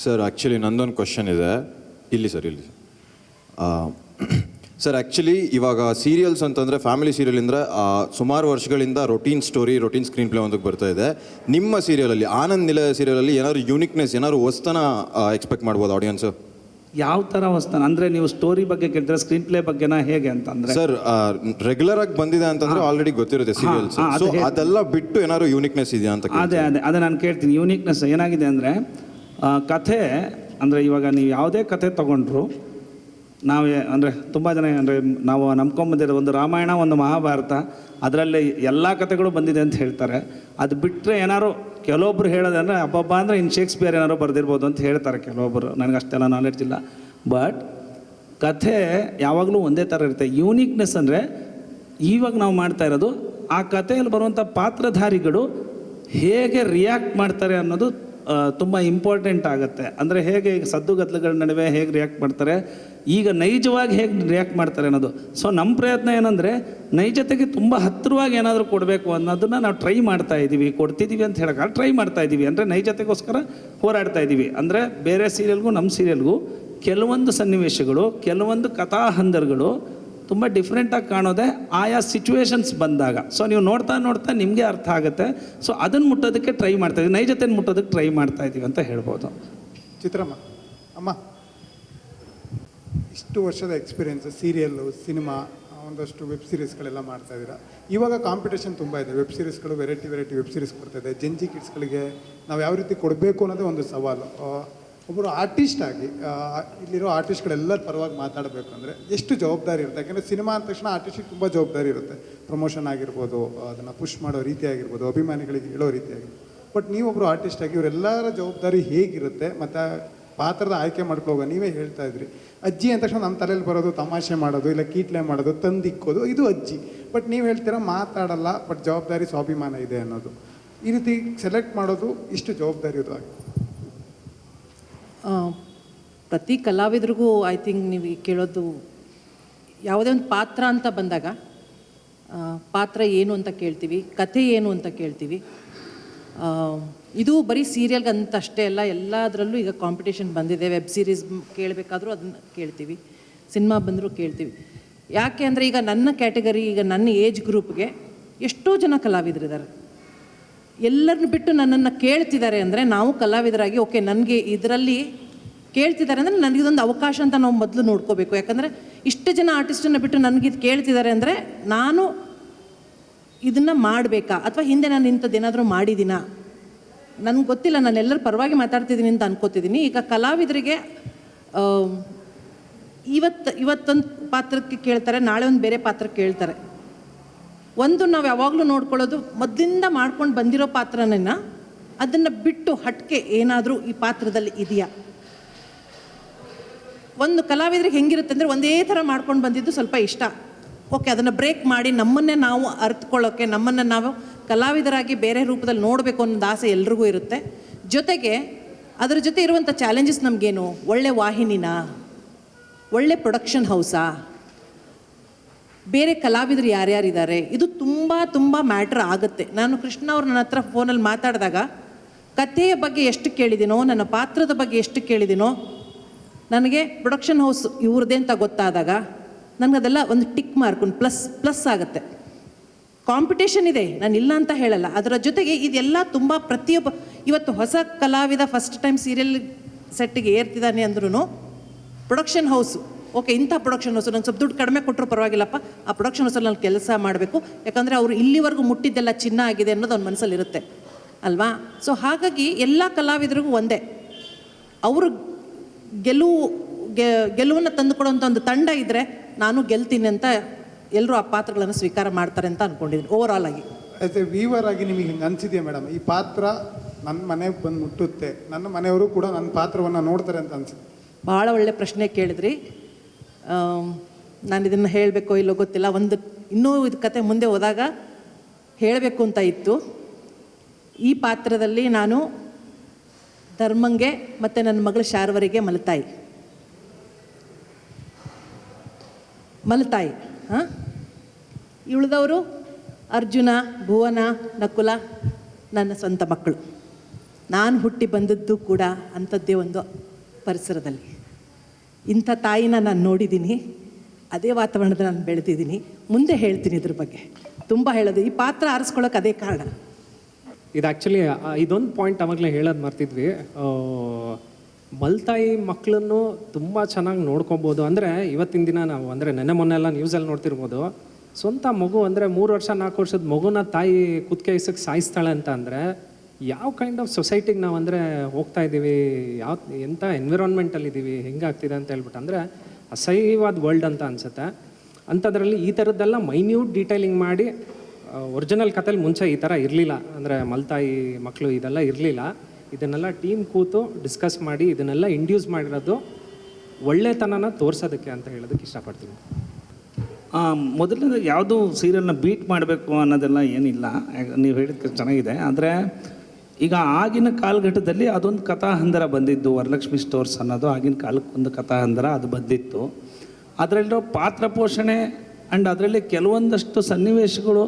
ಸರ್ ಆ್ಯಕ್ಚುಲಿ ನಂದೊಂದು ಕ್ವಶನ್ ಇದೆ. ಇಲ್ಲಿ ಸರ್ ಆ್ಯಕ್ಚುಲಿ ಇವಾಗ ಸೀರಿಯಲ್ಸ್ ಅಂತಂದರೆ ಫ್ಯಾಮಿಲಿ ಸೀರಿಯಲಿಂದ ಸುಮಾರು ವರ್ಷಗಳಿಂದ routine story, routine screen play ಒಂದಕ್ಕೆ ಬರ್ತಾ ಇದೆ. ನಿಮ್ಮ ಸೀರಿಯಲಲ್ಲಿ, ಆನಂದ್ ನಿಲಯ ಸೀರಿಯಲಲ್ಲಿ ಏನಾದ್ರು ಯೂನಿಕ್ನೆಸ್, ಏನಾದ್ರು ಹೊಸ್ತನ ಎಕ್ಸ್ಪೆಕ್ಟ್ ಮಾಡ್ಬೋದು ಆಡಿಯನ್ಸು? ಯಾವ ಥರ ಹೊಸ್ತಾನ ಅಂದರೆ ನೀವು ಸ್ಟೋರಿ ಬಗ್ಗೆ ಕೇಳ್ತಾರೆ, ಸ್ಕ್ರೀನ್ ಪ್ಲೇ ಬಗ್ಗೆನಾ ಹೇಗೆ ಅಂತಂದರೆ? ಸರ್ ರೆಗ್ಯುಲರ್ ಆಗಿ ಬಂದಿದೆ ಅಂತಂದರೆ ಆಲ್ರೆಡಿ ಗೊತ್ತಿರುತ್ತೆ ಸೀರಿಯಲ್ಸ್. ಸೊ ಅದೆಲ್ಲ ಬಿಟ್ಟು ಏನಾದ್ರು ಯೂನಿಕ್ನೆಸ್ ಇದೆಯಾ ಅಂತ? ಅದೇ ನಾನು ಕೇಳ್ತೀನಿ. ಯೂನಿಕ್ನೆಸ್ ಏನಾಗಿದೆ ಅಂದರೆ ಕಥೆ ಅಂದರೆ ಇವಾಗ ನೀವು ಯಾವುದೇ ಕಥೆ ತೊಗೊಂಡ್ರು ನಾವೇ ಅಂದರೆ ತುಂಬ ಜನ ಅಂದರೆ ನಾವು ನಂಬ್ಕೊಂಬಂದಿರೋ ಒಂದು ರಾಮಾಯಣ, ಒಂದು ಮಹಾಭಾರತ, ಅದರಲ್ಲಿ ಎಲ್ಲ ಕಥೆಗಳು ಬಂದಿದೆ ಅಂತ ಹೇಳ್ತಾರೆ. ಅದು ಬಿಟ್ಟರೆ ಏನಾದ್ರು ಕೆಲವೊಬ್ರು ಹೇಳೋದಂದರೆ ಅಬ್ಬಬ್ಬ ಅಂದರೆ ಇನ್ನು ಶೇಕ್ಸ್ಪಿಯರ್ ಏನಾದ್ರು ಬರೆದಿರ್ಬೋದು ಅಂತ ಹೇಳ್ತಾರೆ ಕೆಲವೊಬ್ಬರು. ನನಗೆ ಅಷ್ಟೆಲ್ಲ ನಾಲೆಡ್ಜ್ ಇಲ್ಲ. ಬಟ್ ಕಥೆ ಯಾವಾಗಲೂ ಒಂದೇ ಥರ ಇರುತ್ತೆ. ಯೂನಿಕ್ನೆಸ್ ಅಂದರೆ ಇವಾಗ ನಾವು ಮಾಡ್ತಾ ಇರೋದು ಆ ಕಥೆಯಲ್ಲಿ ಬರುವಂಥ ಪಾತ್ರಧಾರಿಗಳು ಹೇಗೆ ರಿಯಾಕ್ಟ್ ಮಾಡ್ತಾರೆ ಅನ್ನೋದು ತುಂಬ ಇಂಪಾರ್ಟೆಂಟ್ ಆಗುತ್ತೆ. ಅಂದರೆ ಹೇಗೆ ಈಗ ಸದ್ದುಗದ್ದಲಗಳ ನಡುವೆ ಹೇಗೆ ರಿಯಾಕ್ಟ್ ಮಾಡ್ತಾರೆ, ಈಗ ನೈಜವಾಗಿ ಹೇಗೆ ರಿಯಾಕ್ಟ್ ಮಾಡ್ತಾರೆ ಅನ್ನೋದು. ಸೊ ನಮ್ಮ ಪ್ರಯತ್ನ ಏನಂದರೆ ನೈಜತೆಗೆ ತುಂಬ ಹತ್ತಿರವಾಗಿ ಏನಾದರೂ ಕೊಡಬೇಕು ಅನ್ನೋದನ್ನು ನಾವು ಟ್ರೈ ಮಾಡ್ತಾ ಇದ್ದೀವಿ. ಕೊಡ್ತಿದ್ದೀವಿ ಅಂತ ಹೇಳೋಕೆ ಟ್ರೈ ಮಾಡ್ತಾ ಇದ್ದೀವಿ. ಅಂದರೆ ನೈಜತೆಗೋಸ್ಕರ ಹೋರಾಡ್ತಾ ಇದ್ದೀವಿ. ಅಂದರೆ ಬೇರೆ ಸೀರಿಯಲ್ಗೂ ನಮ್ಮ ಸೀರಿಯಲ್ಗೂ ಕೆಲವೊಂದು ಸನ್ನಿವೇಶಗಳು, ಕೆಲವೊಂದು ಕಥಾಹಂದರಗಳು ತುಂಬ ಡಿಫ್ರೆಂಟಾಗಿ ಕಾಣೋದೆ ಆಯಾ ಸಿಚುವೇಶನ್ಸ್ ಬಂದಾಗ. ಸೊ ನೀವು ನೋಡ್ತಾ ನೋಡ್ತಾ ನಿಮಗೆ ಅರ್ಥ ಆಗುತ್ತೆ. ಸೊ ಅದನ್ನು ಮುಟ್ಟೋದಕ್ಕೆ ಟ್ರೈ ಮಾಡ್ತಾಯಿದ್ದೀವಿ, ನೈಜತೆಯನ್ನು ಮುಟ್ಟೋದಕ್ಕೆ ಟ್ರೈ ಮಾಡ್ತಾಯಿದ್ದೀವಿ ಅಂತ ಹೇಳ್ಬೋದು. ಚಿತ್ರಮ್ಮ, ಅಮ್ಮ, ಇಷ್ಟು ವರ್ಷದ ಎಕ್ಸ್ಪೀರಿಯೆನ್ಸ್, ಸೀರಿಯಲ್ಲು, ಸಿನಿಮಾ, ಒಂದಷ್ಟು ವೆಬ್ ಸೀರೀಸ್ಗಳೆಲ್ಲ ಮಾಡ್ತಾಯಿದ್ದೀರಾ. ಇವಾಗ ಕಾಂಪಿಟೇಷನ್ ತುಂಬ ಇದೆ. ವೆಬ್ ಸೀರೀಸ್ಗಳು ವೆರೈಟಿ ವೆಬ್ ಸೀರೀಸ್ ಬರ್ತಾಯಿದೆ. ಜೆನ್ಜಿ ಕಿಡ್ಸ್ಗಳಿಗೆ ನಾವು ಯಾವ ರೀತಿ ಕೊಡಬೇಕು ಅನ್ನೋದೇ ಒಂದು ಸವಾಲು. ಒಬ್ಬರು ಆರ್ಟಿಸ್ಟ್ ಆಗಿ ಇಲ್ಲಿರೋ ಆರ್ಟಿಸ್ಟ್ಗಳೆಲ್ಲರ ಪರವಾಗಿ ಮಾತಾಡಬೇಕು ಅಂದರೆ ಎಷ್ಟು ಜವಾಬ್ದಾರಿ ಇರುತ್ತೆ. ಯಾಕೆಂದರೆ ಸಿನಿಮಾ ಅಂದ ತಕ್ಷಣ ಆರ್ಟಿಸ್ಟಿಗೆ ತುಂಬ ಜವಾಬ್ದಾರಿ ಇರುತ್ತೆ. ಪ್ರಮೋಷನ್ ಆಗಿರ್ಬೋದು, ಅದನ್ನು ಪುಷ್ ಮಾಡೋ ರೀತಿ ಆಗಿರ್ಬೋದು, ಅಭಿಮಾನಿಗಳಿಗೆ ಹೇಳೋ ರೀತಿ ಆಗಿರ್ಬೋದು. ಬಟ್ ನೀವೊಬ್ಬರು ಆರ್ಟಿಸ್ಟ್ ಆಗಿ ಇವರೆಲ್ಲರ ಜವಾಬ್ದಾರಿ ಹೇಗಿರುತ್ತೆ ಮತ್ತು ಪಾತ್ರದ ಆಯ್ಕೆ ಮಾಡ್ಕೊಳ್ಳೋವಾಗ ನೀವೇ ಹೇಳ್ತಾ ಇದ್ರಿ, ಅಜ್ಜಿ ಅಂದ ತಕ್ಷಣ ನಮ್ಮ ತಲೆಯಲ್ಲಿ ಬರೋದು ತಮಾಷೆ ಮಾಡೋದು, ಇಲ್ಲ ಕೀಟ್ಲೆ ಮಾಡೋದು, ತಂದಿಕ್ಕೋದು, ಇದು ಅಜ್ಜಿ. ಬಟ್ ನೀವು ಹೇಳ್ತೀರಾ ಮಾತಾಡಲ್ಲ, ಬಟ್ ಜವಾಬ್ದಾರಿ ಸ್ವಾಭಿಮಾನ ಇದೆ ಅನ್ನೋದು. ಈ ರೀತಿ ಸೆಲೆಕ್ಟ್ ಮಾಡೋದು ಇಷ್ಟು ಜವಾಬ್ದಾರಿಯುತವಾಗಿ. ಪ್ರತಿ ಕಲಾವಿದ್ರಿಗೂ ಐ ಥಿಂಕ್ ನೀವು ಕೇಳೋದು, ಯಾವುದೇ ಒಂದು ಪಾತ್ರ ಅಂತ ಬಂದಾಗ ಪಾತ್ರ ಏನು ಅಂತ ಕೇಳ್ತೀವಿ, ಕಥೆ ಏನು ಅಂತ ಕೇಳ್ತೀವಿ. ಇದು ಬರೀ ಸೀರಿಯಲ್ಗಂತ ಅಷ್ಟೇ ಅಲ್ಲ, ಎಲ್ಲದರಲ್ಲೂ ಈಗ ಕಾಂಪಿಟೇಷನ್ ಬಂದಿದೆ. ವೆಬ್ ಸೀರೀಸ್ ಕೇಳಬೇಕಾದ್ರೂ ಅದನ್ನು ಕೇಳ್ತೀವಿ, ಸಿನಿಮಾ ಬಂದರೂ ಕೇಳ್ತೀವಿ. ಯಾಕೆ ಅಂದರೆ ಈಗ ನನ್ನ ಕ್ಯಾಟಗರಿ, ಈಗ ನನ್ನ ಏಜ್ ಗ್ರೂಪ್ಗೆ ಎಷ್ಟೋ ಜನ ಕಲಾವಿದರಿದ್ದಾರೆ. ಎಲ್ಲರನ್ನು ಬಿಟ್ಟು ನನ್ನನ್ನು ಕೇಳ್ತಿದ್ದಾರೆ ಅಂದರೆ ನಾವು ಕಲಾವಿದರಾಗಿ ಓಕೆ ನನಗೆ ಇದರಲ್ಲಿ ಕೇಳ್ತಿದ್ದಾರೆ ಅಂದರೆ ನನಗಿದೊಂದು ಅವಕಾಶ ಅಂತ ನಾವು ಮೊದಲು ನೋಡ್ಕೋಬೇಕು. ಯಾಕಂದರೆ ಇಷ್ಟು ಜನ ಆರ್ಟಿಸ್ಟನ್ನು ಬಿಟ್ಟು ನನಗಿದು ಕೇಳ್ತಿದ್ದಾರೆ ಅಂದರೆ ನಾನು ಇದನ್ನು ಮಾಡಬೇಕಾ, ಅಥವಾ ಹಿಂದೆ ನಾನು ಇಂಥದ್ದೇನಾದರೂ ಮಾಡಿದ್ದೀನಾ, ನನಗೆ ಗೊತ್ತಿಲ್ಲ. ನಾನು ಎಲ್ಲರ ಪರವಾಗಿ ಮಾತಾಡ್ತಿದ್ದೀನಿ ಅಂತ ಅನ್ಕೋತಿದ್ದೀನಿ. ಈಗ ಕಲಾವಿದರಿಗೆ ಇವತ್ತೊಂದು ಪಾತ್ರಕ್ಕೆ ಕೇಳ್ತಾರೆ, ನಾಳೆ ಒಂದು ಬೇರೆ ಪಾತ್ರಕ್ಕೆ ಕೇಳ್ತಾರೆ. ಒಂದು ನಾವು ಯಾವಾಗಲೂ ನೋಡ್ಕೊಳ್ಳೋದು, ಮೊದಲಿಂದ ಮಾಡ್ಕೊಂಡು ಬಂದಿರೋ ಪಾತ್ರನ ಅದನ್ನು ಬಿಟ್ಟು ಹಟ್ಕೆ ಏನಾದರೂ ಈ ಪಾತ್ರದಲ್ಲಿ ಇದೆಯಾ. ಒಂದು ಕಲಾವಿದರಿಗೆ ಹೆಂಗಿರುತ್ತೆ ಅಂದರೆ ಒಂದೇ ಥರ ಮಾಡ್ಕೊಂಡು ಬಂದಿದ್ದು ಸ್ವಲ್ಪ ಇಷ್ಟ, ಓಕೆ ಅದನ್ನು ಬ್ರೇಕ್ ಮಾಡಿ ನಮ್ಮನ್ನೇ ನಾವು ಅರ್ಥಕೊಳ್ಳೋಕ್ಕೆ, ನಮ್ಮನ್ನು ನಾವು ಕಲಾವಿದರಾಗಿ ಬೇರೆ ರೂಪದಲ್ಲಿ ನೋಡಬೇಕು ಅನ್ನೋದು ಆಸೆ ಎಲ್ರಿಗೂ ಇರುತ್ತೆ. ಜೊತೆಗೆ ಅದರ ಜೊತೆ ಇರುವಂಥ ಚಾಲೆಂಜಸ್ ನಮಗೇನು, ಒಳ್ಳೆ ವಾಹಿನಿನ, ಒಳ್ಳೆ ಪ್ರೊಡಕ್ಷನ್ ಹೌಸಾ, ಬೇರೆ ಕಲಾವಿದರು ಯಾರ್ಯಾರಿದ್ದಾರೆ, ಇದು ತುಂಬ ತುಂಬ ಮ್ಯಾಟ್ರ್ ಆಗುತ್ತೆ. ನಾನು ಕೃಷ್ಣ ಅವ್ರು ನನ್ನ ಹತ್ರ ಫೋನಲ್ಲಿ ಮಾತಾಡಿದಾಗ ಕಥೆಯ ಬಗ್ಗೆ ಎಷ್ಟು ಕೇಳಿದ್ದೀನೋ, ನನ್ನ ಪಾತ್ರದ ಬಗ್ಗೆ ಎಷ್ಟು ಕೇಳಿದ್ದೀನೋ, ನನಗೆ ಪ್ರೊಡಕ್ಷನ್ ಹೌಸ್ ಇವ್ರದ್ದೇ ಅಂತ ಗೊತ್ತಾದಾಗ ನನಗದೆಲ್ಲ ಒಂದು ಟಿಕ್ ಮಾರ್ಕ್, ಒಂದು ಪ್ಲಸ್ ಆಗುತ್ತೆ. ಕಾಂಪಿಟೇಷನ್ ಇದೆ, ನಾನು ಇಲ್ಲ ಅಂತ ಹೇಳಲ್ಲ. ಅದರ ಜೊತೆಗೆ ಇದೆಲ್ಲ ತುಂಬ ಪ್ರತಿಯೊಬ್ಬ ಇವತ್ತು ಹೊಸ ಕಲಾವಿದ ಫಸ್ಟ್ ಟೈಮ್ ಸೀರಿಯಲ್ ಸೆಟ್ಟಿಗೆ ಏರ್ತಿದ್ದಾನೆ ಅಂದ್ರೂ ಪ್ರೊಡಕ್ಷನ್ ಹೌಸು, ಓಕೆ ಇಂಥ ಪ್ರೊಡಕ್ಷನ್ ಹೌಸು ನಂಗೆ ಸ್ವಲ್ಪ ದುಡ್ಡು ಕಡಿಮೆ ಕೊಟ್ಟರು ಪರವಾಗಿಲ್ಲಪ್ಪ, ಆ ಪ್ರೊಡಕ್ಷನ್ ಹೌಸಲ್ಲಿ ನಾನು ಕೆಲಸ ಮಾಡಬೇಕು, ಯಾಕಂದರೆ ಅವರು ಇಲ್ಲಿವರೆಗೂ ಮುಟ್ಟಿದ್ದೆಲ್ಲ ಚಿನ್ನ ಆಗಿದೆ ಅನ್ನೋದು ಅವ್ನ ಮನಸ್ಸಲ್ಲಿರುತ್ತೆ ಅಲ್ವಾ. ಸೊ ಹಾಗಾಗಿ ಎಲ್ಲ ಕಲಾವಿದರಿಗೂ ಒಂದೇ, ಅವರು ಗೆಲುವನ್ನು ತಂದುಕೊಡುವಂಥ ಒಂದು ತಂಡ ಇದ್ದರೆ ನಾನು ಗೆಲ್ತೀನಿ ಅಂತ ಎಲ್ಲರೂ ಆ ಪಾತ್ರಗಳನ್ನು ಸ್ವೀಕಾರ ಮಾಡ್ತಾರೆ ಅಂತ ಅಂದ್ಕೊಂಡಿದ್ದೀನಿ ಓವರ್ ಆಲ್ ಆಗಿ. ಆ್ಯಸ್ ಎ ವೀವರ್ ಆಗಿ ನಿಮಗೆ ಹಿಂಗೆ ಅನಿಸಿದೆಯಾ ಮೇಡಮ್, ಈ ಪಾತ್ರ ನನ್ನ ಮನೆಗೆ ಬಂದು ಮುಟ್ಟುತ್ತೆ, ನನ್ನ ಮನೆಯವರು ಕೂಡ ನನ್ನ ಪಾತ್ರವನ್ನು ನೋಡ್ತಾರೆ ಅಂತ ಅನಿಸುತ್ತೆ? ಭಾಳ ಒಳ್ಳೆ ಪ್ರಶ್ನೆ ಕೇಳಿದ್ರಿ. ನಾನು ಇದನ್ನು ಹೇಳಬೇಕೋ ಇಲ್ಲೋ ಗೊತ್ತಿಲ್ಲ, ಇನ್ನೂ ಇದು ಕತೆ ಮುಂದೆ ಹೋದಾಗ ಹೇಳಬೇಕು ಅಂತ ಇತ್ತು. ಈ ಪಾತ್ರದಲ್ಲಿ ನಾನು ಧರ್ಮಂಗೆ ಮತ್ತು ನನ್ನ ಮಗಳು ಶಾರ್ವರಿಗೆ ಮಲತಾಯಿ ಹಾಂ, ಉಳಿದವರು ಅರ್ಜುನ, ಭುವನ, ನಕುಲ ನನ್ನ ಸ್ವಂತ ಮಕ್ಕಳು. ನಾನು ಹುಟ್ಟಿ ಬಂದದ್ದು ಕೂಡ ಅಂಥದ್ದೇ ಒಂದು ಪರಿಸರದಲ್ಲಿ. ಇಂಥ ತಾಯಿನ ನಾನು ನೋಡಿದ್ದೀನಿ, ಅದೇ ವಾತಾವರಣದಲ್ಲಿ ನಾನು ಬೆಳೆದಿದ್ದೀನಿ. ಮುಂದೆ ಹೇಳ್ತೀನಿ ಇದ್ರ ಬಗ್ಗೆ, ತುಂಬ ಹೇಳೋದು. ಈ ಪಾತ್ರ ಆರಿಸ್ಕೊಳ್ಳೋಕೆ ಅದೇ ಕಾರಣ. ಇದು ಆ್ಯಕ್ಚುಲಿ ಇದೊಂದು ಪಾಯಿಂಟ್ ಅವಾಗಲೇ ಹೇಳೋದು ಮರ್ತಿದ್ವಿ. ಮಲ್ತಾಯಿ ಮಕ್ಕಳನ್ನು ತುಂಬ ಚೆನ್ನಾಗಿ ನೋಡ್ಕೊಬೋದು. ಅಂದರೆ ಇವತ್ತಿನ ದಿನ ನಾವು ಅಂದರೆ ಮೊನ್ನೆಲ್ಲ ನ್ಯೂಸಲ್ಲಿ ನೋಡ್ತಿರ್ಬೋದು, ಸ್ವಂತ ಮಗು ಅಂದರೆ 3 ವರ್ಷ 4 ವರ್ಷದ ಮಗುನ ತಾಯಿ ಕುತ್ತಿಗೆ ಇಸಕ್ಕೆ ಸಾಯಿಸ್ತಾಳೆ ಅಂತ ಅಂದರೆ ಯಾವ ಕೈಂಡ್ ಆಫ್ ಸೊಸೈಟಿಗೆ ನಾವು ಅಂದರೆ ಹೋಗ್ತಾ ಇದ್ದೀವಿ, ಎಂಥ ಎನ್ವಿರಾನ್ಮೆಂಟಲ್ಲಿ ಇದ್ದೀವಿ, ಹೆಂಗಾಗ್ತಿದೆ ಅಂತ ಹೇಳ್ಬಿಟ್ಟು ಅಂದರೆ ಅಸಹ್ಯವಾದ ವರ್ಲ್ಡ್ ಅಂತ ಅನಿಸುತ್ತೆ. ಅಂಥದ್ರಲ್ಲಿ ಈ ಥರದ್ದೆಲ್ಲ ಮೈನ್ಯೂಟ್ ಡೀಟೇಲಿಂಗ್ ಮಾಡಿ, ಒರಿಜಿನಲ್ ಕಥೆಲಿ ಮುಂಚೆ ಈ ಥರ ಇರಲಿಲ್ಲ, ಅಂದರೆ ಮಲ್ತಾಯಿ ಮಕ್ಕಳು ಇದೆಲ್ಲ ಇರಲಿಲ್ಲ. ಇದನ್ನೆಲ್ಲ ಟೀಮ್ ಕೂತು ಡಿಸ್ಕಸ್ ಮಾಡಿ ಇದನ್ನೆಲ್ಲ ಇಂಡ್ಯೂಸ್ ಮಾಡಿರೋದು ಒಳ್ಳೆತನನ ತೋರಿಸೋದಕ್ಕೆ ಅಂತ ಹೇಳೋದಕ್ಕೆ ಇಷ್ಟಪಡ್ತೀನಿ. ಮೊದಲನೇದು ಯಾವುದು ಸೀರಿಯಲ್ನ ಬೀಟ್ ಮಾಡಬೇಕು ಅನ್ನೋದೆಲ್ಲ ಏನಿಲ್ಲ, ನೀವು ಹೇಳಿದ ಚೆನ್ನಾಗಿದೆ. ಆದರೆ ಈಗ ಆಗಿನ ಕಾಲಘಟ್ಟದಲ್ಲಿ ಅದೊಂದು ಕಥಾಹಂದರ ಬಂದಿದ್ದು, ವರಲಕ್ಷ್ಮಿ ಸ್ಟೋರ್ಸ್ ಅನ್ನೋದು ಆಗಿನ ಕಾಲಕ್ಕೊಂದು ಕಥಾಹಂದರ ಅದು ಬಂದಿತ್ತು. ಅದರಲ್ಲಿರೋ ಪಾತ್ರ ಪೋಷಣೆ ಆ್ಯಂಡ್ ಅದರಲ್ಲಿ ಕೆಲವೊಂದಷ್ಟು ಸನ್ನಿವೇಶಗಳು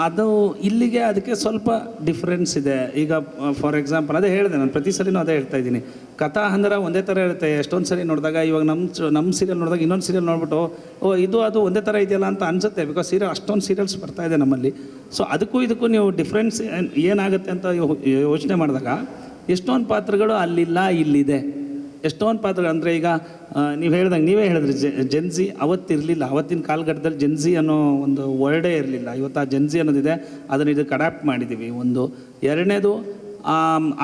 ಅದು ಇಲ್ಲಿಗೆ ಅದಕ್ಕೆ ಸ್ವಲ್ಪ ಡಿಫ್ರೆನ್ಸ್ ಇದೆ. ಈಗ ಫಾರ್ ಎಕ್ಸಾಂಪಲ್ ಅದೇ ಹೇಳಿದೆ ನಾನು, ಪ್ರತಿ ಸರಿನೂ ಅದೇ ಹೇಳ್ತಾ ಇದ್ದೀನಿ. ಕಥಾ ಹಂದರ ಒಂದೇ ಥರ ಇರುತ್ತೆ. ಎಷ್ಟೊಂದು ಸರಿ ನೋಡಿದಾಗ ಇವಾಗ ನಮ್ಮ ಸೀರಿಯಲ್ ನೋಡಿದಾಗ ಇನ್ನೊಂದು ಸೀರಿಯಲ್ ನೋಡ್ಬಿಟ್ಟು ಇದು ಅದು ಒಂದೇ ಥರ ಇದೆಯಲ್ಲ ಅಂತ ಅನಿಸುತ್ತೆ. ಬಿಕಾಸ್ ಅಷ್ಟೊಂದು ಸೀರಿಯಲ್ಸ್ ಬರ್ತಾ ಇದೆ ನಮ್ಮಲ್ಲಿ. ಸೊ ಅದಕ್ಕೂ ಇದಕ್ಕೂ ನೀವು ಡಿಫ್ರೆನ್ಸ್ ಏನಾಗುತ್ತೆ ಅಂತ ಯೋಚನೆ ಮಾಡಿದಾಗ ಎಷ್ಟೊಂದು ಪಾತ್ರಗಳು ಅಲ್ಲಿಲ್ಲ, ಇಲ್ಲಿದೆ. ಎಷ್ಟೊಂದು ಪಾತ್ರಗಳು ಅಂದರೆ ಈಗ ನೀವೇ ಹೇಳಿದ್ರಿ ಜೆನ್ಜಿ ಅವತ್ತಿರಲಿಲ್ಲ. ಅವತ್ತಿನ ಕಾಲಘಟ್ಟದಲ್ಲಿ ಜೆನ್ಜಿ ಅನ್ನೋ ಒಂದು ವರ್ಡೇ ಇರಲಿಲ್ಲ. ಇವತ್ತು ಆ ಜೆನ್ಜಿ ಅನ್ನೋದಿದೆ, ಅದನ್ನು ಇದಕ್ಕೆ ಅಡ್ಯಾಪ್ಟ್ ಮಾಡಿದ್ದೀವಿ. ಒಂದು ಎರಡನೇದು,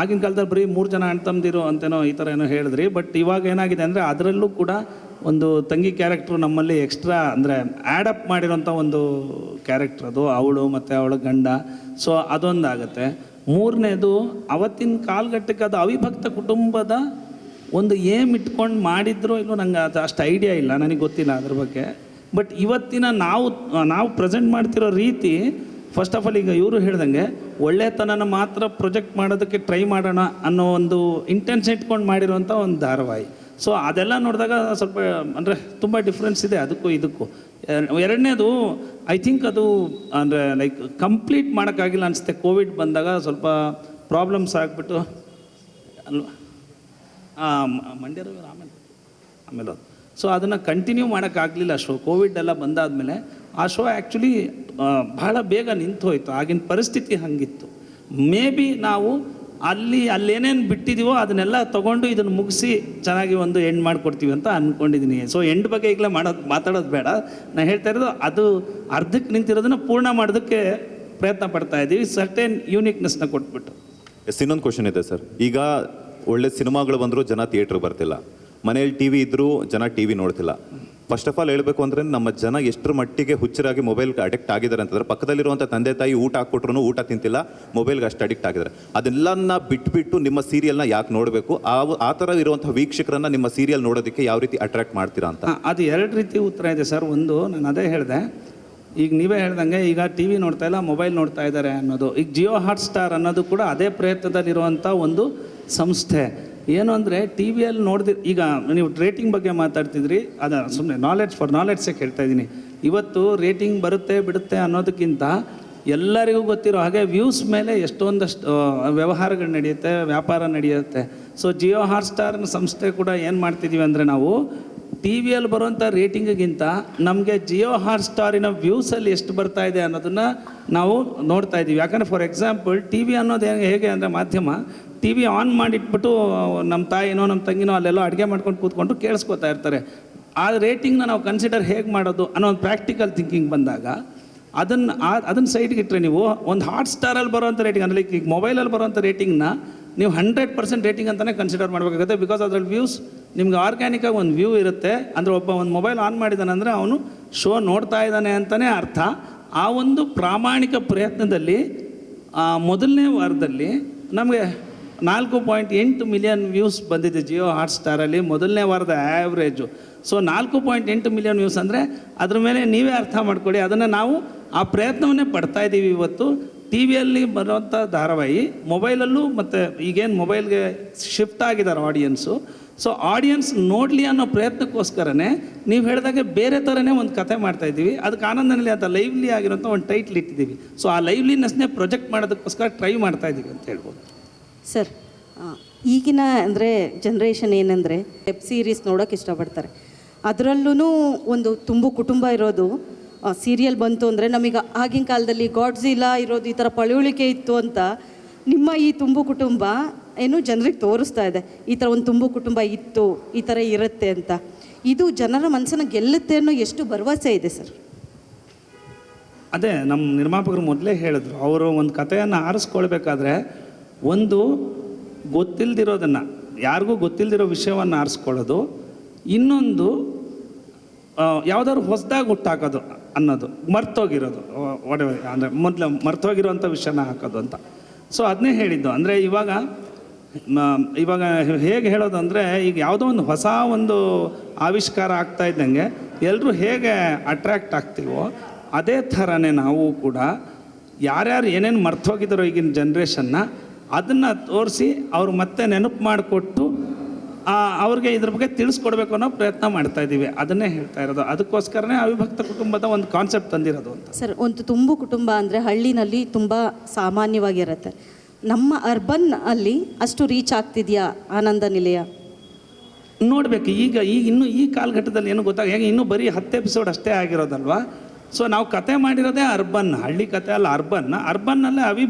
ಆಗಿನ ಕಾಲದಲ್ಲಿ ಬರೀ 3 ಜನ ಅಣ್ಣ ತಮ್ಮದಿರು ಅಂತೇನೋ ಈ ಥರ ಏನೋ ಹೇಳಿದ್ರಿ. ಬಟ್ ಇವಾಗ ಏನಾಗಿದೆ ಅಂದರೆ ಅದರಲ್ಲೂ ಕೂಡ ಒಂದು ತಂಗಿ ಕ್ಯಾರೆಕ್ಟ್ರು ನಮ್ಮಲ್ಲಿ ಎಕ್ಸ್ಟ್ರಾ ಅಂದರೆ ಆ್ಯಡಪ್ ಮಾಡಿರೋಂಥ ಒಂದು ಕ್ಯಾರೆಕ್ಟ್ರ್ ಅದು, ಅವಳು ಮತ್ತು ಅವಳ ಗಂಡ. ಸೊ ಅದೊಂದಾಗುತ್ತೆ. ಮೂರನೇದು, ಅವತ್ತಿನ ಕಾಲಘಟ್ಟಕ್ಕೆ ಅದು ಅವಿಭಕ್ತ ಕುಟುಂಬದ ಒಂದು ಏಮ್ ಇಟ್ಕೊಂಡು ಮಾಡಿದ್ರು ಇಲ್ಲೋ ನಂಗೆ ಅದು ಅಷ್ಟು ಐಡಿಯಾ ಇಲ್ಲ, ನನಗೆ ಗೊತ್ತಿಲ್ಲ ಅದ್ರ ಬಗ್ಗೆ. ಬಟ್ ಇವತ್ತಿನ ನಾವು ಪ್ರೆಸೆಂಟ್ ಮಾಡ್ತಿರೋ ರೀತಿ, ಫಸ್ಟ್ ಆಫ್ ಆಲ್ ಈಗ ಇವರು ಹೇಳ್ದಂಗೆ ಒಳ್ಳೆತನನ ಮಾತ್ರ ಪ್ರೊಜೆಕ್ಟ್ ಮಾಡೋದಕ್ಕೆ ಟ್ರೈ ಮಾಡೋಣ ಅನ್ನೋ ಒಂದು ಇಂಟೆನ್ಷನ್ ಇಟ್ಕೊಂಡು ಮಾಡಿರೋಂಥ ಒಂದು ಧಾರಾವಾಹಿ. ಸೊ ಅದೆಲ್ಲ ನೋಡಿದಾಗ ಸ್ವಲ್ಪ ಅಂದರೆ ತುಂಬ ಡಿಫ್ರೆನ್ಸ್ ಇದೆ ಅದಕ್ಕೂ ಇದಕ್ಕೂ. ಎರಡನೇದು, ಐ ಥಿಂಕ್ ಅದು ಅಂದರೆ ಲೈಕ್ ಕಂಪ್ಲೀಟ್ ಮಾಡೋಕ್ಕಾಗಿಲ್ಲ ಅನಿಸುತ್ತೆ. ಕೋವಿಡ್ ಬಂದಾಗ ಸ್ವಲ್ಪ ಪ್ರಾಬ್ಲಮ್ಸ್ ಆಗಿಬಿಟ್ಟು ಅಲ್ವಾ, ಮಂಡ್ಯರು ಆಮೇಲೆ ಅದು. ಸೊ ಅದನ್ನು ಕಂಟಿನ್ಯೂ ಮಾಡೋಕ್ಕಾಗಲಿಲ್ಲ ಶೋ. ಕೋವಿಡ್ ಎಲ್ಲ ಬಂದಾದಮೇಲೆ ಆ ಶೋ ಆ್ಯಕ್ಚುಲಿ ಬಹಳ ಬೇಗ ನಿಂತು ಹೋಯಿತು. ಆಗಿನ ಪರಿಸ್ಥಿತಿ ಹಾಗಿತ್ತು. ಮೇ ಬಿ ನಾವು ಅಲ್ಲೇನೇನು ಬಿಟ್ಟಿದ್ದೀವೋ ಅದನ್ನೆಲ್ಲ ತೊಗೊಂಡು ಇದನ್ನು ಮುಗಿಸಿ ಚೆನ್ನಾಗಿ ಒಂದು ಎಂಡ್ ಮಾಡಿಕೊಡ್ತೀವಿ ಅಂತ ಅಂದ್ಕೊಂಡಿದ್ದೀನಿ. ಸೊ ಎಂಡ್ ಬಗ್ಗೆ ಈಗಲೇ ಮಾತಾಡೋದು ಬೇಡ. ನಾನು ಹೇಳ್ತಾ ಇರೋದು ಅದು ಅರ್ಧಕ್ಕೆ ನಿಂತಿರೋದನ್ನು ಪೂರ್ಣ ಮಾಡೋದಕ್ಕೆ ಪ್ರಯತ್ನ ಪಡ್ತಾ ಇದ್ದೀವಿ, ಸರ್ಟೇನ್ ಯೂನಿಕ್ನೆಸ್ನ ಕೊಟ್ಬಿಟ್ಟು. ಇನ್ನೊಂದು ಕ್ವಶನ್ ಇದೆ ಸರ್. ಈಗ ಒಳ್ಳೆ ಸಿನಿಮಾಗಳು ಬಂದರೂ ಜನ ಥಿಯೇಟ್ರಿಗೆ ಬರ್ತಿಲ್ಲ, ಮನೇಲಿ ಟಿ ವಿ ಇದ್ದರೂ ಜನ ಟಿ ವಿ ನೋಡ್ತಿಲ್ಲ. ಫಸ್ಟ್ ಆಫ್ ಆಲ್ ಹೇಳಬೇಕು ಅಂದರೆ ನಮ್ಮ ಜನ ಎಷ್ಟರ ಮಟ್ಟಿಗೆ ಹುಚ್ಚರಾಗಿ ಮೊಬೈಲ್ಗೆ ಅಡಿಕ್ಟ್ ಆಗಿದ್ದಾರೆ ಅಂತಂದರೆ, ಪಕ್ಕದಲ್ಲಿರುವಂಥ ತಂದೆ ತಾಯಿ ಊಟ ಹಾಕ್ಕೊಟ್ರು ಊಟ ತಿಂತಿಲ್ಲ, ಮೊಬೈಲ್ಗೆ ಅಷ್ಟು ಅಡಿಕ್ಟ್ ಆಗಿದ್ದಾರೆ. ಅದೆಲ್ಲನ್ನ ಬಿಟ್ಬಿಟ್ಟು ನಿಮ್ಮ ಸೀರಿಯಲ್ನ ಯಾಕೆ ನೋಡಬೇಕು? ಆ ಥರ ಇರುವಂಥ ವೀಕ್ಷಕರನ್ನು ನಿಮ್ಮ ಸೀರಿಯಲ್ ನೋಡೋದಕ್ಕೆ ಯಾವ ರೀತಿ ಅಟ್ರಾಕ್ಟ್ ಮಾಡ್ತೀರಾ ಅಂತ? ಅದು 2 ರೀತಿ ಉತ್ತರ ಇದೆ ಸರ್. ಒಂದು, ನಾನು ಅದೇ ಹೇಳಿದೆ, ಈಗ ನೀವೇ ಹೇಳ್ದಂಗೆ ಈಗ ಟಿ ವಿ ನೋಡ್ತಾ ಇಲ್ಲ, ಮೊಬೈಲ್ ನೋಡ್ತಾ ಇದ್ದಾರೆ ಅನ್ನೋದು. ಈಗ ಜಿಯೋ ಹಾಟ್ಸ್ಟಾರ್ ಅನ್ನೋದು ಕೂಡ ಅದೇ ಪ್ರಯತ್ನದಲ್ಲಿರುವಂಥ ಒಂದು ಸಂಸ್ಥೆ. ಏನು ಅಂದರೆ ಟಿ ವಿಯಲ್ಲಿ ಈಗ ನೀವು ರೇಟಿಂಗ್ ಬಗ್ಗೆ ಮಾತಾಡ್ತಿದ್ರಿ, ಸುಮ್ಮನೆ ನಾಲೆಡ್ಜ್ ಸೆಕ್ ಹೇಳ್ತಾ ಇದ್ದೀನಿ. ಇವತ್ತು ರೇಟಿಂಗ್ ಬರುತ್ತೆ ಬಿಡುತ್ತೆ ಅನ್ನೋದಕ್ಕಿಂತ ಎಲ್ಲರಿಗೂ ಗೊತ್ತಿರೋ ಹಾಗೆ ವ್ಯೂಸ್ ಮೇಲೆ ಎಷ್ಟೊಂದಷ್ಟು ವ್ಯವಹಾರಗಳು ನಡೆಯುತ್ತೆ, ವ್ಯಾಪಾರ ನಡೆಯುತ್ತೆ. ಸೊ ಜಿಯೋ ಹಾಟ್ಸ್ಟಾರ್ನ ಸಂಸ್ಥೆ ಕೂಡ ಏನು ಮಾಡ್ತಿದ್ದೀವಿ ಅಂದರೆ, ನಾವು ಟಿ ವಿಯಲ್ಲಿ ಬರುವಂಥ ರೇಟಿಂಗಿಗಿಂತ ನಮಗೆ ಜಿಯೋ ಹಾಟ್ಸ್ಟಾರಿನ ವ್ಯೂಸಲ್ಲಿ ಎಷ್ಟು ಬರ್ತಾ ಇದೆ ಅನ್ನೋದನ್ನು ನಾವು ನೋಡ್ತಾ ಇದ್ದೀವಿ. ಯಾಕಂದರೆ ಫಾರ್ ಎಕ್ಸಾಂಪಲ್ ಟಿ ವಿ ಅನ್ನೋದು ಹೇಗೆ ಅಂದರೆ ಮಾಧ್ಯಮ, ಟಿ ವಿ ಆನ್ ಮಾಡಿಟ್ಬಿಟ್ಟು ನಮ್ಮ ತಾಯಿನೋ ನಮ್ಮ ತಂಗಿನೋ ಅಲ್ಲೆಲ್ಲೋ ಅಡುಗೆ ಮಾಡ್ಕೊಂಡು ಕೂತ್ಕೊಂಡು ಕೇಳಿಸ್ಕೊತಾ ಇರ್ತಾರೆ. ಆ ರೇಟಿಂಗ್ನ ನಾವು ಕನ್ಸಿಡರ್ ಹೇಗೆ ಮಾಡೋದು ಅನ್ನೋ ಒಂದು ಪ್ರಾಕ್ಟಿಕಲ್ ಥಿಂಕಿಂಗ್ ಬಂದಾಗ ಅದನ್ನು ಸೈಡ್ಗೆ ಇಟ್ಟರೆ ನೀವು ಒಂದು ಹಾಟ್ಸ್ಟಾರಲ್ಲಿ ಬರೋವಂಥ ರೇಟಿಂಗ್ ಅಂದರೆ ಈಗ ಮೊಬೈಲಲ್ಲಿ ಬರೋವಂಥ ರೇಟಿಂಗ್ನ ನೀವು 100% ರೇಟಿಂಗ್ ಅಂತಲೇ ಕನ್ಸಿಡರ್ ಮಾಡಬೇಕಾಗುತ್ತೆ. ಬಿಕಾಸ್ ಅದರಲ್ಲಿ ವ್ಯೂಸ್ ನಿಮ್ಗೆ ಆರ್ಗ್ಯಾನಿಕಾಗಿ ಒಂದು ವ್ಯೂ ಇರುತ್ತೆ. ಅಂದರೆ ಒಂದು ಮೊಬೈಲ್ ಆನ್ ಮಾಡಿದ್ದಾನೆ ಅಂದರೆ ಅವನು ಶೋ ನೋಡ್ತಾ ಇದ್ದಾನೆ ಅಂತಲೇ ಅರ್ಥ. ಆ ಒಂದು ಪ್ರಾಮಾಣಿಕ ಪ್ರಯತ್ನದಲ್ಲಿ ಮೊದಲನೇ ವಾರದಲ್ಲಿ ನಮಗೆ 4.8 ಮಿಲಿಯನ್ ವ್ಯೂಸ್ ಬಂದಿದೆ ಜಿಯೋ ಹಾಟ್ಸ್ಟಾರಲ್ಲಿ ಮೊದಲನೇ ವಾರದ ಆ್ಯಾವ್ರೇಜು. ಸೊ 4.8 ಮಿಲಿಯನ್ ವ್ಯೂಸ್ ಅಂದರೆ ಅದ್ರ ಮೇಲೆ ನೀವೇ ಅರ್ಥ ಮಾಡ್ಕೊಳ್ಳಿ. ಅದನ್ನು ನಾವು ಆ ಪ್ರಯತ್ನವನ್ನೇ ಪಡ್ತಾ ಇದ್ದೀವಿ. ಇವತ್ತು ಟಿ ವಿಯಲ್ಲಿ ಬರುವಂಥ ಧಾರಾವಾಹಿ ಮೊಬೈಲಲ್ಲೂ, ಮತ್ತು ಈಗೇನು ಮೊಬೈಲ್ಗೆ ಶಿಫ್ಟ್ ಆಗಿದ್ದಾರೆ ಆಡಿಯನ್ಸು. ಸೊ ಆಡಿಯನ್ಸ್ ನೋಡಲಿ ಅನ್ನೋ ಪ್ರಯತ್ನಕ್ಕೋಸ್ಕರನೇ ನೀವು ಹೇಳಿದಾಗೆ ಬೇರೆ ಥರನೇ ಒಂದು ಕಥೆ ಮಾಡ್ತಾಯಿದ್ದೀವಿ. ಅದಕ್ಕೆ ಆನಂದನಲ್ಲಿ ಅಂತ ಲೈವ್ಲಿ ಆಗಿರೋಂಥ ಒಂದು ಟೈಟ್ಲ್ ಇಟ್ಟಿದ್ದೀವಿ. ಸೊ ಆ ಲೈವ್ಲಿನೆಸ್ನೇ ಪ್ರೊಜೆಕ್ಟ್ ಮಾಡೋದಕ್ಕೋಸ್ಕರ ಟ್ರೈ ಮಾಡ್ತಾಯಿದ್ದೀವಿ ಅಂತ ಹೇಳ್ಬೋದು. ಸರ್, ಈಗಿನ ಅಂದರೆ ಜನ್ರೇಷನ್ ಏನಂದರೆ ವೆಬ್ ಸೀರೀಸ್ ನೋಡೋಕೆ ಇಷ್ಟಪಡ್ತಾರೆ. ಅದರಲ್ಲೂ ಒಂದು ತುಂಬು ಕುಟುಂಬ ಇರೋದು ಸೀರಿಯಲ್ ಬಂತು ಅಂದರೆ, ನಮಗೆ ಆಗಿನ ಕಾಲದಲ್ಲಿ ಗಾಡ್ಜಿಲಾ ಇರೋದು ಈ ಥರ ಪಳುವಳಿಕೆ ಇತ್ತು ಅಂತ ನಿಮ್ಮ ಈ ತುಂಬು ಕುಟುಂಬ ಏನು ಜನರಿಗೆ ತೋರಿಸ್ತಾ ಇದೆ. ಈ ಥರ ಒಂದು ತುಂಬು ಕುಟುಂಬ ಇತ್ತು, ಈ ಥರ ಇರುತ್ತೆ ಅಂತ. ಇದು ಜನರ ಮನಸ್ಸನ್ನು ಗೆಲ್ಲುತ್ತೆ ಅನ್ನೋ ಎಷ್ಟು ಭರವಸೆ ಇದೆ ಸರ್? ಅದೇ ನಮ್ಮ ನಿರ್ಮಾಪಕರು ಮೊದಲೇ ಹೇಳಿದ್ರು, ಅವರು ಒಂದು ಕಥೆಯನ್ನು ಆರಿಸ್ಕೊಳ್ಬೇಕಾದ್ರೆ ಒಂದು ಗೊತ್ತಿಲ್ಲದಿರೋದನ್ನು, ಯಾರಿಗೂ ಗೊತ್ತಿಲ್ಲದಿರೋ ವಿಷಯವನ್ನು ಆರಿಸ್ಕೊಳ್ಳೋದು, ಇನ್ನೊಂದು ಯಾವುದಾದ್ರು ಹೊಸದಾಗಿ ಹುಟ್ಟಾಕೋದು ಅನ್ನೋದು, ಮರ್ತೋಗಿರೋದು ಅಂದರೆ ಮೊದಲು ಮರ್ತೋಗಿರೋವಂಥ ವಿಷಯನ ಹಾಕೋದು ಅಂತ. ಸೊ ಅದನ್ನೇ ಹೇಳಿದ್ದು. ಅಂದರೆ ಇವಾಗ ಹೇಗೆ ಹೇಳೋದು ಅಂದರೆ, ಈಗ ಯಾವುದೋ ಒಂದು ಹೊಸ ಒಂದು ಆವಿಷ್ಕಾರ ಆಗ್ತಾ ಇದ್ದಂಗೆ ಎಲ್ಲರೂ ಹೇಗೆ ಅಟ್ರ್ಯಾಕ್ಟ್ ಆಗ್ತೀವೋ ಅದೇ ಥರನೇ ನಾವು ಕೂಡ ಯಾರ್ಯಾರು ಏನೇನು ಮರ್ತೋಗಿದ್ದಾರೋ ಈಗಿನ ಜನ್ರೇಷನ್ನ ಅದನ್ನು ತೋರಿಸಿ ಅವ್ರು ಮತ್ತೆ ನೆನಪು ಮಾಡಿಕೊಟ್ಟು ಅವ್ರಿಗೆ ಇದ್ರ ಬಗ್ಗೆ ತಿಳಿಸ್ಕೊಡ್ಬೇಕು ಅನ್ನೋ ಪ್ರಯತ್ನ ಮಾಡ್ತಾ ಇದ್ದೀವಿ. ಅದನ್ನೇ ಹೇಳ್ತಾ ಇರೋದು. ಅದಕ್ಕೋಸ್ಕರನೇ ಅವಿಭಕ್ತ ಕುಟುಂಬದ ಒಂದು ಕಾನ್ಸೆಪ್ಟ್ ತಂದಿರೋದು ಅಂತ. ಸರ್, ಒಂದು ತುಂಬು ಕುಟುಂಬ ಅಂದರೆ ಹಳ್ಳಿನಲ್ಲಿ ತುಂಬ ಸಾಮಾನ್ಯವಾಗಿರುತ್ತೆ. ನಮ್ಮ ಅರ್ಬನ್ ಅಲ್ಲಿ ಅಷ್ಟು ರೀಚ್ ಆಗ್ತಿದೆಯಾ ಆನಂದ ನಿಲಯ? ನೋಡಬೇಕು. ಈಗ ಇನ್ನೂ ಈ ಕಾಲಘಟ್ಟದಲ್ಲಿ ಏನು ಹೇಗೆ ಇನ್ನೂ ಬರೀ 10 ಎಪಿಸೋಡ್ ಅಷ್ಟೇ ಆಗಿರೋದಲ್ವಾ. ಸೊ ನಾವು ಕತೆ ಮಾಡಿರೋದೇ ಅರ್ಬನ್, ಹಳ್ಳಿ ಕತೆ ಅಲ್ಲ, ಅರ್ಬನ್ನಲ್ಲೇ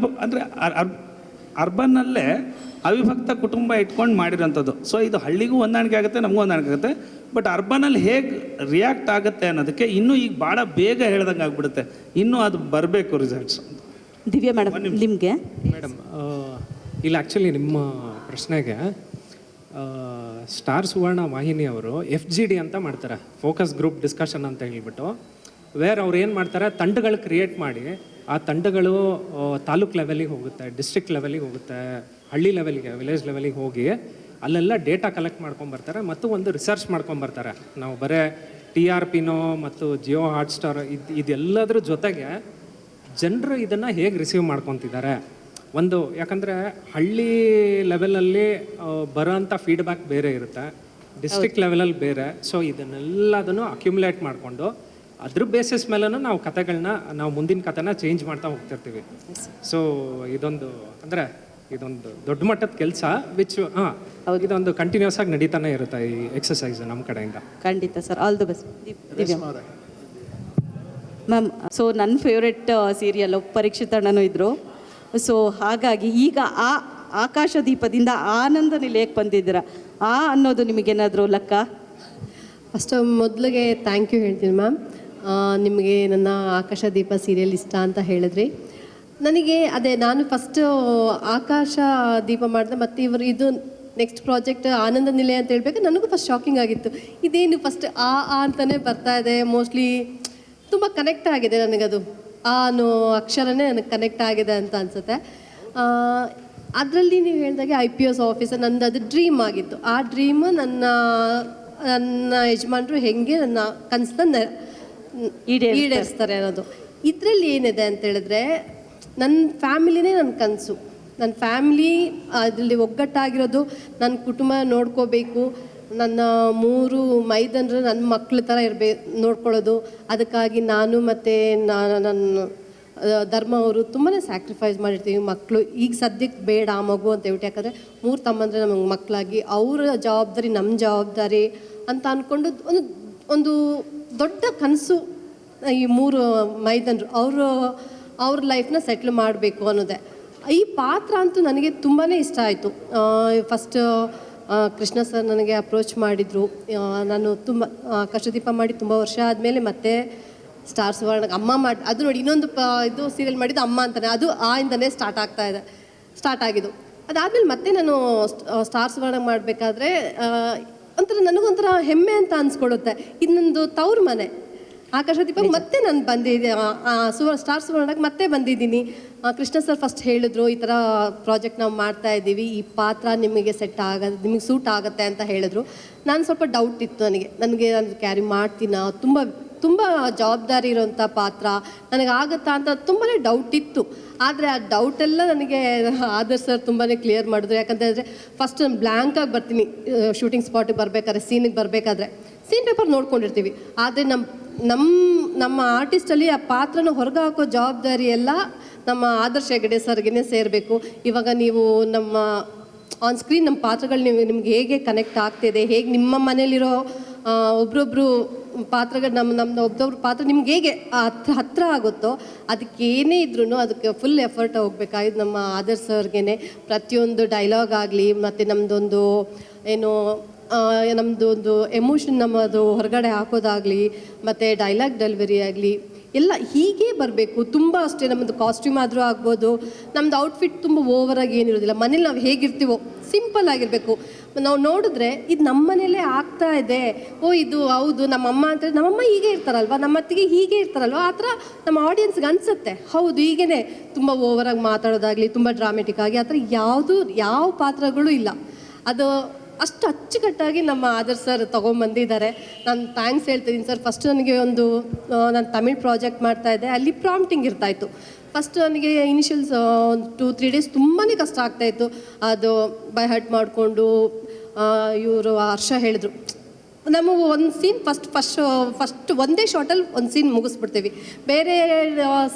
ಅಂದರೆ ಅರ್ಬನ್ನಲ್ಲೇ ಅವಿಭಕ್ತ ಕುಟುಂಬ ಇಟ್ಕೊಂಡು ಮಾಡಿರೋಂಥದ್ದು. ಸೊ ಇದು ಹಳ್ಳಿಗೂ ಹೊಂದಾಣಿಕೆ ಆಗುತ್ತೆ, ನಮಗೂ ಹೊಂದಾಣಿಕೆ ಆಗುತ್ತೆ. ಬಟ್ ಅರ್ಬನಲ್ಲಿ ಹೇಗೆ ರಿಯಾಕ್ಟ್ ಆಗುತ್ತೆ ಅನ್ನೋದಕ್ಕೆ ಇನ್ನೂ ಈಗ ಭಾಳ ಬೇಗ ಹೇಳ್ದಂಗೆ ಆಗ್ಬಿಡುತ್ತೆ. ಇನ್ನೂ ಅದು ಬರಬೇಕು ರಿಸಲ್ಟ್ಸ್. ದಿವ್ಯಾ ಮೇಡಮ್, ನಿಮಗೆ ಮೇಡಮ್ ಇಲ್ಲ, ಆ್ಯಕ್ಚುಲಿ ನಿಮ್ಮ ಪ್ರಶ್ನೆಗೆ ಸ್ಟಾರ್ ಸುವರ್ಣ ವಾಹಿನಿಯವರು FGD ಅಂತ ಮಾಡ್ತಾರೆ, ಫೋಕಸ್ ಗ್ರೂಪ್ ಡಿಸ್ಕಷನ್ ಅಂತ ಹೇಳಿಬಿಟ್ಟು, ವೇರ್ ಅವ್ರು ಏನು ಮಾಡ್ತಾರೆ, ತಂಡಗಳು ಕ್ರಿಯೇಟ್ ಮಾಡಿ ಆ ತಂಡಗಳು ತಾಲೂಕ್ ಲೆವೆಲಿಗೆ ಹೋಗುತ್ತೆ, ಡಿಸ್ಟ್ರಿಕ್ಟ್ ಲೆವೆಲಿಗೆ ಹೋಗುತ್ತೆ, ಹಳ್ಳಿ ಲೆವೆಲಿಗೆ, ವಿಲೇಜ್ ಲೆವೆಲಿಗೆ ಹೋಗಿ ಅಲ್ಲೆಲ್ಲ ಡೇಟಾ ಕಲೆಕ್ಟ್ ಮಾಡ್ಕೊಂಬರ್ತಾರೆ ಮತ್ತು ಒಂದು ರಿಸರ್ಚ್ ಮಾಡ್ಕೊಂಬರ್ತಾರೆ. ನಾವು ಬರೀ TRPನೋ ಮತ್ತು ಜಿಯೋ ಹಾಟ್ಸ್ಟಾರ್ ಇದೆಲ್ಲದ್ರ ಜೊತೆಗೆ ಜನರು ಇದನ್ನು ಹೇಗೆ ರಿಸೀವ್ ಮಾಡ್ಕೊತಿದ್ದಾರೆ ಒಂದು, ಯಾಕಂದರೆ ಹಳ್ಳಿ ಲೆವೆಲಲ್ಲಿ ಬರೋಂಥ ಫೀಡ್ಬ್ಯಾಕ್ ಬೇರೆ ಇರುತ್ತೆ, ಡಿಸ್ಟ್ರಿಕ್ಟ್ ಲೆವೆಲಲ್ಲಿ ಬೇರೆ. ಸೊ ಇದನ್ನೆಲ್ಲದನ್ನು ಅಕ್ಯುಮುಲೇಟ್ ಮಾಡಿಕೊಂಡು ಅದ್ರ ಬೇಸಿಸ್ ಮೇಲೂ ನಾವು ಕತೆಗಳನ್ನ, ನಾವು ಮುಂದಿನ ಕತೆನ ಚೇಂಜ್ ಮಾಡ್ತಾ ಹೋಗ್ತಿರ್ತೀವಿ. ಸೊ ಇದೊಂದು ದೊಡ್ಡ ಮಟ್ಟದ ಕೆಲಸ ವಿಚ್ ಇದೊಂದು ಕಂಟಿನ್ಯೂಸ್ ಆಗಿ ನಡೀತಾನೆ ಇರುತ್ತೆ ಈ ಎಕ್ಸಸೈಸ್ ನಮ್ಮ ಕಡೆಯಿಂದ. ಖಂಡಿತ sir, all the best. Ma'am, so ನನ್ನ ಫೇವ್ರೆಟ್ ಸೀರಿಯಲ್ಲು ಪರೀಕ್ಷಿತಣ್ಣನೂ ಇದ್ದರು. ಸೊ ಹಾಗಾಗಿ ಈಗ ಆ ಆಕಾಶದೀಪದಿಂದ ಆನಂದ ನಿಲಯಕ್ಕೆ ಬಂದಿದ್ದೀರಾ, ಅನ್ನೋದು ನಿಮಗೇನಾದರೂ ಲೆಕ್ಕ? ಫಸ್ಟ್ ಮೊದಲಿಗೆ ಥ್ಯಾಂಕ್ ಯು ಹೇಳ್ತೀನಿ ಮ್ಯಾಮ್. ನಿಮಗೆ ನನ್ನ ಆಕಾಶದೀಪ ಸೀರಿಯಲ್ ಇಷ್ಟ ಅಂತ ಹೇಳಿದ್ರಿ. ನನಗೆ ಅದೇ ನಾನು ಫಸ್ಟು ಆಕಾಶ ದೀಪ ಮಾಡಿದೆ, ಮತ್ತು ಇದು ನೆಕ್ಸ್ಟ್ ಪ್ರಾಜೆಕ್ಟ್ ಆನಂದ ನಿಲಯ ಅಂತ ಹೇಳ್ಬೇಕು. ನನಗೂ ಫಸ್ಟ್ ಶಾಕಿಂಗ್ ಆಗಿತ್ತು, ಇದೇನು ಫಸ್ಟ್ ಅಂತಲೇ ಬರ್ತಾ ಇದೆ. ಮೋಸ್ಟ್ಲಿ ತುಂಬ ಕನೆಕ್ಟ್ ಆಗಿದೆ ನನಗದು, ಅನ್ನೋ ಅಕ್ಷರನೇ ನನಗೆ ಕನೆಕ್ಟ್ ಆಗಿದೆ ಅಂತ ಅನಿಸುತ್ತೆ. ಅದರಲ್ಲಿ ನೀವು ಹೇಳಿದಾಗೆ IPS ಆಫೀಸರ್ ನಂದು ಅದು ಡ್ರೀಮ್ ಆಗಿತ್ತು. ಆ ಡ್ರೀಮ್ ನನ್ನ ಯಜಮಾನರು ಹೆಂಗೆ ನನ್ನ ಕನಸನ್ನ ಈಡೇರಿಸ್ತಾರೆ ಅನ್ನೋದು. ಇದರಲ್ಲಿ ಏನಿದೆ ಅಂತ ಹೇಳಿದ್ರೆ, ನನ್ನ ಫ್ಯಾಮಿಲಿನೇ ನನ್ನ ಕನಸು. ನನ್ನ ಫ್ಯಾಮಿಲಿ ಅದರಲ್ಲಿ ಒಗ್ಗಟ್ಟಾಗಿರೋದು, ನನ್ನ ಕುಟುಂಬ ನೋಡ್ಕೋಬೇಕು, ನನ್ನ 3 ಮೈದನರು ನನ್ನ ಮಕ್ಕಳ ಥರ ನೋಡ್ಕೊಳ್ಳೋದು. ಅದಕ್ಕಾಗಿ ನಾನು ಮತ್ತು ನನ್ನ ಧರ್ಮ ಅವರು ತುಂಬಾ ಸ್ಯಾಕ್ರಿಫೈಸ್ ಮಾಡಿರ್ತೀವಿ. ಮಕ್ಕಳು ಈಗ ಸದ್ಯಕ್ಕೆ ಬೇಡ ಆ ಮಗು ಅಂತ ಹೇಳ್ಬಿಟ್ಟು, ಯಾಕಂದರೆ 3 ತಮ್ಮಂದರೆ ನಮಗೆ ಮಕ್ಕಳಾಗಿ ಅವರ ಜವಾಬ್ದಾರಿ ನಮ್ಮ ಜವಾಬ್ದಾರಿ ಅಂತ ಅಂದ್ಕೊಂಡು ಒಂದು ದೊಡ್ಡ ಕನಸು. ಈ 3 ಮೈದನರು ಅವ್ರ ಲೈಫ್ನ ಸೆಟ್ಲ್ ಮಾಡಬೇಕು ಅನ್ನೋದೇ. ಈ ಪಾತ್ರ ಅಂತೂ ನನಗೆ ತುಂಬಾ ಇಷ್ಟ ಆಯಿತು. ಫಸ್ಟ್ ಕೃಷ್ಣ ಸರ್ ನನಗೆ ಅಪ್ರೋಚ್ ಮಾಡಿದರು. ನಾನು ತುಂಬ ಆಕಾಶದೀಪ ಮಾಡಿ ತುಂಬ ವರ್ಷ ಆದಮೇಲೆ ಮತ್ತೆ ಸ್ಟಾರ್ ಸುವರ್ಣಕ್ಕೆ ಅಮ್ಮ ಅದು ನೋಡಿ ಇನ್ನೊಂದು ಇದು ಸೀರಿಯಲ್ ಮಾಡಿದ್ದು ಅಮ್ಮ ಅಂತಲೇ, ಅದು ಇಂದನೇ ಸ್ಟಾರ್ಟ್ ಆಗಿದ್ದು. ಅದಾದಮೇಲೆ ಮತ್ತೆ ನಾನು ಸ್ಟಾರ್ ಸುವರ್ಣಕ್ಕೆ ಮಾಡಬೇಕಾದ್ರೆ ನನಗೊಂಥರ ಹೆಮ್ಮೆ ಅಂತ ಅನ್ಸ್ಕೊಳ್ಳುತ್ತೆ. ಇದು ನಂದು ತವ್ರ ಮನೆ ಆಕಾಶದೀಪ. ಮತ್ತೆ ನಾನು ಬಂದಿದ್ದೆ ಸ್ಟಾರ್ ಸುವರ್ಣಕ್ಕೆ ಮತ್ತೆ ಬಂದಿದ್ದೀನಿ. ಕೃಷ್ಣ ಸರ್ ಫಸ್ಟ್ ಹೇಳಿದ್ರು, ಈ ಥರ ಪ್ರಾಜೆಕ್ಟ್ ನಾವು ಮಾಡ್ತಾ ಇದ್ದೀವಿ, ಈ ಪಾತ್ರ ನಿಮಗೆ ನಿಮಗೆ ಸೂಟ್ ಆಗುತ್ತೆ ಅಂತ ಹೇಳಿದ್ರು. ನಾನು ಸ್ವಲ್ಪ ಡೌಟ್ ಇತ್ತು ನನಗೆ ನಾನು ಕ್ಯಾರಿ ಮಾಡ್ತೀನಾ, ತುಂಬ ಜವಾಬ್ದಾರಿ ಇರೋಂಥ ಪಾತ್ರ ನನಗಾಗತ್ತಾ ಅಂತ ತುಂಬಾ ಡೌಟ್ ಇತ್ತು. ಆದರೆ ಆ ಡೌಟೆಲ್ಲ ನನಗೆ ಆದರ್ಶ್ ಸರ್ ತುಂಬಾ ಕ್ಲಿಯರ್ ಮಾಡಿದ್ರು. ಯಾಕಂತಂದರೆ ಫಸ್ಟ್ ನಾನು ಬ್ಲ್ಯಾಂಕಾಗಿ ಬರ್ತೀನಿ ಶೂಟಿಂಗ್ ಸ್ಪಾಟಿಗೆ ಬರಬೇಕಾದ್ರೆ, ಸೀನಿಗೆ ಬರಬೇಕಾದ್ರೆ ಸೀನ್ ಪೇಪರ್ ನೋಡ್ಕೊಂಡಿರ್ತೀವಿ. ಆದರೆ ನಮ್ಮ ಆರ್ಟಿಸ್ಟಲ್ಲಿ ಆ ಪಾತ್ರನ ಹೊರಗೆ ಹಾಕೋ ಜವಾಬ್ದಾರಿ ಎಲ್ಲ ನಮ್ಮ ಆದರ್ಶ್ ಹೆಗಡೆ ಸರ್ಗೆ ಸೇರಬೇಕು. ಇವಾಗ ನೀವು ನಮ್ಮ ಆನ್ ಸ್ಕ್ರೀನ್ ನಮ್ಮ ಪಾತ್ರಗಳು ನಿಮ್ಗೆ ಹೇಗೆ ಕನೆಕ್ಟ್ ಆಗ್ತಿದೆ, ಹೇಗೆ ನಿಮ್ಮ ಮನೇಲಿರೋ ಒಬ್ರೊಬ್ರು ಪಾತ್ರಗಳು ನಮ್ಮದು ಒಬ್ಬೊಬ್ರು ಪಾತ್ರ ನಿಮ್ಗೆ ಹೇಗೆ ಹತ್ರ ಆಗುತ್ತೋ, ಅದಕ್ಕೆ ಏನೇ ಇದ್ರೂ ಅದಕ್ಕೆ ಫುಲ್ ಎಫರ್ಟ್ ಹೋಗ್ಬೇಕಾಗಿದ್ದು ನಮ್ಮ ಆದರ್ಶ್ ಸರ್ಗೆ. ಪ್ರತಿಯೊಂದು ಡೈಲಾಗ್ ಆಗಲಿ, ಮತ್ತು ನಮ್ಮದೊಂದು ನಮ್ಮದು ಒಂದು ಎಮೋಷನ್ ನಮ್ಮದು ಹೊರಗಡೆ ಹಾಕೋದಾಗಲಿ, ಮತ್ತು ಡೈಲಾಗ್ ಡೆಲಿವರಿ ಆಗಲಿ ಎಲ್ಲ ಹೀಗೇ ಬರಬೇಕು. ತುಂಬ ಅಷ್ಟೇ, ನಮ್ಮದು ಕಾಸ್ಟ್ಯೂಮ್ ಆದರೂ ಆಗ್ಬೋದು, ನಮ್ಮದು ಔಟ್ಫಿಟ್ ತುಂಬ ಓವರಾಗಿ ಏನಿರೋದಿಲ್ಲ. ಮನೇಲಿ ನಾವು ಹೇಗಿರ್ತೀವೋ ಸಿಂಪಲ್ ಆಗಿರಬೇಕು. ನಾವು ನೋಡಿದ್ರೆ ಇದು ನಮ್ಮ ಮನೇಲೇ ಆಗ್ತಾ ಇದೆ, ಇದು ಹೌದು ನಮ್ಮಮ್ಮ ಅಂತ, ನಮ್ಮಮ್ಮ ಹೀಗೆ ಇರ್ತಾರಲ್ವ, ನಮ್ಮ ಅತ್ತಿಗೆ ಹೀಗೆ ಇರ್ತಾರಲ್ವ, ಆ ಥರ ನಮ್ಮ ಆಡಿಯನ್ಸ್ಗೆ ಅನಿಸುತ್ತೆ. ಹೌದು ಹೀಗೇ ತುಂಬ ಓವರಾಗಿ ಮಾತಾಡೋದಾಗಲಿ, ತುಂಬ ಡ್ರಾಮೆಟಿಕ್ ಆಗಿ ಆ ಥರ ಯಾವ ಪಾತ್ರಗಳು ಇಲ್ಲ. ಅದು ಅಷ್ಟು ಅಚ್ಚುಕಟ್ಟಾಗಿ ನಮ್ಮ ಆದರ್ಶ್ ಸರ್ ತೊಗೊಂಬಂದಿದ್ದಾರೆ. ನಾನು ಥ್ಯಾಂಕ್ಸ್ ಹೇಳ್ತಿದ್ದೀನಿ ಸರ್. ಫಸ್ಟ್ ನನಗೆ ನಾನು ತಮಿಳ್ ಪ್ರಾಜೆಕ್ಟ್ ಮಾಡ್ತಾಯಿದ್ದೆ, ಅಲ್ಲಿ ಪ್ರಾಂಪ್ಟಿಂಗ್ ಇರ್ತಾಯಿತ್ತು. ಫಸ್ಟ್ ನನಗೆ ಇನಿಷಿಯಲ್ಸ್ 2-3 ಡೇಸ್ ತುಂಬಾ ಕಷ್ಟ ಆಗ್ತಾಯಿತ್ತು. ಅದು ಬೈ ಹರ್ಟ್ ಮಾಡಿಕೊಂಡು ಇವರು ಹರ್ಷ ಹೇಳಿದ್ರು, ನಮಗೆ ಒಂದು ಸೀನ್ ಫಸ್ಟ್ ಒಂದೇ ಶಾರ್ಟಲ್ಲಿ ಒಂದು ಸೀನ್ ಮುಗಿಸ್ಬಿಡ್ತೀವಿ. ಬೇರೆ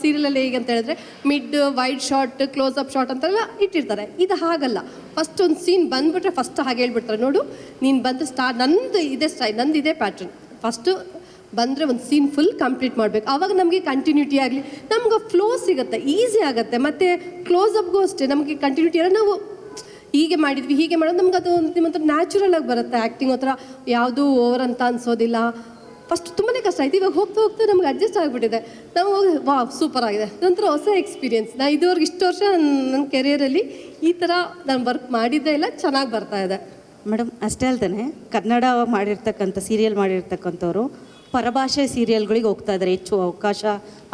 ಸೀರಿಯಲಲ್ಲಿ ಹೇಗೆ ಅಂತ ಹೇಳಿದ್ರೆ mid wide short close-up short ಅಂತೆಲ್ಲ ಇಟ್ಟಿರ್ತಾರೆ. ಇದು ಹಾಗಲ್ಲ, ಫಸ್ಟ್ ಒಂದು ಸೀನ್ ಬಂದುಬಿಟ್ರೆ ಫಸ್ಟ್ ಹಾಗೆ ಹೇಳ್ಬಿಡ್ತಾರೆ, ನೋಡು ನೀನು ಬಂದು ನಂದು ಇದೇ ಸ್ಟೈಲ್, ನಂದು ಇದೇ ಪ್ಯಾಟ್ರನ್, ಫಸ್ಟು ಬಂದರೆ ಒಂದು ಸೀನ್ ಫುಲ್ ಕಂಪ್ಲೀಟ್ ಮಾಡಬೇಕು. ಆವಾಗ ನಮಗೆ ಕಂಟಿನ್ಯೂಟಿ ಆಗಲಿ, ನಮ್ಗೆ ಫ್ಲೋ ಸಿಗುತ್ತೆ, ಈಸಿ ಆಗುತ್ತೆ. ಮತ್ತು ಕ್ಲೋಸಪ್ಗೂ ಅಷ್ಟೇ ನಮಗೆ ಕಂಟಿನ್ಯೂಟಿ ಅಲ್ಲ, ನಾವು ಹೀಗೆ ಮಾಡಿದ್ವಿ ಹೀಗೆ ಮಾಡೋದು ನಮ್ಗೆ ಅದು ನಿಮ್ಮಂತ ನ್ಯಾಚುರಲ್ ಆಗಿ ಬರುತ್ತೆ. ಆ್ಯಕ್ಟಿಂಗ್ ಹತ್ರ ಯಾವುದೂ ಓವರ್ ಅಂತ ಅನ್ಸೋದಿಲ್ಲ. ಫಸ್ಟ್ ತುಂಬಾ ಕಷ್ಟ ಆಯ್ತು, ಇವಾಗ ಹೋಗ್ತಾ ಹೋಗ್ತಾ ನಮ್ಗೆ ಅಡ್ಜಸ್ಟ್ ಆಗಿಬಿಟ್ಟಿದೆ. ನಾವು ವಾ ಸೂಪರ್ ಆಗಿದೆ, ಇದೊಂಥರ ಹೊಸ ಎಕ್ಸ್ಪೀರಿಯನ್ಸ್. ನಾನು ಇದುವರೆಗೆ ಇಷ್ಟು ವರ್ಷ ನನ್ನ ಕೆರಿಯರಲ್ಲಿ ಈ ಥರ ನಾನು ವರ್ಕ್ ಮಾಡಿದ್ದೇ ಇಲ್ಲ, ಚೆನ್ನಾಗಿ ಬರ್ತಾ ಇದೆ. ಮೇಡಮ್ ಅಷ್ಟೇ ಅಲ್ದೇ ಕನ್ನಡ ಮಾಡಿರ್ತಕ್ಕಂಥ ಸೀರಿಯಲ್ ಮಾಡಿರ್ತಕ್ಕಂಥವ್ರು ಪರಭಾಷೆ ಸೀರಿಯಲ್ಗಳಿಗೆ ಹೋಗ್ತಾ ಇದ್ದಾರೆ, ಹೆಚ್ಚು ಅವಕಾಶ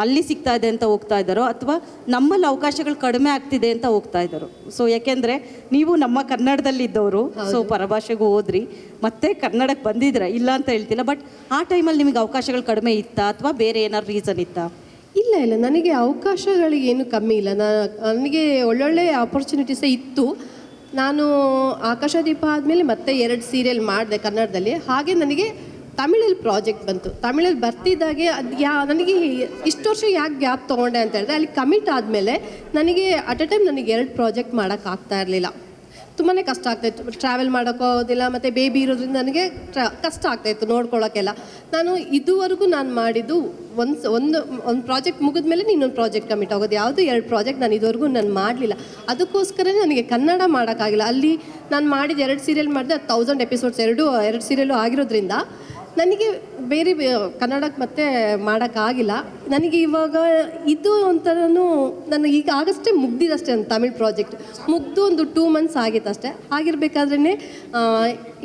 ಅಲ್ಲಿ ಸಿಗ್ತಾ ಇದೆ ಅಂತ ಹೋಗ್ತಾ ಇದ್ದಾರೋ ಅಥವಾ ನಮ್ಮಲ್ಲಿ ಅವಕಾಶಗಳು ಕಡಿಮೆ ಆಗ್ತಿದೆ ಅಂತ ಹೋಗ್ತಾ ಇದ್ದಾರೋ? ಸೊ ಯಾಕೆಂದರೆ ನೀವು ನಮ್ಮ ಕನ್ನಡದಲ್ಲಿದ್ದವರು, ಸೊ ಪರಭಾಷೆಗೂ ಹೋದ್ರಿ, ಮತ್ತೆ ಕನ್ನಡಕ್ಕೆ ಬಂದಿದ್ದೀರ, ಇಲ್ಲ ಅಂತ ಹೇಳ್ತಿಲ್ಲ. ಬಟ್ ಆ ಟೈಮಲ್ಲಿ ನಿಮಗೆ ಅವಕಾಶಗಳು ಕಡಿಮೆ ಇತ್ತಾ ಅಥವಾ ಬೇರೆ ಏನಾದ್ರು ರೀಸನ್ ಇತ್ತಾ? ಇಲ್ಲ, ನನಗೆ ಅವಕಾಶಗಳಿಗೇನು ಕಮ್ಮಿ ಇಲ್ಲ. ನನಗೆ ಒಳ್ಳೊಳ್ಳೆ ಆಪರ್ಚುನಿಟೀಸೇ ಇತ್ತು. ನಾನು ಆಕಾಶದೀಪ ಆದಮೇಲೆ ಮತ್ತೆ 2 ಸೀರಿಯಲ್ ಮಾಡಿದೆ ಕನ್ನಡದಲ್ಲಿ. ಹಾಗೆ ನನಗೆ ತಮಿಳಲ್ಲಿ ಪ್ರಾಜೆಕ್ಟ್ ಬಂತು. ತಮಿಳಲ್ಲಿ ಬರ್ತಿದ್ದಾಗೆ ಅದು ನನಗೆ ಇಷ್ಟು ವರ್ಷ ಯಾಕೆ ಗ್ಯಾಪ್ ತೊಗೊಂಡೆ ಅಂತ ಹೇಳಿದ್ರೆ, ಅಲ್ಲಿ ಕಮಿಟ್ ಆದಮೇಲೆ ನನಗೆ ಅಟ್ ಎ ಟೈಮ್ ನನಗೆ 2 ಪ್ರಾಜೆಕ್ಟ್ ಮಾಡೋಕ್ಕಾಗ್ತಾ ಇರಲಿಲ್ಲ. ತುಂಬಾ ಕಷ್ಟ ಆಗ್ತಾಯಿತ್ತು, ಟ್ರಾವೆಲ್ ಮಾಡೋಕ್ಕೋಗೋದಿಲ್ಲ, ಮತ್ತು ಬೇಬಿ ಇರೋದ್ರಿಂದ ನನಗೆ ಕಷ್ಟ ಆಗ್ತಾಯಿತ್ತು ನೋಡ್ಕೊಳ್ಳೋಕ್ಕೆಲ್ಲ. ನಾನು ಇದುವರೆಗೂ ನಾನು ಮಾಡಿದ್ದು ಒಂದು ಪ್ರಾಜೆಕ್ಟ್ ಮುಗಿದ್ಮೇಲೆ ಇನ್ನೊಂದು ಪ್ರಾಜೆಕ್ಟ್ ಕಮಿಟ್ ಆಗೋದು, ಯಾವುದು 2 ಪ್ರಾಜೆಕ್ಟ್ ನಾನು ಇದುವರೆಗೂ ನಾನು ಮಾಡಲಿಲ್ಲ. ಅದಕ್ಕೋಸ್ಕರನೇ ನನಗೆ ಕನ್ನಡ ಮಾಡೋಕ್ಕಾಗಿಲ್ಲ. ಅಲ್ಲಿ ನಾನು ಮಾಡಿದ 2 ಸೀರಿಯಲ್ ಮಾಡಿದೆ, 1000 ಎಪಿಸೋಡ್ಸ್ 2 ಸೀರಿಯಲ್ಲು ಆಗಿರೋದ್ರಿಂದ ನನಗೆ ಬೇರೆ ಕನ್ನಡಕ್ಕೆ ಮತ್ತೆ ಮಾಡೋಕ್ಕಾಗಿಲ್ಲ. ನನಗೆ ಇವಾಗ ಇದು ಒಂಥರನೂ ನನಗೆ ಈಗ ಆಗಷ್ಟೇ ಮುಗ್ದಿದಷ್ಟೇ ನನ್ನ ತಮಿಳ್ ಪ್ರಾಜೆಕ್ಟ್ ಮುಗ್ದು ಒಂದು 2 ಮಂತ್ಸ್ ಆಗಿತ್ತು ಅಷ್ಟೇ. ಆಗಿರಬೇಕಾದ್ರೇ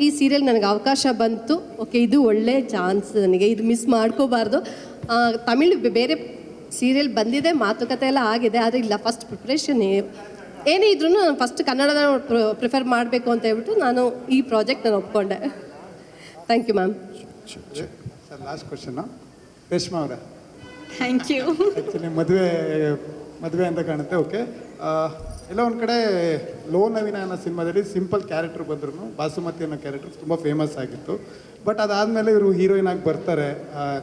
ಈ ಸೀರಿಯಲ್ ನನಗೆ ಅವಕಾಶ ಬಂತು. ಓಕೆ, ಇದು ಒಳ್ಳೆ ಚಾನ್ಸ್, ನನಗೆ ಇದು ಮಿಸ್ ಮಾಡ್ಕೋಬಾರ್ದು. ತಮಿಳ್ ಬೇರೆ ಸೀರಿಯಲ್ ಬಂದಿದೆ, ಮಾತುಕತೆ ಎಲ್ಲ ಆಗಿದೆ, ಆದರೆ ಇಲ್ಲ ಫಸ್ಟ್ ಪ್ರಿಪ್ರೇಷನ್ ಏನೇ ಇದ್ರೂ ನಾನು ಫಸ್ಟ್ ಕನ್ನಡದ ಪ್ರಿಫರ್ ಮಾಡಬೇಕು ಅಂತ ಹೇಳ್ಬಿಟ್ಟು ನಾನು ಈ ಪ್ರಾಜೆಕ್ಟ್ ನಾನು ಒಪ್ಕೊಂಡೆ. Thank you ma'am. Sir last question Reshma ಅವರೇ. Thank you. ಆ್ಯಕ್ಚುಲಿ ಮದುವೆ ಅಂತ ಕಾಣುತ್ತೆ. ಓಕೆ, ಎಲ್ಲ ಒಂದು ಕಡೆ ಲೋ ನವೀನ ಅನ್ನೋ ಸಿನಿಮಾದಲ್ಲಿ ಸಿಂಪಲ್ ಕ್ಯಾರೆಕ್ಟರ್ ಬಂದ್ರು, ಬಾಸುಮತಿ ಅನ್ನೋ ಕ್ಯಾರೆಕ್ಟರ್ ತುಂಬ ಫೇಮಸ್ ಆಗಿತ್ತು. ಬಟ್ ಅದಾದಮೇಲೆ ಇವರು ಹೀರೋಯಿನ್ ಆಗಿ ಬರ್ತಾರೆ,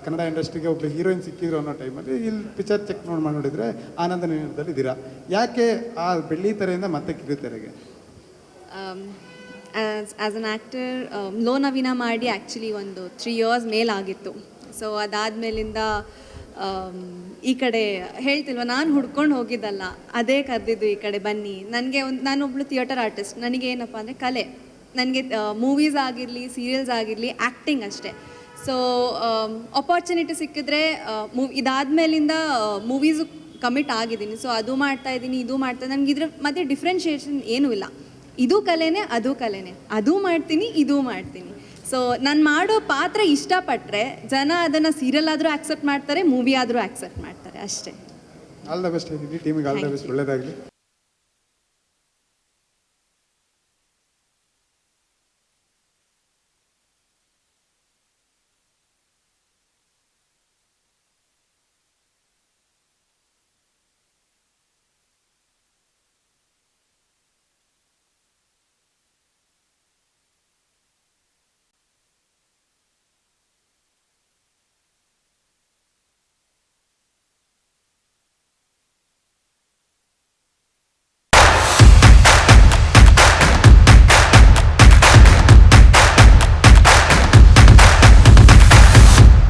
ಕನ್ನಡ ಇಂಡಸ್ಟ್ರಿಗೆ ಒಬ್ರು ಹೀರೋಯಿನ್ ಸಿಕ್ಕಿದ್ರು ಅನ್ನೋ ಟೈಮಲ್ಲಿ ಇಲ್ಲಿ ಪಿಕ್ಚರ್ ಚೆಕ್ ಮಾಡಿ ನೋಡಿದರೆ ಆನಂದ ನೀರದಲ್ಲಿ ಇದ್ದೀರಾ. ಯಾಕೆ ಆ ಬೆಳ್ಳಿ ತೆರೆಯಿಂದ ಮತ್ತೆ ಕಿರುತೆರೆಗೆ? ಆ್ಯಸ್ ಅನ್ ಆ್ಯಕ್ಟರ್ ಲೋ ನವೀನ ಮಾಡಿ ಆ್ಯಕ್ಚುಲಿ ಒಂದು 3 years ಮೇಲಾಗಿತ್ತು. ಸೊ ಅದಾದಮೇಲಿಂದ ಈ ಕಡೆ ಹೇಳ್ತಿಲ್ವ, ನಾನು ಹುಡ್ಕೊಂಡು ಹೋಗಿದ್ದಲ್ಲ, ಅದೇ ಕರೆದಿದ್ದು ಈ ಕಡೆ ಬನ್ನಿ. ನನಗೆ ನಾನೊಬ್ಳು ಥಿಯೇಟರ್ ಆರ್ಟಿಸ್ಟ್. ನನಗೇನಪ್ಪ ಅಂದರೆ ಕಲೆ, ನನಗೆ ಮೂವೀಸ್ ಆಗಿರಲಿ ಸೀರಿಯಲ್ಸ್ ಆಗಿರಲಿ ಆ್ಯಕ್ಟಿಂಗ್ ಅಷ್ಟೇ. ಸೊ ಅಪಾರ್ಚುನಿಟಿ ಸಿಕ್ಕಿದ್ರೆ ಇದಾದಮೇಲಿಂದ ಮೂವೀಸು ಕಮಿಟ್ ಆಗಿದ್ದೀನಿ. ಸೊ ಅದು ಮಾಡ್ತಾಯಿದ್ದೀನಿ, ಇದು ಮಾಡ್ತಾಯಿದ್ದೀನಿ, ನನಗೆ ಇದ್ರ ಮಧ್ಯೆ ಡಿಫ್ರೆನ್ಷಿಯೇಷನ್ ಏನೂ ಇಲ್ಲ. ಇದು ಕಲೆನೇ, ಅದು ಕಲೆನೇ, ಅದು ಮಾಡ್ತೀನಿ, ಇದು ಮಾಡ್ತೀನಿ. ಸೊ ನಾನು ಮಾಡೋ ಪಾತ್ರ ಇಷ್ಟಪಟ್ಟರೆ ಜನ ಅದನ್ನು ಸೀರಿಯಲ್ ಆದರೂ ಆಕ್ಸೆಪ್ಟ್ ಮಾಡ್ತಾರೆ, ಮೂವಿ ಆದರೂ ಆಕ್ಸೆಪ್ಟ್ ಮಾಡ್ತಾರೆ, ಅಷ್ಟೇ. ಆಲ್ ದ ಬೆಸ್ಟ್, ಟೀಮಿಗೆ ಆಲ್ ದ ಬೆಸ್ಟ್, ಒಳ್ಳೆಯದಾಗಲಿ.